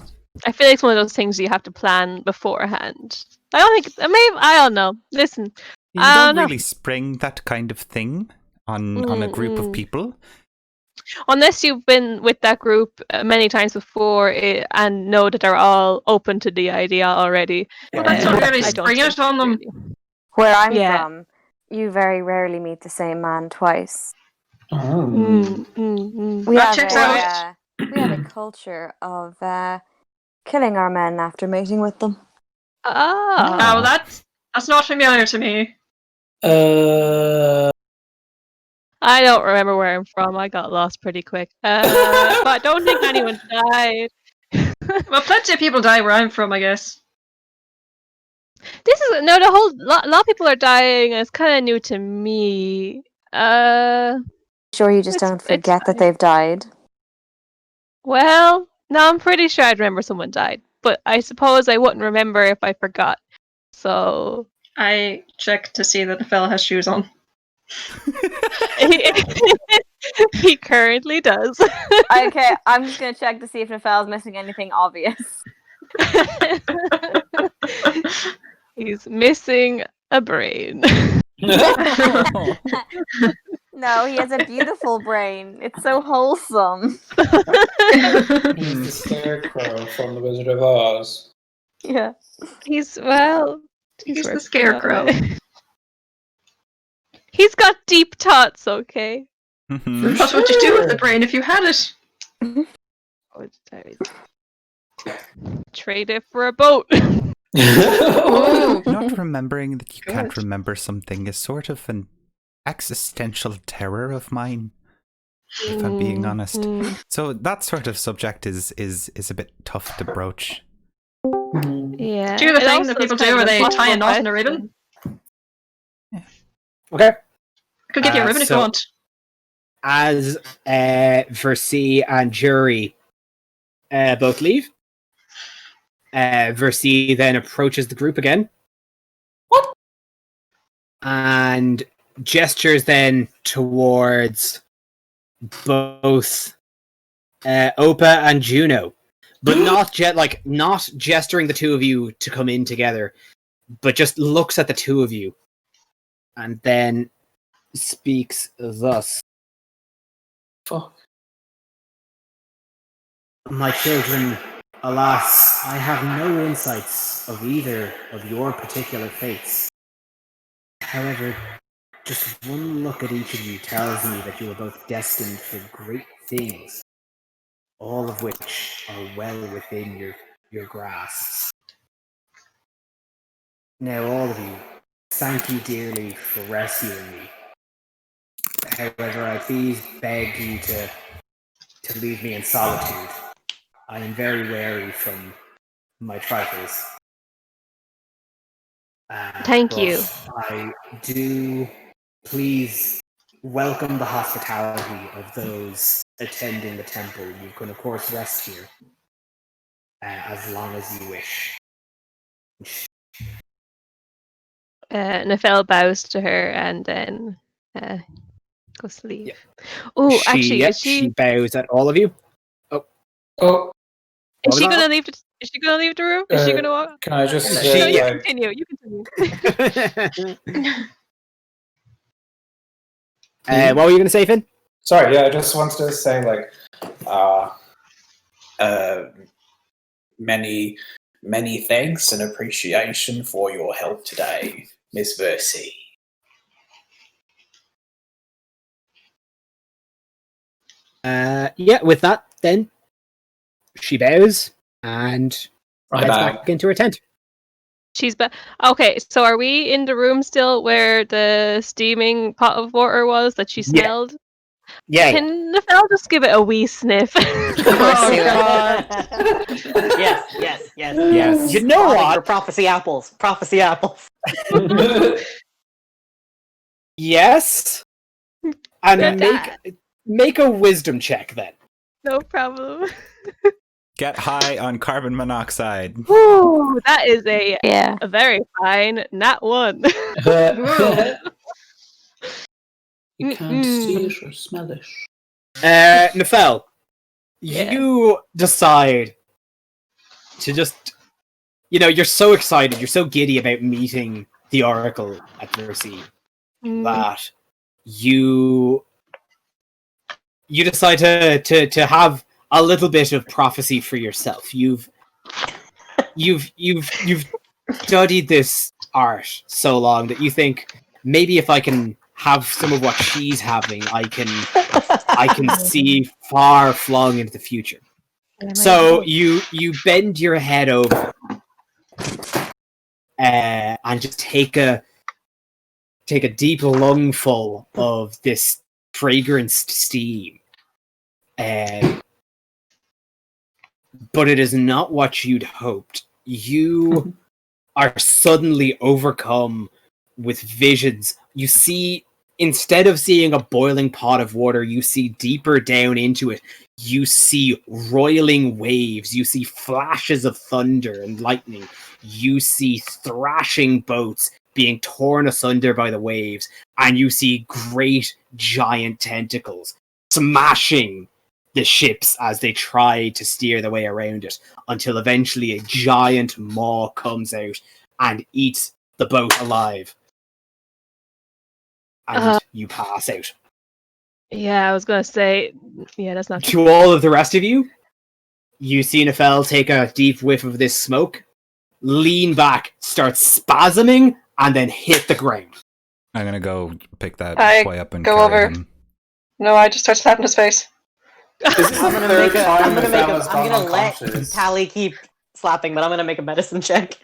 I feel like it's one of those things you have to plan beforehand. I don't think. Maybe I don't know. Listen, You I don't don't know. really spring that kind of thing on a group of people. Unless you've been with that group many times before and know that they're all open to the idea already. Well, that's not really I don't spring it think on them. really. Where I'm Yeah. from, you very rarely meet the same man twice. Oh. We That have checks a, out. we have a culture of killing our men after mating with them. Ah. Oh, that's not familiar to me. I don't remember where I'm from. I got lost pretty quick. But I don't think anyone died. Well, plenty of people die where I'm from, I guess. This is no. The whole lot of people are dying. And it's kind of new to me. Sure, you just It's- don't it's forget that fine. they've died. Well, no, I'm pretty sure I'd remember someone died, but I suppose I wouldn't remember if I forgot. So I check to see that the fella has shoes on. he currently does. Okay, I'm just gonna check to see if Nafel's missing anything obvious. He's missing a brain. No, he has a beautiful brain. It's so wholesome. He's the scarecrow from The Wizard of Oz. Yeah. He's He's the working on scarecrow. it. He's got deep thoughts, okay? Mhm. What would you do with the brain if you had it? Oh, sorry. Trade it for a boat. Ooh. Not remembering that you can't Good. remember something is sort of an existential terror of mine, if I'm being honest. Mm, So that sort of subject is a bit tough to broach. yeah. Do the It thing also that people is kind do where of they tie a impossible knot in a question. ribbon. Okay. I could give you a ribbon if you so- want. As Versi and Jury both leave, Versi then approaches the group again. What? And gestures then towards both Opa and Juno, but not gesturing the two of you to come in together, but just looks at the two of you, and then speaks thus. Fuck. My children, alas, I have no insights of either of your particular fates. However, just one look at each of you tells me that you are both destined for great things, all of which are well within your grasps. Now, all of you, thank you dearly for rescuing me. However, I please beg you to leave me in solitude. I am very wary from my trifles. Thank But you. I do please welcome the hospitality of those attending the temple. You can, of course, rest here as long as you wish. Nafel bows to her and then goes to leave. Oh, actually, is she she bows at all of you. Oh, What was that? gonna leave? Is she gonna leave the room? Is she gonna walk? can I just No, say, you like, continue. You continue. What were you going to say, Finn? sorry, yeah, I just wanted to say, like, many thanks and appreciation for your help today, Miss Versi. Yeah, with that, then she bows and heads back into her tent. She's okay. So are we in the room still where the steaming pot of water was that she smelled? Yeah. Can Nafel just give it a wee sniff? Oh, God. Yes. Yes. You know Spotting what? for prophecy apples. Prophecy apples. Yes. And Good. make a wisdom check then. No problem. Get high on carbon monoxide. Ooh, that is a Yeah. very fine nat 1. You can't see it or smell it. Nafel, Yeah. you decide to just, you're so excited, you're so giddy about meeting the Oracle at Versi that you decide to have a little bit of prophecy for yourself. You've studied this art so long that you think maybe if I can have some of what she's having, I can see far flung into the future. So you bend your head over and just take a deep lungful of this fragranced steam. But it is not what you'd hoped. You are suddenly overcome with visions. You see, instead of seeing a boiling pot of water, you see deeper down into it. You see roiling waves. You see flashes of thunder and lightning. You see thrashing boats being torn asunder by the waves. And you see great giant tentacles smashing the ships as they try to steer their way around it, until eventually a giant maw comes out and eats the boat alive. and you pass out. Yeah, I was gonna say, yeah, that's not. To all of the rest of you, you see Nefel take a deep whiff of this smoke, lean back, start spasming, and then hit the ground. I'm gonna go pick that I boy up and go carry over. him. No, I just start slapping his face. This is the I'm gonna third make a. time I'm gonna make a. Nefella's I'm gone gonna let unconscious. Callie keep slapping, but I'm gonna make a medicine check.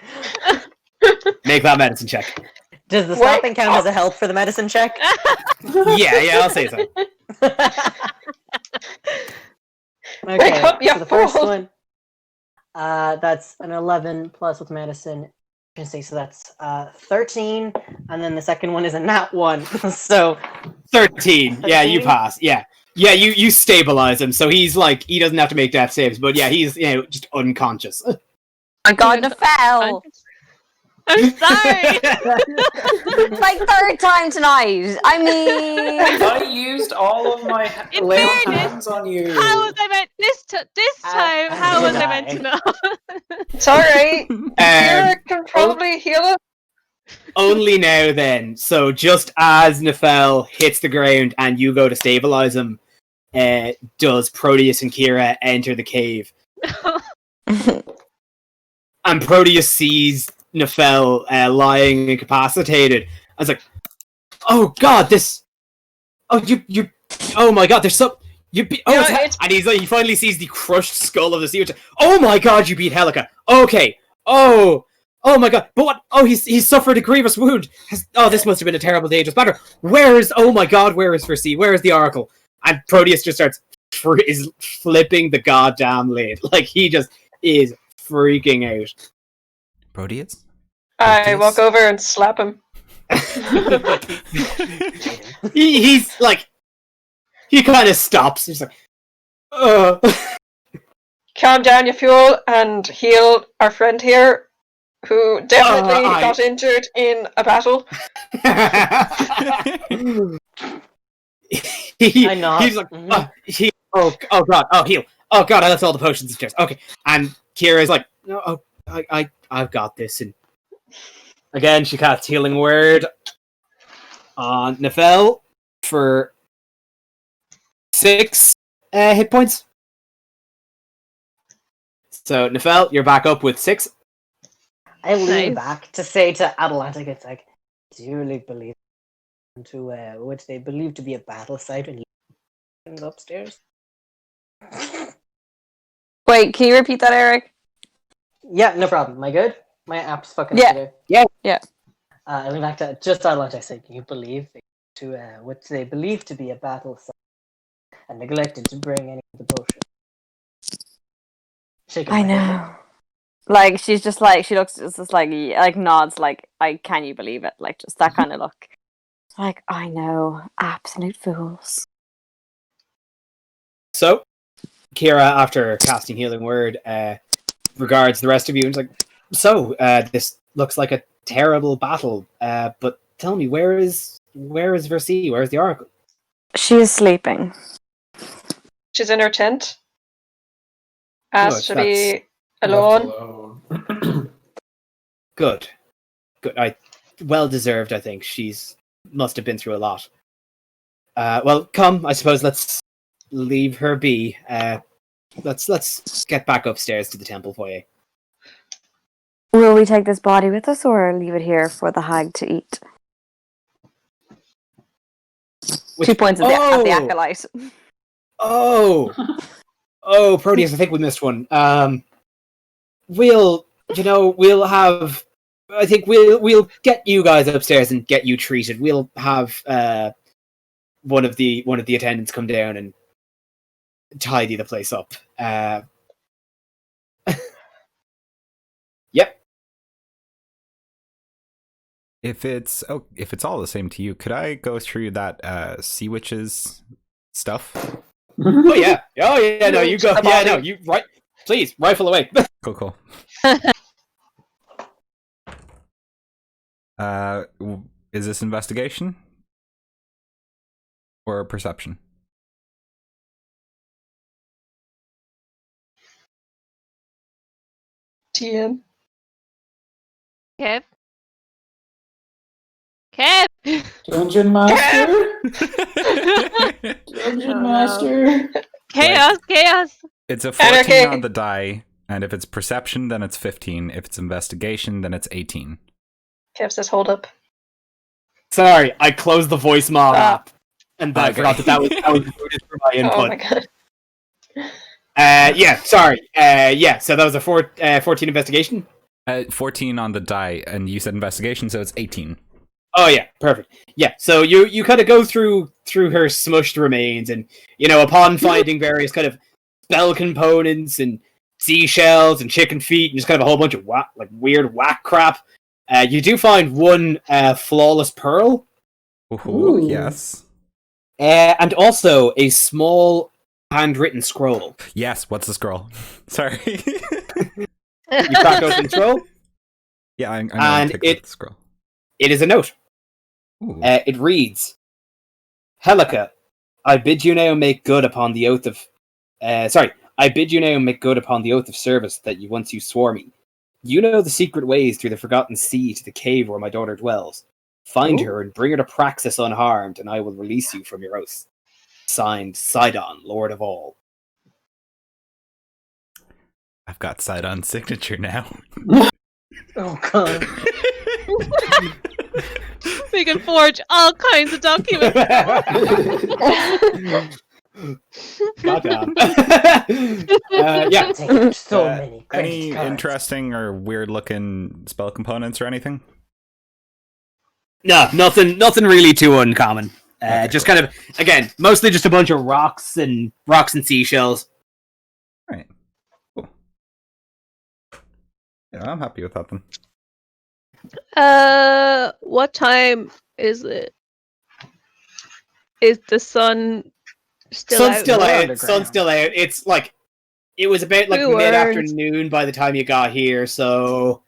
Make that medicine check. Does the Wait. slapping count as a help for the medicine check? Yeah, I'll say so. Okay, Wake up, you so the first fool! one, that's an 11 plus with medicine. So that's 13, and then the second one is a nat 1. So 13. Yeah, you 13? pass. Yeah. Yeah, you stabilize him, so he's like, he doesn't have to make death saves, but yeah, he's, just unconscious. My God, Nefel! I'm sorry. Like third time tonight. I mean, I used all of my In lay on fairness, hands on you. How was I meant this time? as How was did I meant to know? It's alright. Kira can probably heal it. Only now then. So just as Nefel hits the ground and you go to stabilize him, does Proteus and Kira enter the cave. And Proteus sees Nefel lying incapacitated. I was like, oh god, this... Oh, you... Oh my god, there's some... You beat... Oh, Yeah, it's... And he's like, he finally sees the crushed skull of the sea. Oh my god, you beat Helica. Okay. Oh my god. But what? Oh, he's suffered a grievous wound. This must have been a terrible, dangerous battle. Oh my god, where is Versi? Where is the Oracle? And Proteus just starts... is flipping the goddamn lid. Like, he just is freaking out. Proteus? I walk over and slap him. He's like... He kind of stops. He's like... Calm down, you fool, and heal our friend here, who definitely got injured in a battle. I nod. He's like, oh god, heal. Oh god, I left all the potions upstairs. Okay, and Kira's like, no, I've got this. And again, she casts Healing Word on Nefel for 6 hit points. So Nefel, you're back up with 6. I lean Nice. back to say to Atlantic, it's like, do you really believe to what they believe to be a battle site and things upstairs? wait, can you repeat that, Eric? Yeah, no problem. Am I good? My app's fucking Yeah. today. Yeah. I lean back to just Atlantic, I say, do you believe to what they believe to be a battle site and neglected to bring any of the bullshit? Shaking I my head. know. Like, she's just like, she looks just like nods, like, can you believe it? Like, just that kind of look. Like, I know. Absolute fools. So, Kira, after casting Healing Word, regards the rest of you and is like, so, this looks like a terrible battle, but tell me, where is Versi? Where is the Oracle? She is sleeping. She's in her tent. Asked to be Left alone. alone. Good. Well deserved, I think. She's must have been through a lot. Well, come, I suppose let's leave her be. Let's get back upstairs to the temple foyer. Will we take this body with us or leave it here for the hag to eat? 2 points at the acolyte. Oh, Proteus, I think we missed one. We'll get you guys upstairs and get you treated. We'll have one of the attendants come down and tidy the place up. Yep. If it's all the same to you, could I go through that sea witches stuff? Oh yeah. No, you go. Yeah, no, you right. Please rifle away. Cool. Is this investigation or perception? TN. Kev. Kev! Dungeon Master. Dungeon Oh, no. Master. Chaos! It's a 14 Anarchy. on the die, and if it's perception, then it's 15. If it's investigation, then it's 18. Kev says, hold up. Sorry, I closed the voice mod Ah. app, and then I Okay. forgot that was included for my input. Oh my god. Yeah, sorry. Yeah, so that was a 14 investigation. 14 on the die, and you said investigation, so it's 18. Oh yeah, perfect. Yeah, so you kind of go through her smushed remains, and upon finding various kind of spell components and seashells and chicken feet and just kind of a whole bunch of weird whack crap, you do find one flawless pearl, Ooh, yes. and also a small handwritten scroll. Yes, what's the scroll? Sorry. You crack open the scroll. Yeah, I'm And going to take the scroll. It is a note. Ooh. It reads, Helica, I bid you now make good upon the oath of... I bid you now make good upon the oath of service that you once swore me. You know the secret ways through the forgotten sea to the cave where my daughter dwells. Find her and bring her to Praxis unharmed, and I will release you from your oath. Signed, Sidon, Lord of all. I've got Sidon's signature now. Oh god. We can forge all kinds of documents. Goddamn. Yeah. Take out so Uh, many credit Any cards. interesting or weird looking spell components or anything? No, nothing really too uncommon. Okay, Just cool. kind of, again, mostly just a bunch of rocks and seashells. Right. Cool. Yeah, I'm happy with that then. What time is it? Is the sun still Sun's out? still We're out. underground. Sun's still out. It's like it was about like 2 words. mid-afternoon by the time you got here. So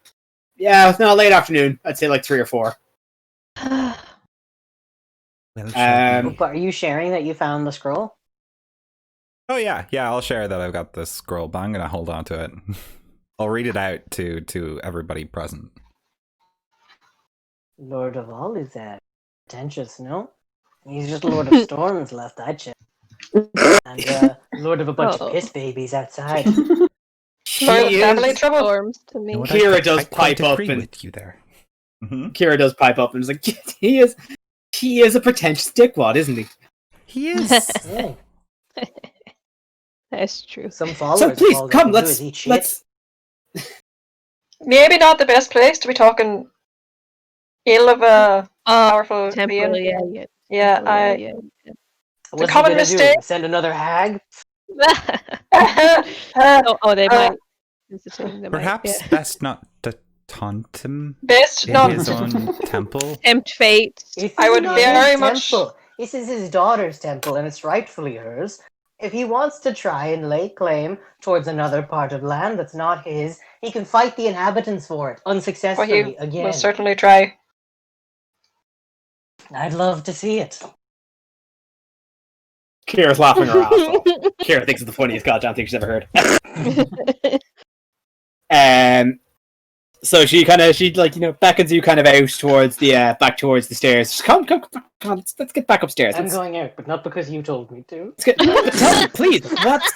yeah, no, late afternoon. I'd say like 3 or 4. Well, But are you sharing that you found the scroll? oh yeah, I'll share that I've got this scroll, but I'm gonna hold on to it. I'll read it out to everybody present. Lord of all is pretentious, no? He's just Lord of Storms left, I check. And Lord of a bunch Oh. of piss babies outside. Lord of family trouble. Storms to me. You know what, Kira does I quite pipe up agree and- with you there. Mm-hmm. Kira does pipe up and is like, he is a pretentious dickwad, isn't he? He is. Yeah. That's true. Some followers. So please all they come, can do is eat shit. let's. Maybe not the best place to be talking ill of a powerful Temple, being. yeah. Yeah, Temple, I. yeah. What's he common gonna mistake. do? Send another hag? They might. It's a thing, they might, Perhaps yeah. best not to taunt him Best in not. his own temple. Tempt fate. This I is would not very his much- temple. This is his daughter's temple, and it's rightfully hers. If he wants to try and lay claim towards another part of land that's not his, he can fight the inhabitants for it Well, unsuccessfully he again. will certainly try. I'd love to see it. Kira's laughing her ass off. Kira thinks it's the funniest goddamn thing she's ever heard. So she beckons you kind of out towards the back towards the stairs. Just come, let's get back upstairs. I'm Let's, going out, but not because you told me to. let's get, tell me, please. What's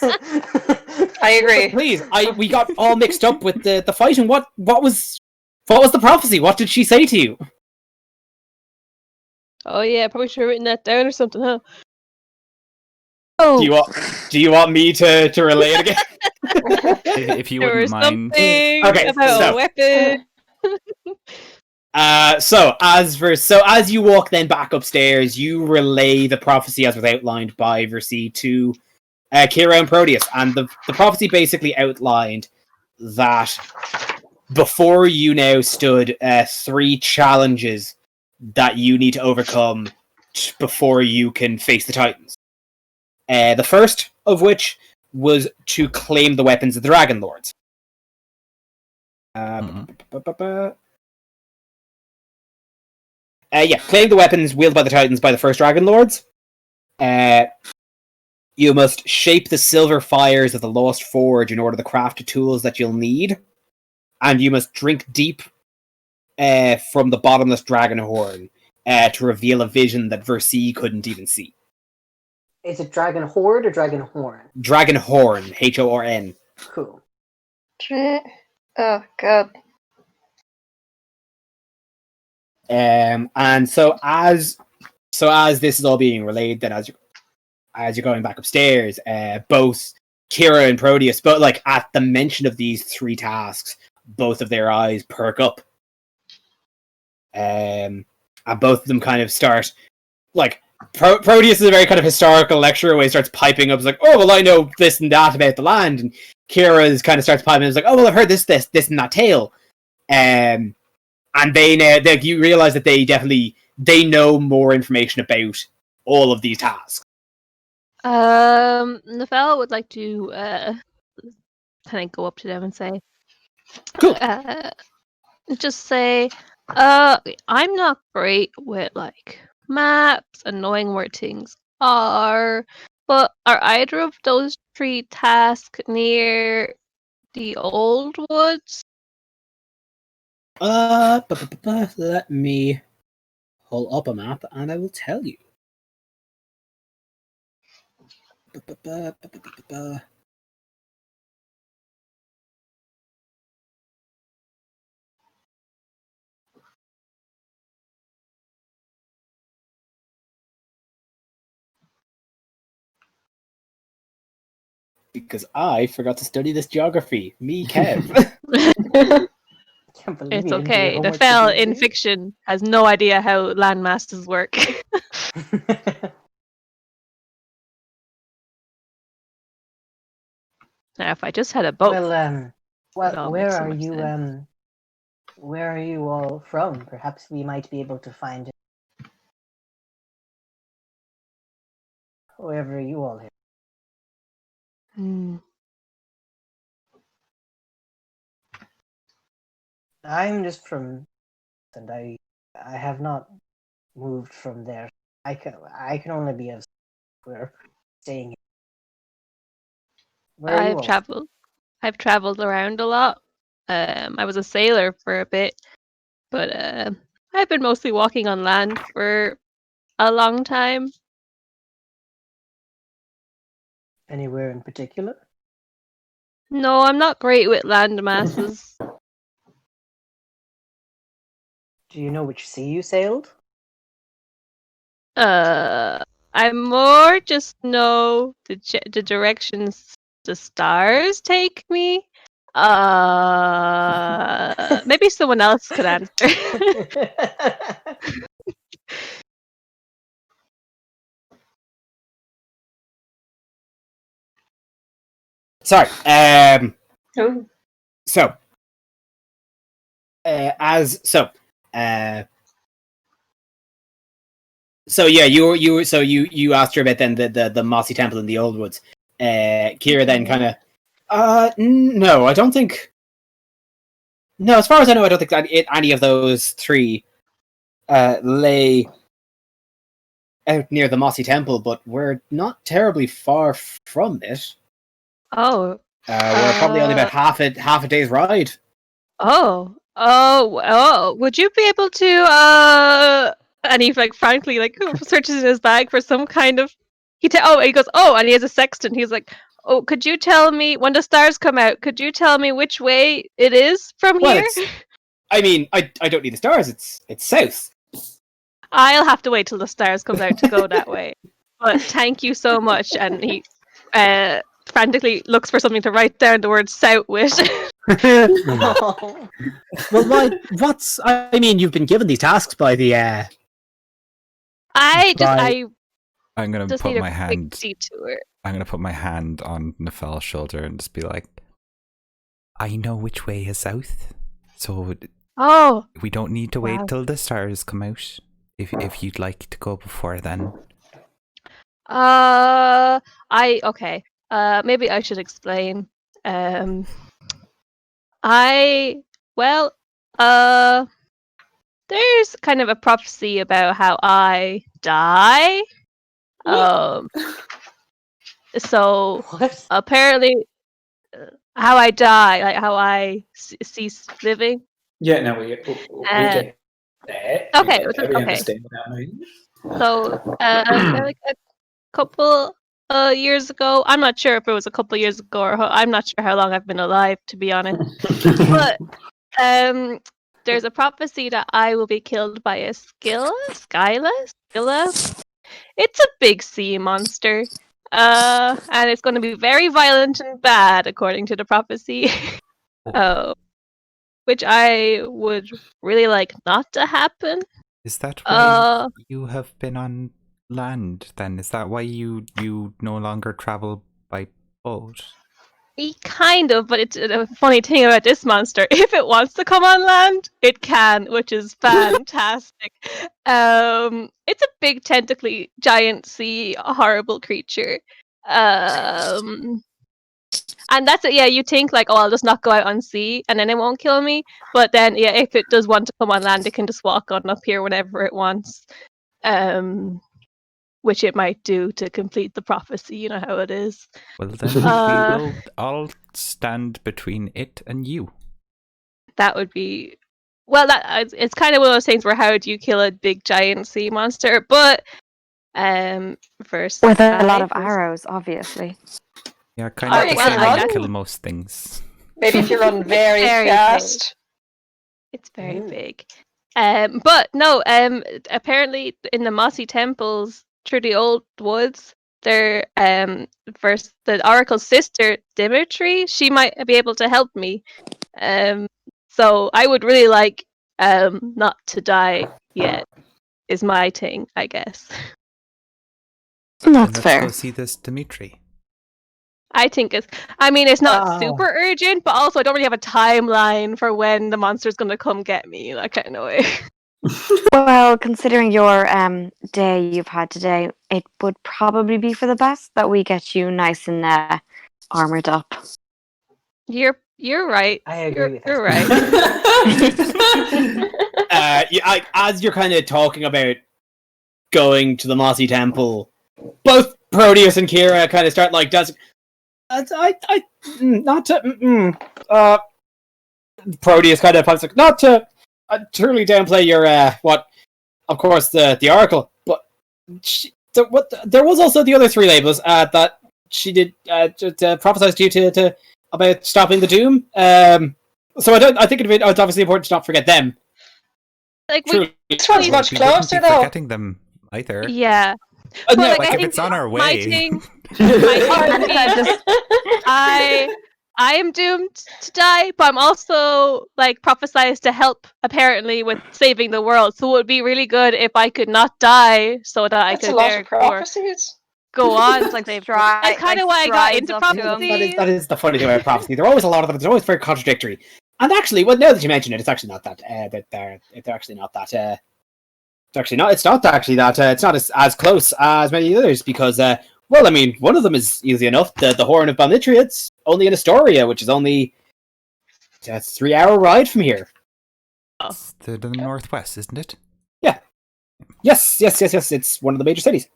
I agree. please? We got all mixed up with the fighting. What was the prophecy? What did she say to you? Oh yeah, probably should have written that down or something, huh? Oh, Do you want me to relay it again? If you there was wouldn't mind. something Okay, about so- a weapon. So as you walk then back upstairs, you relay the prophecy as was outlined by Versi to Kira and Proteus, and the prophecy basically outlined that before you now stood 3 challenges that you need to overcome before you can face the Titans. The first of which was to claim the weapons of the Dragon Lords. Claim the weapons wielded by the Titans by the first Dragon Lords. You must shape the silver fires of the Lost Forge in order to craft the tools that you'll need. And you must drink deep from the bottomless dragon horn to reveal a vision that Versi couldn't even see. Is it Dragon Horde or Dragon Horn? Dragon Horn, Horn. Cool. Oh god. And so as this is all being relayed, then as you're going back upstairs, both Kira and Proteus, but like at the mention of these 3 tasks, both of their eyes perk up. And both of them kind of start, like, Proteus is a very kind of historical lecturer where he starts piping up, like, oh, well, I know this and that about the land, and Kira kind of starts piping up, like, oh, well, I've heard this and that tale. And they now, you realize that they know more information about all of these tasks. Nefel would like to kind of go up to them and say, Cool. Just say, I'm not great with like maps and knowing where things are, but are either of those 3 tasks near the old woods? Let me pull up a map and I will tell you. Because I forgot to study this geography. Me, Kev. Can't believe It's you didn't do your okay. homework Nefel today. in fiction has no idea how landmasses work. Now, if I just had a boat. Well, all where makes so are much you? sense. Where are you all from? Perhaps we might be able to find it. Wherever you all are. Hmm. I'm just from, and I have not moved from there. I can only be of where staying here. Where are you all? I've traveled around a lot. I was a sailor for a bit, but I've been mostly walking on land for a long time. Anywhere in particular? No, I'm not great with land masses. Do you know which sea you sailed? I more just know the directions the stars take me. Maybe someone else could answer. Sorry. Oh. So yeah, you asked her about then the Mossy Temple in the Old Woods. Kira then kind of, no, I don't think. No, as far as I know, I don't think that any of those 3 lay out near the Mossy Temple, but we're not terribly far from it. Oh. We're probably only about half a day's ride. Oh. Would you be able to and he like frankly like searches in his bag for some kind of he goes, oh, and he has a sextant. He's like, oh, could you tell me when the stars come out, could you tell me which way it is from here? I mean, I don't need the stars, it's south. I'll have to wait till the stars comes out to go that way. But thank you so much. And he frantically looks for something to write down the word south with. Oh. Well, I mean, you've been given these tasks by the. I'm gonna just put need my a hand. quick detour. I'm gonna put my hand on Nefel's shoulder and just be like, I know which way is south, so we don't need to wait till the stars come out. If you'd like to go before then. Okay. Maybe I should explain. There's kind of a prophecy about how I die. So What? apparently, how I die, like how I cease living. Yeah, no, we get. Okay, We okay. understand what that means. So, like a couple years ago, I'm not sure if it was a couple years ago or I'm not sure how long I've been alive, to be honest. But there's a prophecy that I will be killed by a Scylla. It's a big sea monster. And it's going to be very violent and bad, according to the prophecy. Which I would really like not to happen. Is that why you have been on land then? Is that why you no longer travel by boat? Kind of, but it's a funny thing about this monster. If it wants to come on land, it can, which is fantastic. It's a big tentacly giant sea horrible creature. And that's it. Yeah, you think like, oh, I'll just not go out on sea, and then it won't kill me. But then, yeah, if it does want to come on land, it can just walk on up here whenever it wants. Which it might do to complete the prophecy. You know how it is. Well, then we will all stand between it and you. That would be... Well, it's kind of one of those things where how do you kill a big giant sea monster? But first with a lot of arrows, obviously. Yeah, kind of you the can same way you run. kill most things. Maybe if you run very fast. It's very big. But no, apparently in the mossy temples through the old woods, there first the oracle's sister Dimitri, she might be able to help me. So I would really like not to die yet is my thing, I guess. That's fair. Let's go see this Dimitri. I think it's not super urgent, but also I don't really have a timeline for when the monster's gonna come get me, that kind of way. Well, considering your day you've had today, it would probably be for the best that we get you nice and armored up. You're right. I agree with that. You're right. As you're kind of talking about going to the Mossy Temple, both Proteus and Kira kind of start like dancing. Proteus kind of pops like, not to truly downplay your of course the Oracle, but there was also the other three labels that she did prophesize to you to about stopping the doom. So I think it's obviously important to not forget them. Like This one's much We wouldn't closer be though. forgetting them either. Yeah. No, But, Like I if think it's on our my way. thing I am doomed to die, but I'm also like prophesized to help apparently with saving the world. So it would be really good if I could not die, so that I That's a could lot of therefore prophecies. go on. Like That's that's kind of why I got into prophecy. That is the funny thing about prophecy. There are always a lot of them. They're always very contradictory. And actually, well, now that you mention it, it's actually not that. It's actually not that. It's not actually that. It's not as close as many others because. Well, I mean, one of them is easy enough. The Horn of Balmitria, it's only in Astoria, which is only a 3-hour ride from here. It's to the northwest, isn't it? Yeah. Yes. It's one of the major cities.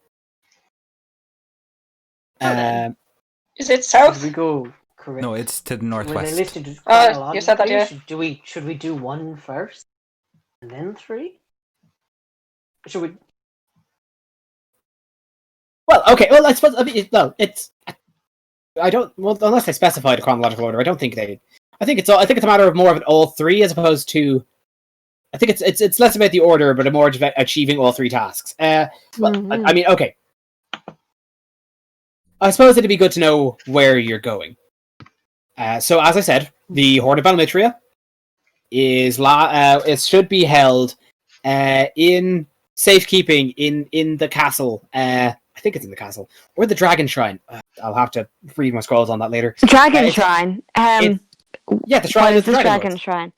Is it south? Should we go correct? No, it's to the Were they northwest. listed you chronologically? said that, yeah. Should we do one first and then three? Should we? Well, okay. Well, I suppose. I mean, it's. I don't. Well, unless I specified a chronological order, I don't think they. I think it's a matter of more of an all three as opposed to. I think it's less about the order, but more about achieving all three tasks. Well, I mean, okay. I suppose it'd be good to know where you're going. So, as I said, the Horn of Balmitria is it should be held in safekeeping in the castle. I think it's in the castle or the Dragon Shrine. I'll have to read my scrolls on that later. Dragon Shrine. Yeah, the shrine what is is the the Dragon Dragon Lord. Shrine?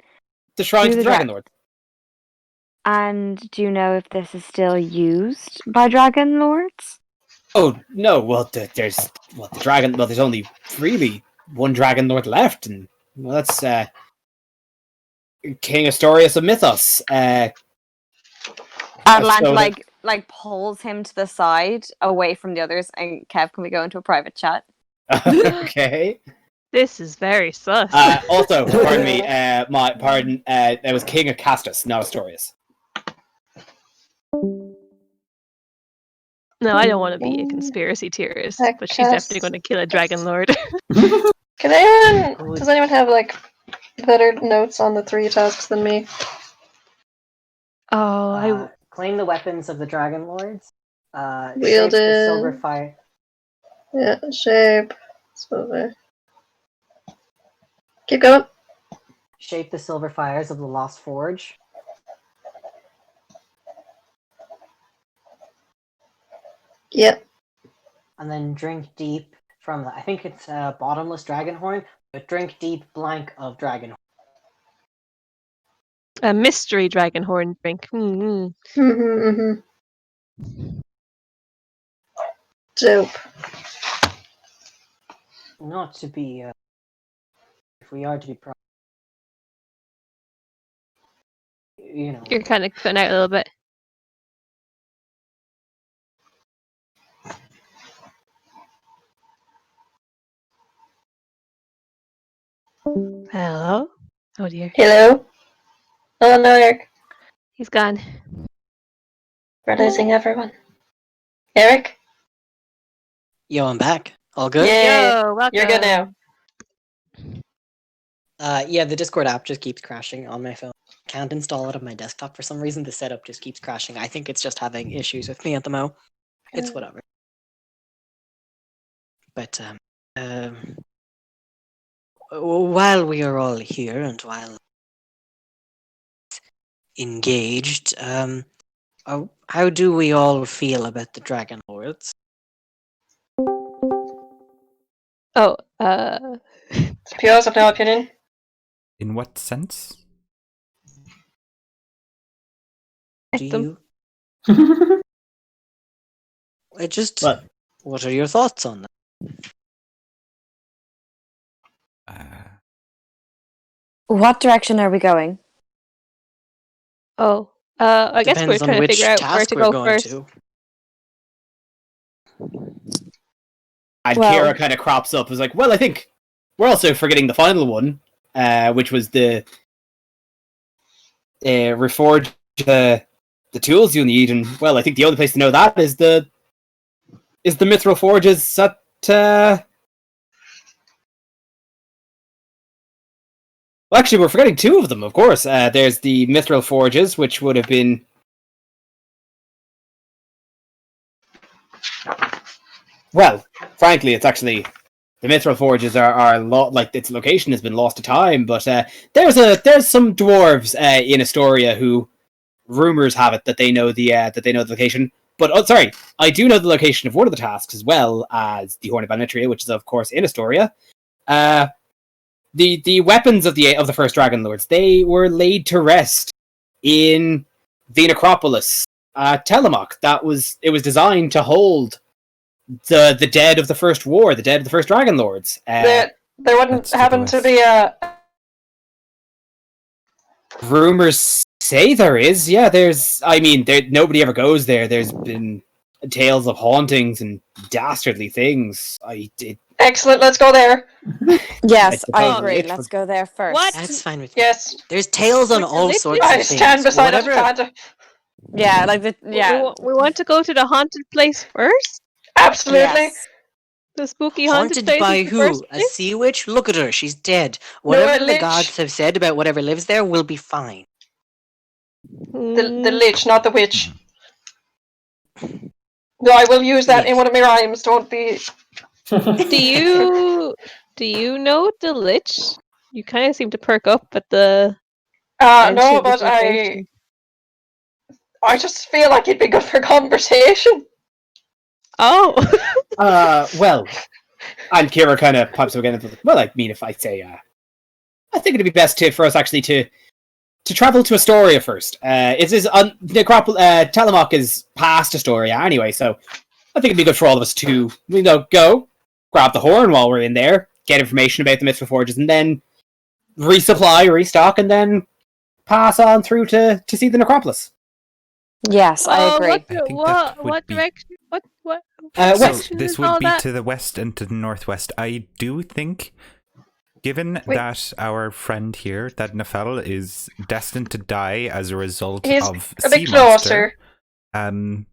The shrine to the Dragon Lord. And do you know if this is still used by Dragon Lords? Oh no! Well, there's the dragon. Well, there's only really one Dragon Lord left, and well, that's King Astorius of Mythos. Adelant so like pulls him to the side away from the others, and Kev, can we go into a private chat? Okay. This is very sus. Also, pardon me. That was King of Castus, not Astorius. No, I don't want to be a conspiracy theorist, That but she's definitely casts- going to kill a dragon lord. Can anyone? Does anyone have like better notes on the 3 tasks than me? Oh, Claim the weapons of the Dragon Lords. Wield Shape the it. silver fire. Yeah, shape. Silver. Keep going. Shape the silver fires of the Lost Forge. Yep. And then drink deep from the, I think it's bottomless dragon horn, but drink deep blank of dragon horn. a mystery dragon horn drink. Mm-hmm. Dope. Not to be, if we are to be proud, you know. You're kind of cutting out a little bit. Hello? Oh dear. Hello. Oh no, Eric. He's gone. We're losing everyone. Eric. Yo, I'm back. All good? Yeah. Yo, welcome. You're good now. Yeah, the Discord app just keeps crashing on my phone. Can't install it on my desktop for some reason. The setup just keeps crashing. I think it's just having issues with me at the mo. It's whatever. But while we are all here and while engaged, how do we all feel about the Dragon Lords? Oh, Pios have no opinion. In what sense? Do them. you? But What are your thoughts on that? What direction are we going? oh. I guess we're Depends on trying to which figure out where task to we're go going first. to. and Well- Kira kind of crops up. Is like, well, I think we're also forgetting the final one, which was the reforge the tools you need. And well, I think the only place to know that is the mithril forges at. Well, actually, we're forgetting 2 of them, of course. There's the mithril forges, which would have been. Well, frankly, it's actually the mithril forges are like its location has been lost to time. But there's some dwarves in Astoria who rumors have it that they know the location. But sorry, I do know the location of one of the tasks as well as the Horn of Banitria, which is of course in Astoria. The weapons of the first Dragon Lords, they were laid to rest in the necropolis Telemach. It was designed to hold the dead of the first war, the dead of the first Dragon Lords. There wouldn't That's to the happen to west. be a. Rumors say there is. Yeah, nobody ever goes there. There's been tales of hauntings and dastardly things. Excellent, let's go there. Yes, I I suppose agree. it Let's would- go there first. What? That's fine with me. Yes. There's tales on Which all is sorts I of things. stand beside us, Whatever. Panda. Yeah, like the We want to go to the haunted place first? Absolutely. Yes. The spooky haunted, Haunted place by is the who? first A place? sea witch? Look at her, she's dead. a Whatever the lich. gods have said about whatever lives there will be fine. The lich, not the witch. No, I will use that in Yes. one of my rhymes. Don't be. Do you know the lich? You kind of seem to perk up at the. No, mention of but the location. I just feel like it'd be good for conversation. Oh. Well, and Kira kind of pops up again. Well, I mean, if I say, I think it'd be best for us actually to travel to Astoria first. It is Telemach is past Astoria anyway, so I think it'd be good for all of us to go grab the horn while we're in there, get information about the mithril forges, and then restock, and then pass on through to see the necropolis. Yes, I agree. I think that would What be- direction? What? So West. this is all would be that? to the west and to the northwest. I do think, given that our friend here, that Nefel, is destined to die as a result He's of a sea bit monster, closer.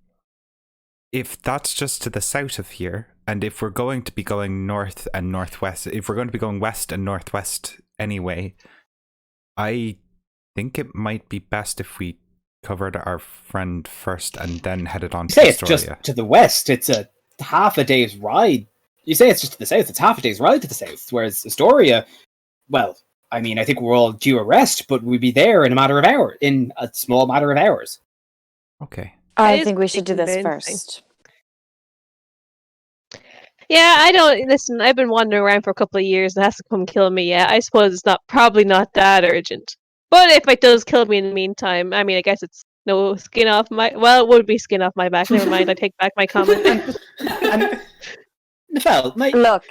if that's just to the south of here, and if we're going to be going north and northwest, if we're going to be going west and northwest anyway, I think it might be best if we covered our friend first and then headed on You to say it's Astoria. just to the west. It's a half a day's ride. You say it's just to the south. It's half a day's ride to the south. Whereas Astoria, well, I mean, I think we're all due a rest, but we'd be there in a small matter of hours. Okay. I is think we should do this convincing. first. Yeah, I don't listen. I've been wandering around for a couple of years. It has to come kill me. Yeah, I suppose it's probably not that urgent. But if it does kill me in the meantime, I mean, I guess it's no skin off my. Well, it would be skin off my back. Never mind. I take back my comment. And Nefel, Look,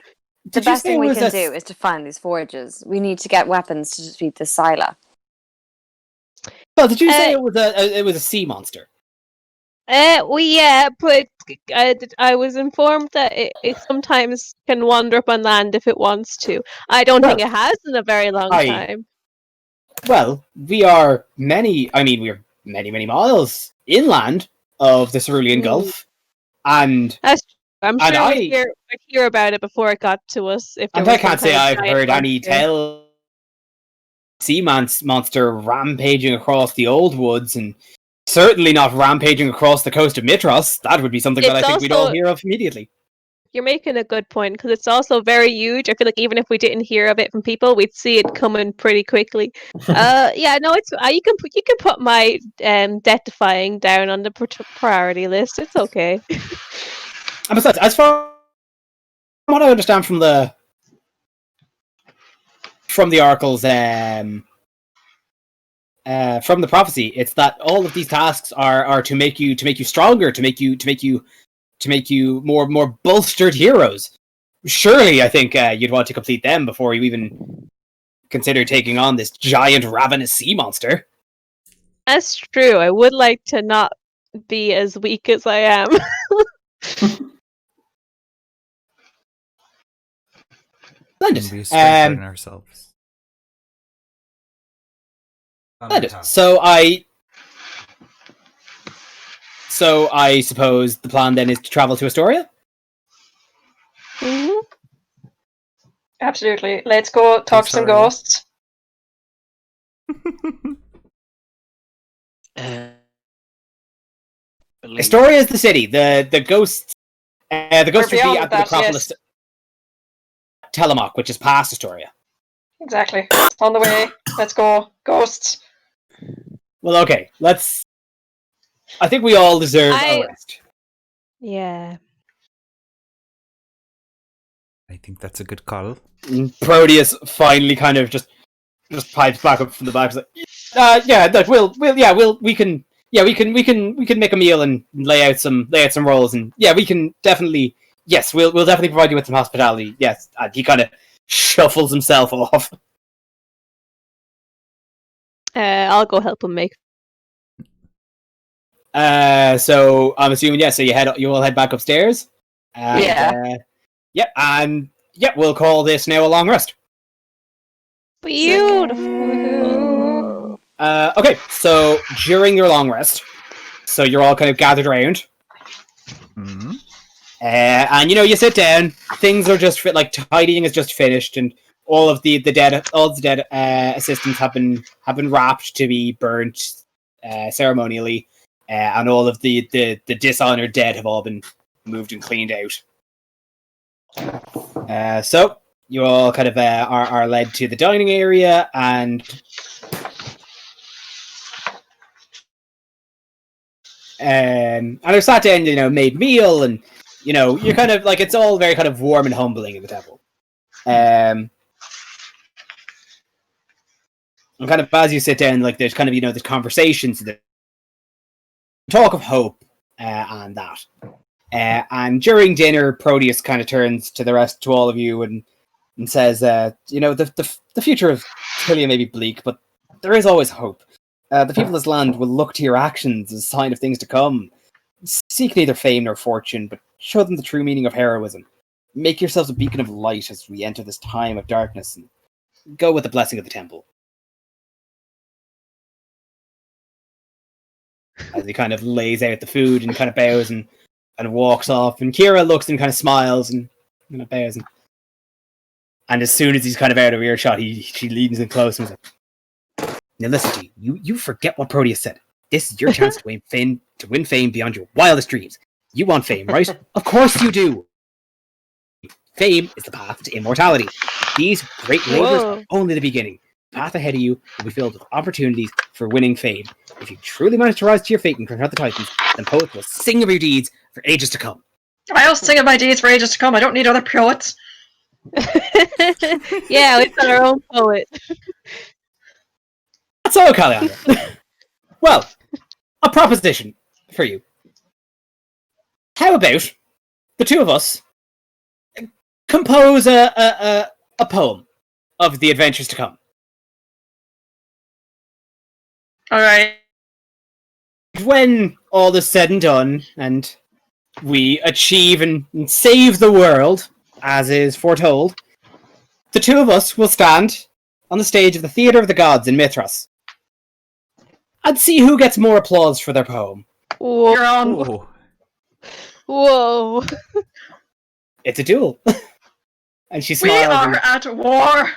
the did you best say thing it we was can a do is to find these forges. We need to get weapons to defeat the Scylla. Well, did you say it was a sea monster? But I was informed that it sometimes can wander up on land if it wants to. I don't think it has in a very long time. Well, we are many many miles inland of the Cerulean Gulf, and I'm sure I'd hear about it before it got to us. If there and was I can't some say kind of I've giant heard any monster. sea monster rampaging across the old woods, and certainly not rampaging across the coast of Mitros. That would be something that I think we'd all hear of immediately. You're making a good point because it's also very huge. I feel like even if we didn't hear of it from people, we'd see it coming pretty quickly. It's you can put my death defying down on the priority list. It's okay. And besides, as far from what I understand from the oracles, from the prophecy, it's that all of these tasks are to make you stronger, to make you more bolstered heroes. Surely, I think you'd want to complete them before you even consider taking on this giant ravenous sea monster. That's true. I would like to not be as weak as I am. Splendid. We strengthen ourselves. Splendid. So I suppose the plan then is to travel to Astoria? Mm-hmm. Absolutely. Let's go talk to some ghosts. Astoria is the city. The ghosts. The ghosts would be at the Necropolis, Telemoc, which is past Astoria. Exactly. On the way. Let's go. Ghosts. Well, okay. I think we all deserve a rest. Yeah. I think that's a good call. Proteus finally kind of just pipes back up from the back. Like, we can make a meal and lay out some rolls, and we can definitely we'll definitely provide you with some hospitality. Yes, and he kind of shuffles himself off. I'll go help him make. So I'm assuming so you all head back upstairs. We'll call this now a long rest. Beautiful. Okay, so during your long rest, so you're all kind of gathered around. Mm-hmm. And you sit down. Things are just tidying is just finished, and all the dead assistants have been wrapped to be burnt ceremonially, and all of the dishonored dead have all been moved and cleaned out. So you all kind of are led to the dining area, and are sat down, made meal, and you're kind of it's all very kind of warm and humbling in the temple. And kind of as you sit down, there's kind of there's conversations, the talk of hope, and that. And during dinner, Proteus kind of turns to all of you and says, the future of Tilia may be bleak, but there is always hope. The people of this land will look to your actions as a sign of things to come. Seek neither fame nor fortune, but show them the true meaning of heroism. Make yourselves a beacon of light as we enter this time of darkness, and go with the blessing of the temple. As he kind of lays out the food and kind of bows, and and walks off. And Kira looks and kind of smiles and bows. And as soon as he's kind of out of earshot, she leans in close and is like, "Now listen to you forget what Proteus said. This is your chance to win fame beyond your wildest dreams. You want fame, right? Of course you do. Fame is the path to immortality. These great labors are only the beginning. The path ahead of you will be filled with opportunities for winning fame. If you truly manage to rise to your fate and confront the Titans, then poets will sing of your deeds for ages to come." I'll sing of my deeds for ages to come. I don't need other poets. Yeah, we've got our own poet. That's all, Calandra. Well, a proposition for you. How about the two of us compose a poem of the adventures to come? Alright. When all is said and done, and we achieve and save the world, as is foretold, the two of us will stand on the stage of the Theatre of the Gods in Mithras and see who gets more applause for their poem. Whoa. You're on. Oh, Whoa. It's a duel. And she We smiles. are at war.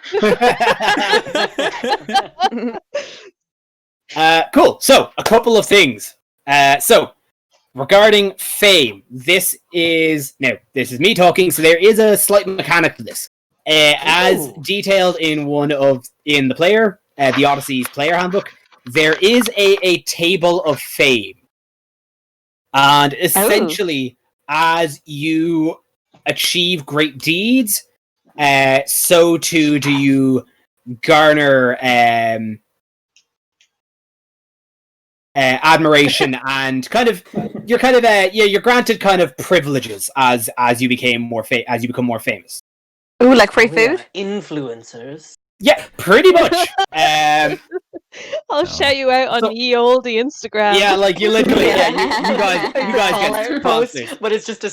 Cool. So, a couple of things. Regarding fame, this is me talking, so there is a slight mechanic to this. As detailed in the Odyssey's player handbook, there is a table of fame. And essentially, as you achieve great deeds, so too do you garner admiration and you're granted kind of privileges as you become more famous. Ooh, like free We are food? influencers. Yeah, pretty much. I'll shout you out on ye olde Instagram. Yeah, like you literally. Yeah. You guys get post, sponsored. but it's just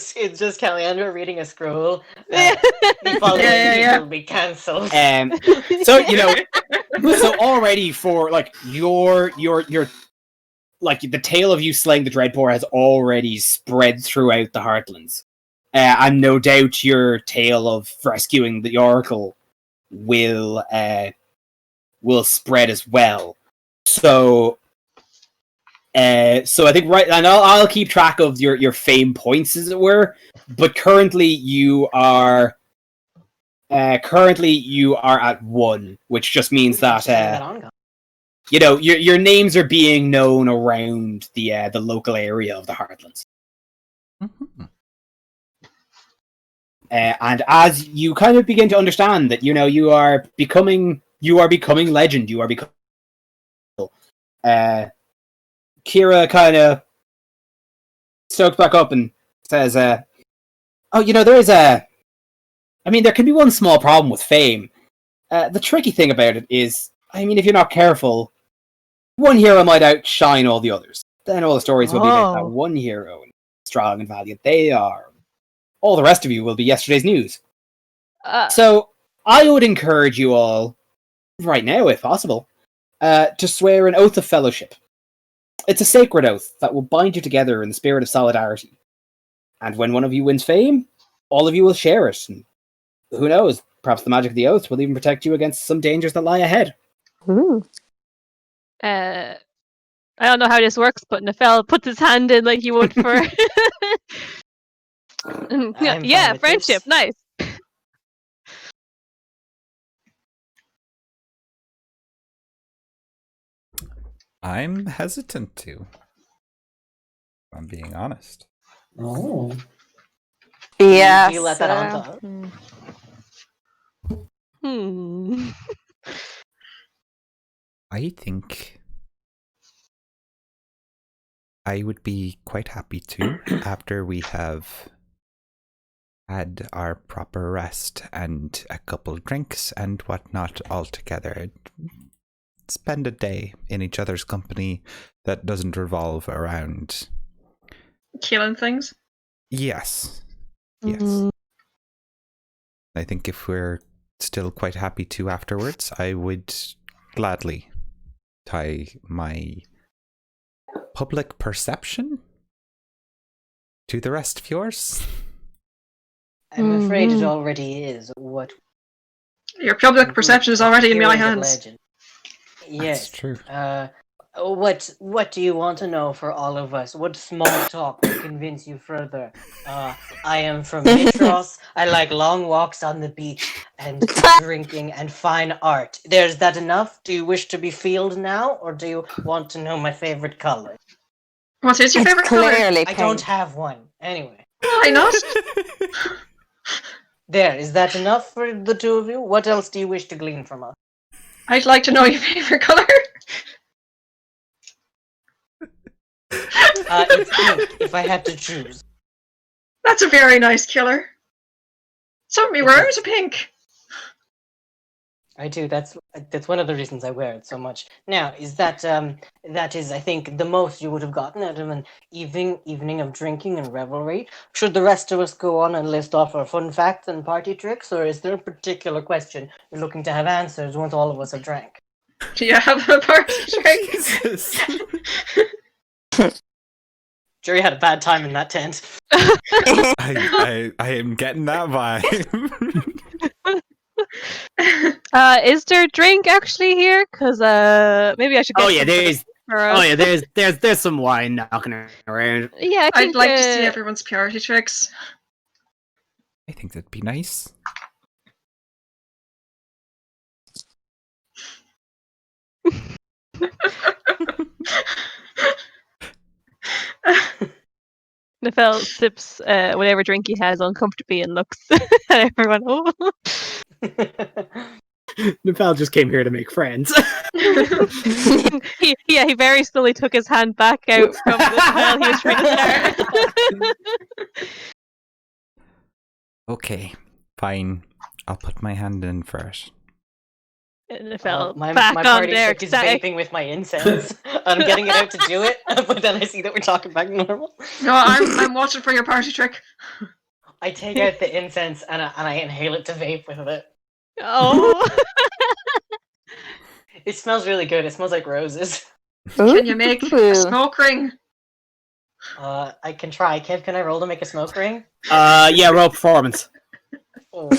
Calandra reading a scroll. Yeah. The following Yeah. will be cancelled. So already for like your like the tale of you slaying the Dreadpore has already spread throughout the Heartlands, and no doubt your tale of rescuing the Oracle will spread as well. So I think and I'll keep track of your fame points, as it were. But currently you are at 1, which just means that your names are being known around the local area of the Heartlands. mm-hmm. And as you kind of begin to understand that, you are becoming legend. You are becoming. Kira kind of stokes back up and says, there can be one small problem with fame. The tricky thing about it is, if you're not careful, one hero might outshine all the others. Then all the stories will be about that one hero and strong and valiant they are. All the rest of you will be yesterday's news. So I would encourage you all, right now, if possible, to swear an oath of fellowship. It's a sacred oath that will bind you together in the spirit of solidarity. And when one of you wins fame, all of you will share it. And who knows, perhaps the magic of the oath will even protect you against some dangers that lie ahead. Ooh. I don't know how this works, but Nefel puts his hand in like he would for. Yeah, with friendship, this. nice. I'm hesitant to. If I'm being honest. Oh. Yes. You let that on top. Hmm. I think I would be quite happy to, after we have had our proper rest and a couple drinks and whatnot all together, spend a day in each other's company that doesn't revolve around... Killing things. Yes. Yes. Mm. I think if we're still quite happy to afterwards, I would gladly tie my public perception to the rest of yours. I'm afraid it Mhm. already is. What Your public perception is already in my Heroes of hands. Legend. Yes. true. What do you want to know for all of us? What small talk will convince you further? I am from Mitros. I like long walks on the beach and drinking and fine art. There's that enough? Do you wish to be filled now, or do you want to know my favorite color? What is your It's favorite color? clearly I pink. don't have one. Anyway. Why not? There, is that enough for the two of you? What else do you wish to glean from us? I'd like to know your favorite color. It's pink, if I had to choose. That's a very nice killer. Some of me wears are pink. I do. That's one of the reasons I wear it so much. Now, is that is I think the most you would have gotten out of an evening of drinking and revelry? Should the rest of us go on and list off our fun facts and party tricks, or is there a particular question you're looking to have answers once all of us have drank? Do you have a party trick? Jesus. Jerry had a bad time in that tent. I am getting that vibe. Is there a drink actually here? Because maybe I should. Get Oh yeah, some there's some wine knocking around. Yeah, I think, I'd like to see everyone's party tricks. I think that'd be nice. Nefel sips whatever drink he has uncomfortably and looks at everyone. Oh. Nefel just came here to make friends. he very slowly took his hand back out from the smell he was trying to start. Okay, fine. I'll put my hand in first. Nefel my back on party there. trick is vaping with my incense. I'm getting it out to do it, but then I see that we're talking back normal. No, I'm watching for your party trick. I take out the incense and I inhale it to vape with it. Oh. It smells really good. It smells like roses. Can you make a smoke ring? I can try. Kev, can I roll to make a smoke ring? Yeah, roll performance. Oh.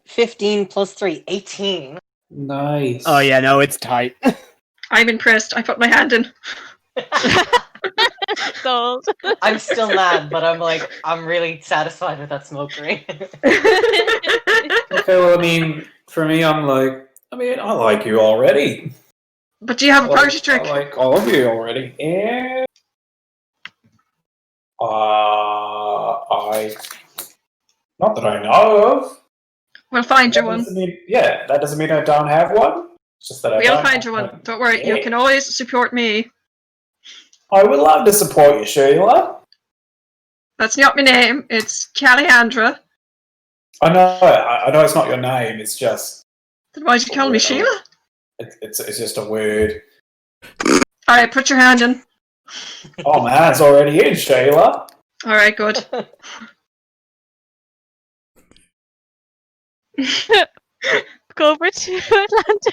15 plus 3, 18. Nice. Oh yeah, no, it's tight. I'm impressed. I put my hand in. Sold. I'm still mad, but I'm really satisfied with that smoke ring. Okay, well, I mean, for me, I like you already. But do you have a party trick? I like all of you already. And not that I know of. We'll find you That one. doesn't mean- yeah, that doesn't mean I don't have one. It's just that I We'll don't find have you one. one. Don't worry. You Yeah. can always support me. I would love to support you, Sheila. That's not my name. It's Calliandra. I know it's not your name. It's just Then why'd you call me Sheila? it's just a word. Alright, put your hand in. Oh, my hand's already in, Sheila. Alright, good. Go over to Atlanta.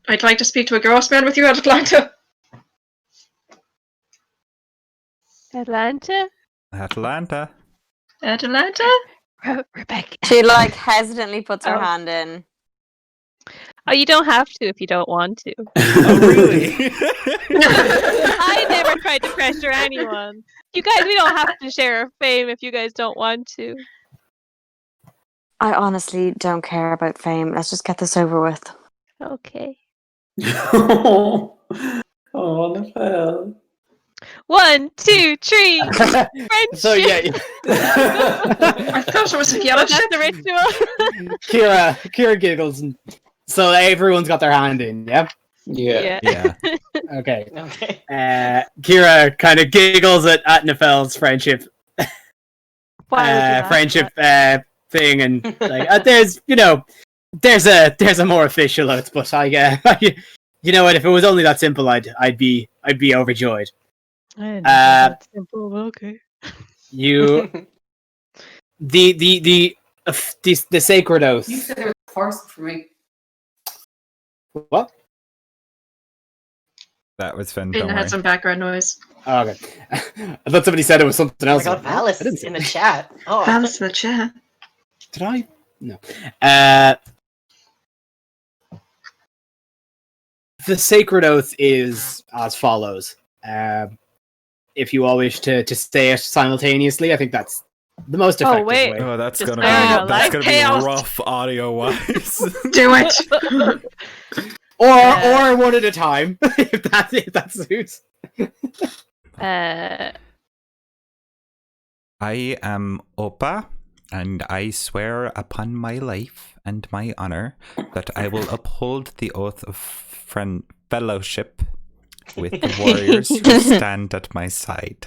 I'd like to speak to a gross man with you at Atlanta. Atlanta? Atlanta. At Atlanta? Rebecca. She hesitantly puts her Oh. hand in. Oh, you don't have to if you don't want to. Oh, really? I never tried to pressure anyone. You guys, we don't have to share our fame if you guys don't want to. I honestly don't care about fame. Let's just get this over with. Okay. Oh, Nefel. 1, 2, 3. Friendship. So yeah, I thought it was a yellow That's chip. the ritual. Kira giggles, and so everyone's got their hand in. Yeah. Yeah. Yeah. Okay. Okay. Kira kind of giggles at Nefel's friendship Why would you laugh friendship at thing, and like there's a more official oath, but you know what? If it was only that simple, I'd be overjoyed. that? That's simple. Okay. You the sacred oath. You said there was a parcel for me. What? That was Finn. Finn Don't had worry. some background noise. Oh, okay. I thought somebody said it was something Oh my else. god, Valis I didn't say in the chat. Oh, Alice in the chat. Did I? No. The sacred oath is as follows. If you all wish to say it simultaneously, I think that's the most Oh, effective wait. way. Oh, that's Just gonna swearing be out loud. Chaos. rough audio wise. Do it. Or one at a time, if that suits. I am Opa, and I swear upon my life and my honor that I will uphold the oath of fellowship with the warriors who stand at my side.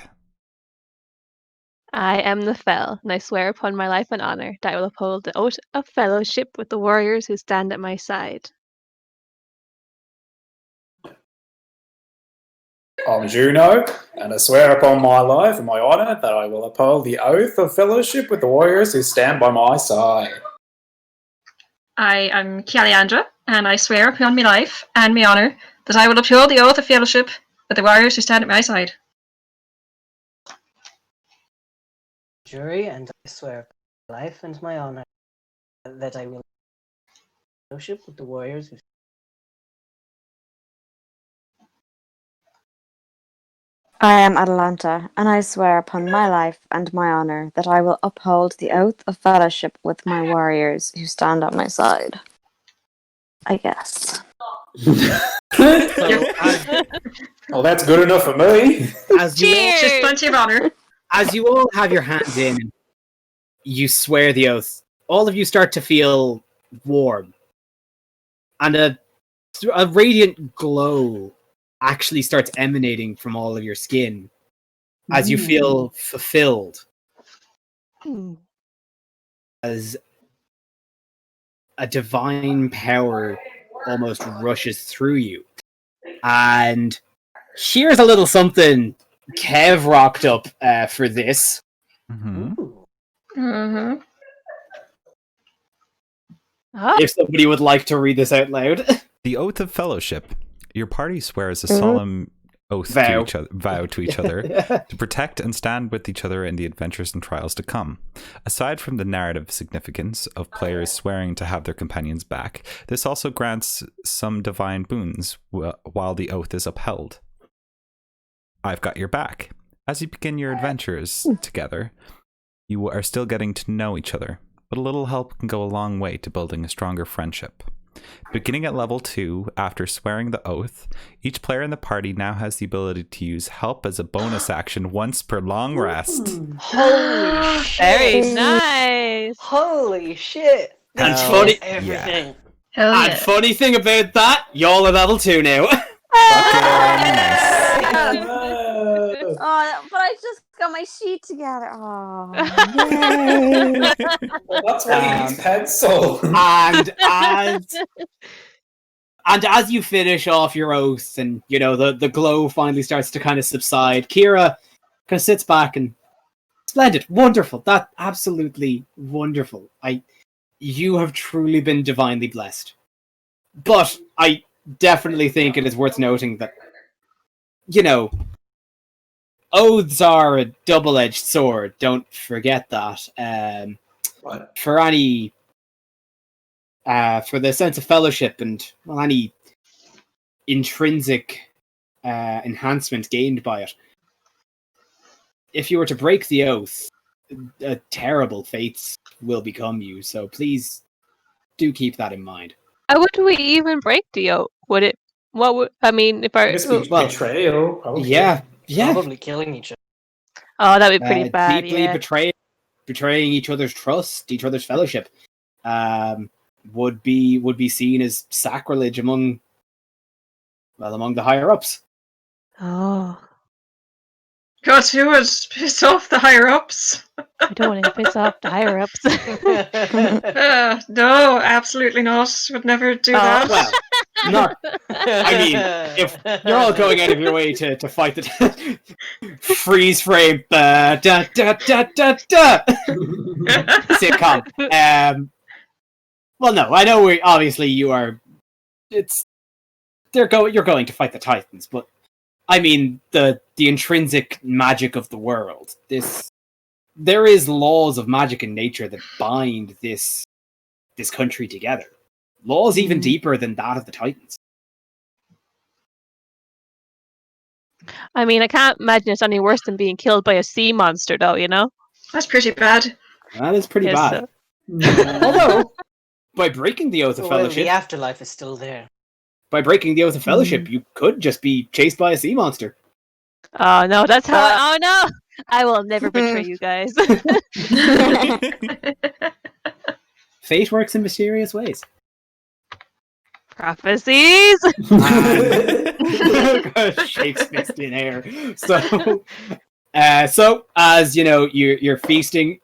I am the Fell, and I swear upon my life and honor that I will uphold the oath of fellowship with the warriors who stand at my side. I'm Juno, and I swear upon my life and my honour that I will uphold the oath of fellowship with the warriors who stand by my side. I am Caliandra, and I swear upon my life and my honour that I will uphold the oath of fellowship with the warriors who stand at my side. Jury, and I swear by my life and my honor that I will fellowship with the warriors who. I am Atalanta, and I swear upon my life and my honor that I will uphold the oath of fellowship with my warriors who stand at my side. I guess. Well, that's good enough for me. As you all, Just plenty of honour. as you all have your hands in, you swear the oath. All of you start to feel warm, and a radiant glow actually starts emanating from all of your skin as you feel fulfilled, as a divine power almost rushes through you. And here's a little something Kev rocked up for this. Mm-hmm. Ooh. Mm-hmm. If somebody would like to read this out loud. The oath of fellowship. Your party swears a solemn oath Vow. to each other to protect and stand with each other in the adventures and trials to come. Aside from the narrative significance of players swearing to have their companions back, this also grants some divine boons while the oath is upheld. I've got your back. As you begin your adventures together, you are still getting to know each other, but a little help can go a long way to building a stronger friendship. Beginning at level 2, after swearing the oath, each player in the party now has the ability to use help as a bonus action once per long rest. Holy shit! Very nice. Holy shit! And That funny- changes everything. Hell And yeah. funny thing about that, y'all are level 2 now. Oh, but I just got my sheet together. Oh, Well, that's why he needs pencil. and as you finish off your oath and the glow finally starts to kind of subside, Kira kind of sits back and splendid, wonderful, that absolutely wonderful. You have truly been divinely blessed. But I definitely think it is worth noting that oaths are a double-edged sword. Don't forget that. What? For any for the sense of fellowship and any intrinsic enhancement gained by it. If you were to break the oath, terrible fates will become you. So please do keep that in mind. How would we even break the oath? Would it? What would I mean? If I guess Well, betrayal, probably. Yeah. Probably killing each other. Oh, that'd be pretty bad. Deeply Yeah. betraying each other's trust, each other's fellowship, would be seen as sacrilege among the higher ups. Oh, God, who would piss off the higher ups? I don't want to piss off the higher ups. No, absolutely not. Would never do that. Well, not. I mean, if you're all going out of your way to fight the freeze frame, da da da da da sitcom. Well, no, I know you are. It's you're going to fight the Titans, but I mean the intrinsic magic of the world. There is laws of magic in nature that bind this country together. Laws even deeper than that of the Titans. I mean, I can't imagine it's any worse than being killed by a sea monster, though. You know. That's pretty bad. That is pretty Yes, bad. Although, by breaking the Oath of Well, Fellowship, the afterlife is still there. by breaking the Oath of Fellowship, you could just be chased by a sea monster. Oh no, that's how. Oh no, I will never betray you guys. Fate works in mysterious ways. Prophecies. Shakes fist in air. So as you know, you're feasting,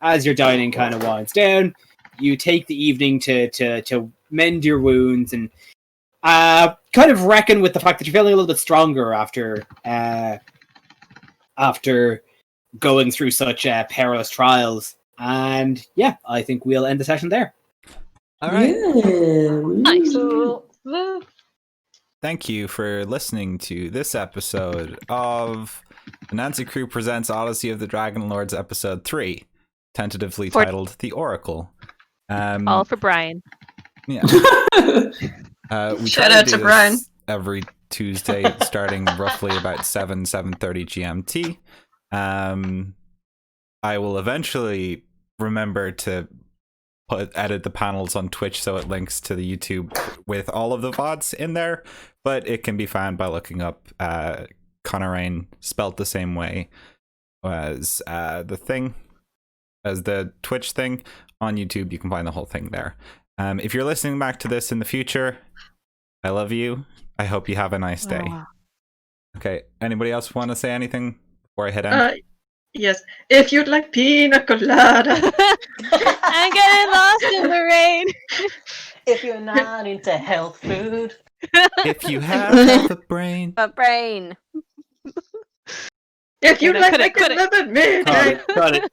as your dining kind of winds down, you take the evening to mend your wounds and kind of reckon with the fact that you're feeling a little bit stronger after going through such perilous trials. And yeah, I think we'll end the session there. All right. Nice. Thank you for listening to this episode of the Nancy Crew Presents Odyssey of the Dragon Lords, episode 3, tentatively titled The Oracle. All for Brian. Yeah. We Shout try out to Brian. every Tuesday, starting roughly about 7:30 GMT. I will eventually remember to edit the panels on Twitch so it links to the YouTube with all of the VODs in there, but it can be found by looking up Conarain spelt the same way as the Twitch thing on YouTube. You can find the whole thing there. If you're listening back to this in the future, I love you. I hope you have a nice day. Okay, anybody else want to say anything before I head out? Yes. If you'd like pina colada. I'm getting lost in the rain. If you're not into health food. If you have a brain. A brain. If you'd like Could it, to get could it? midnight. Got it.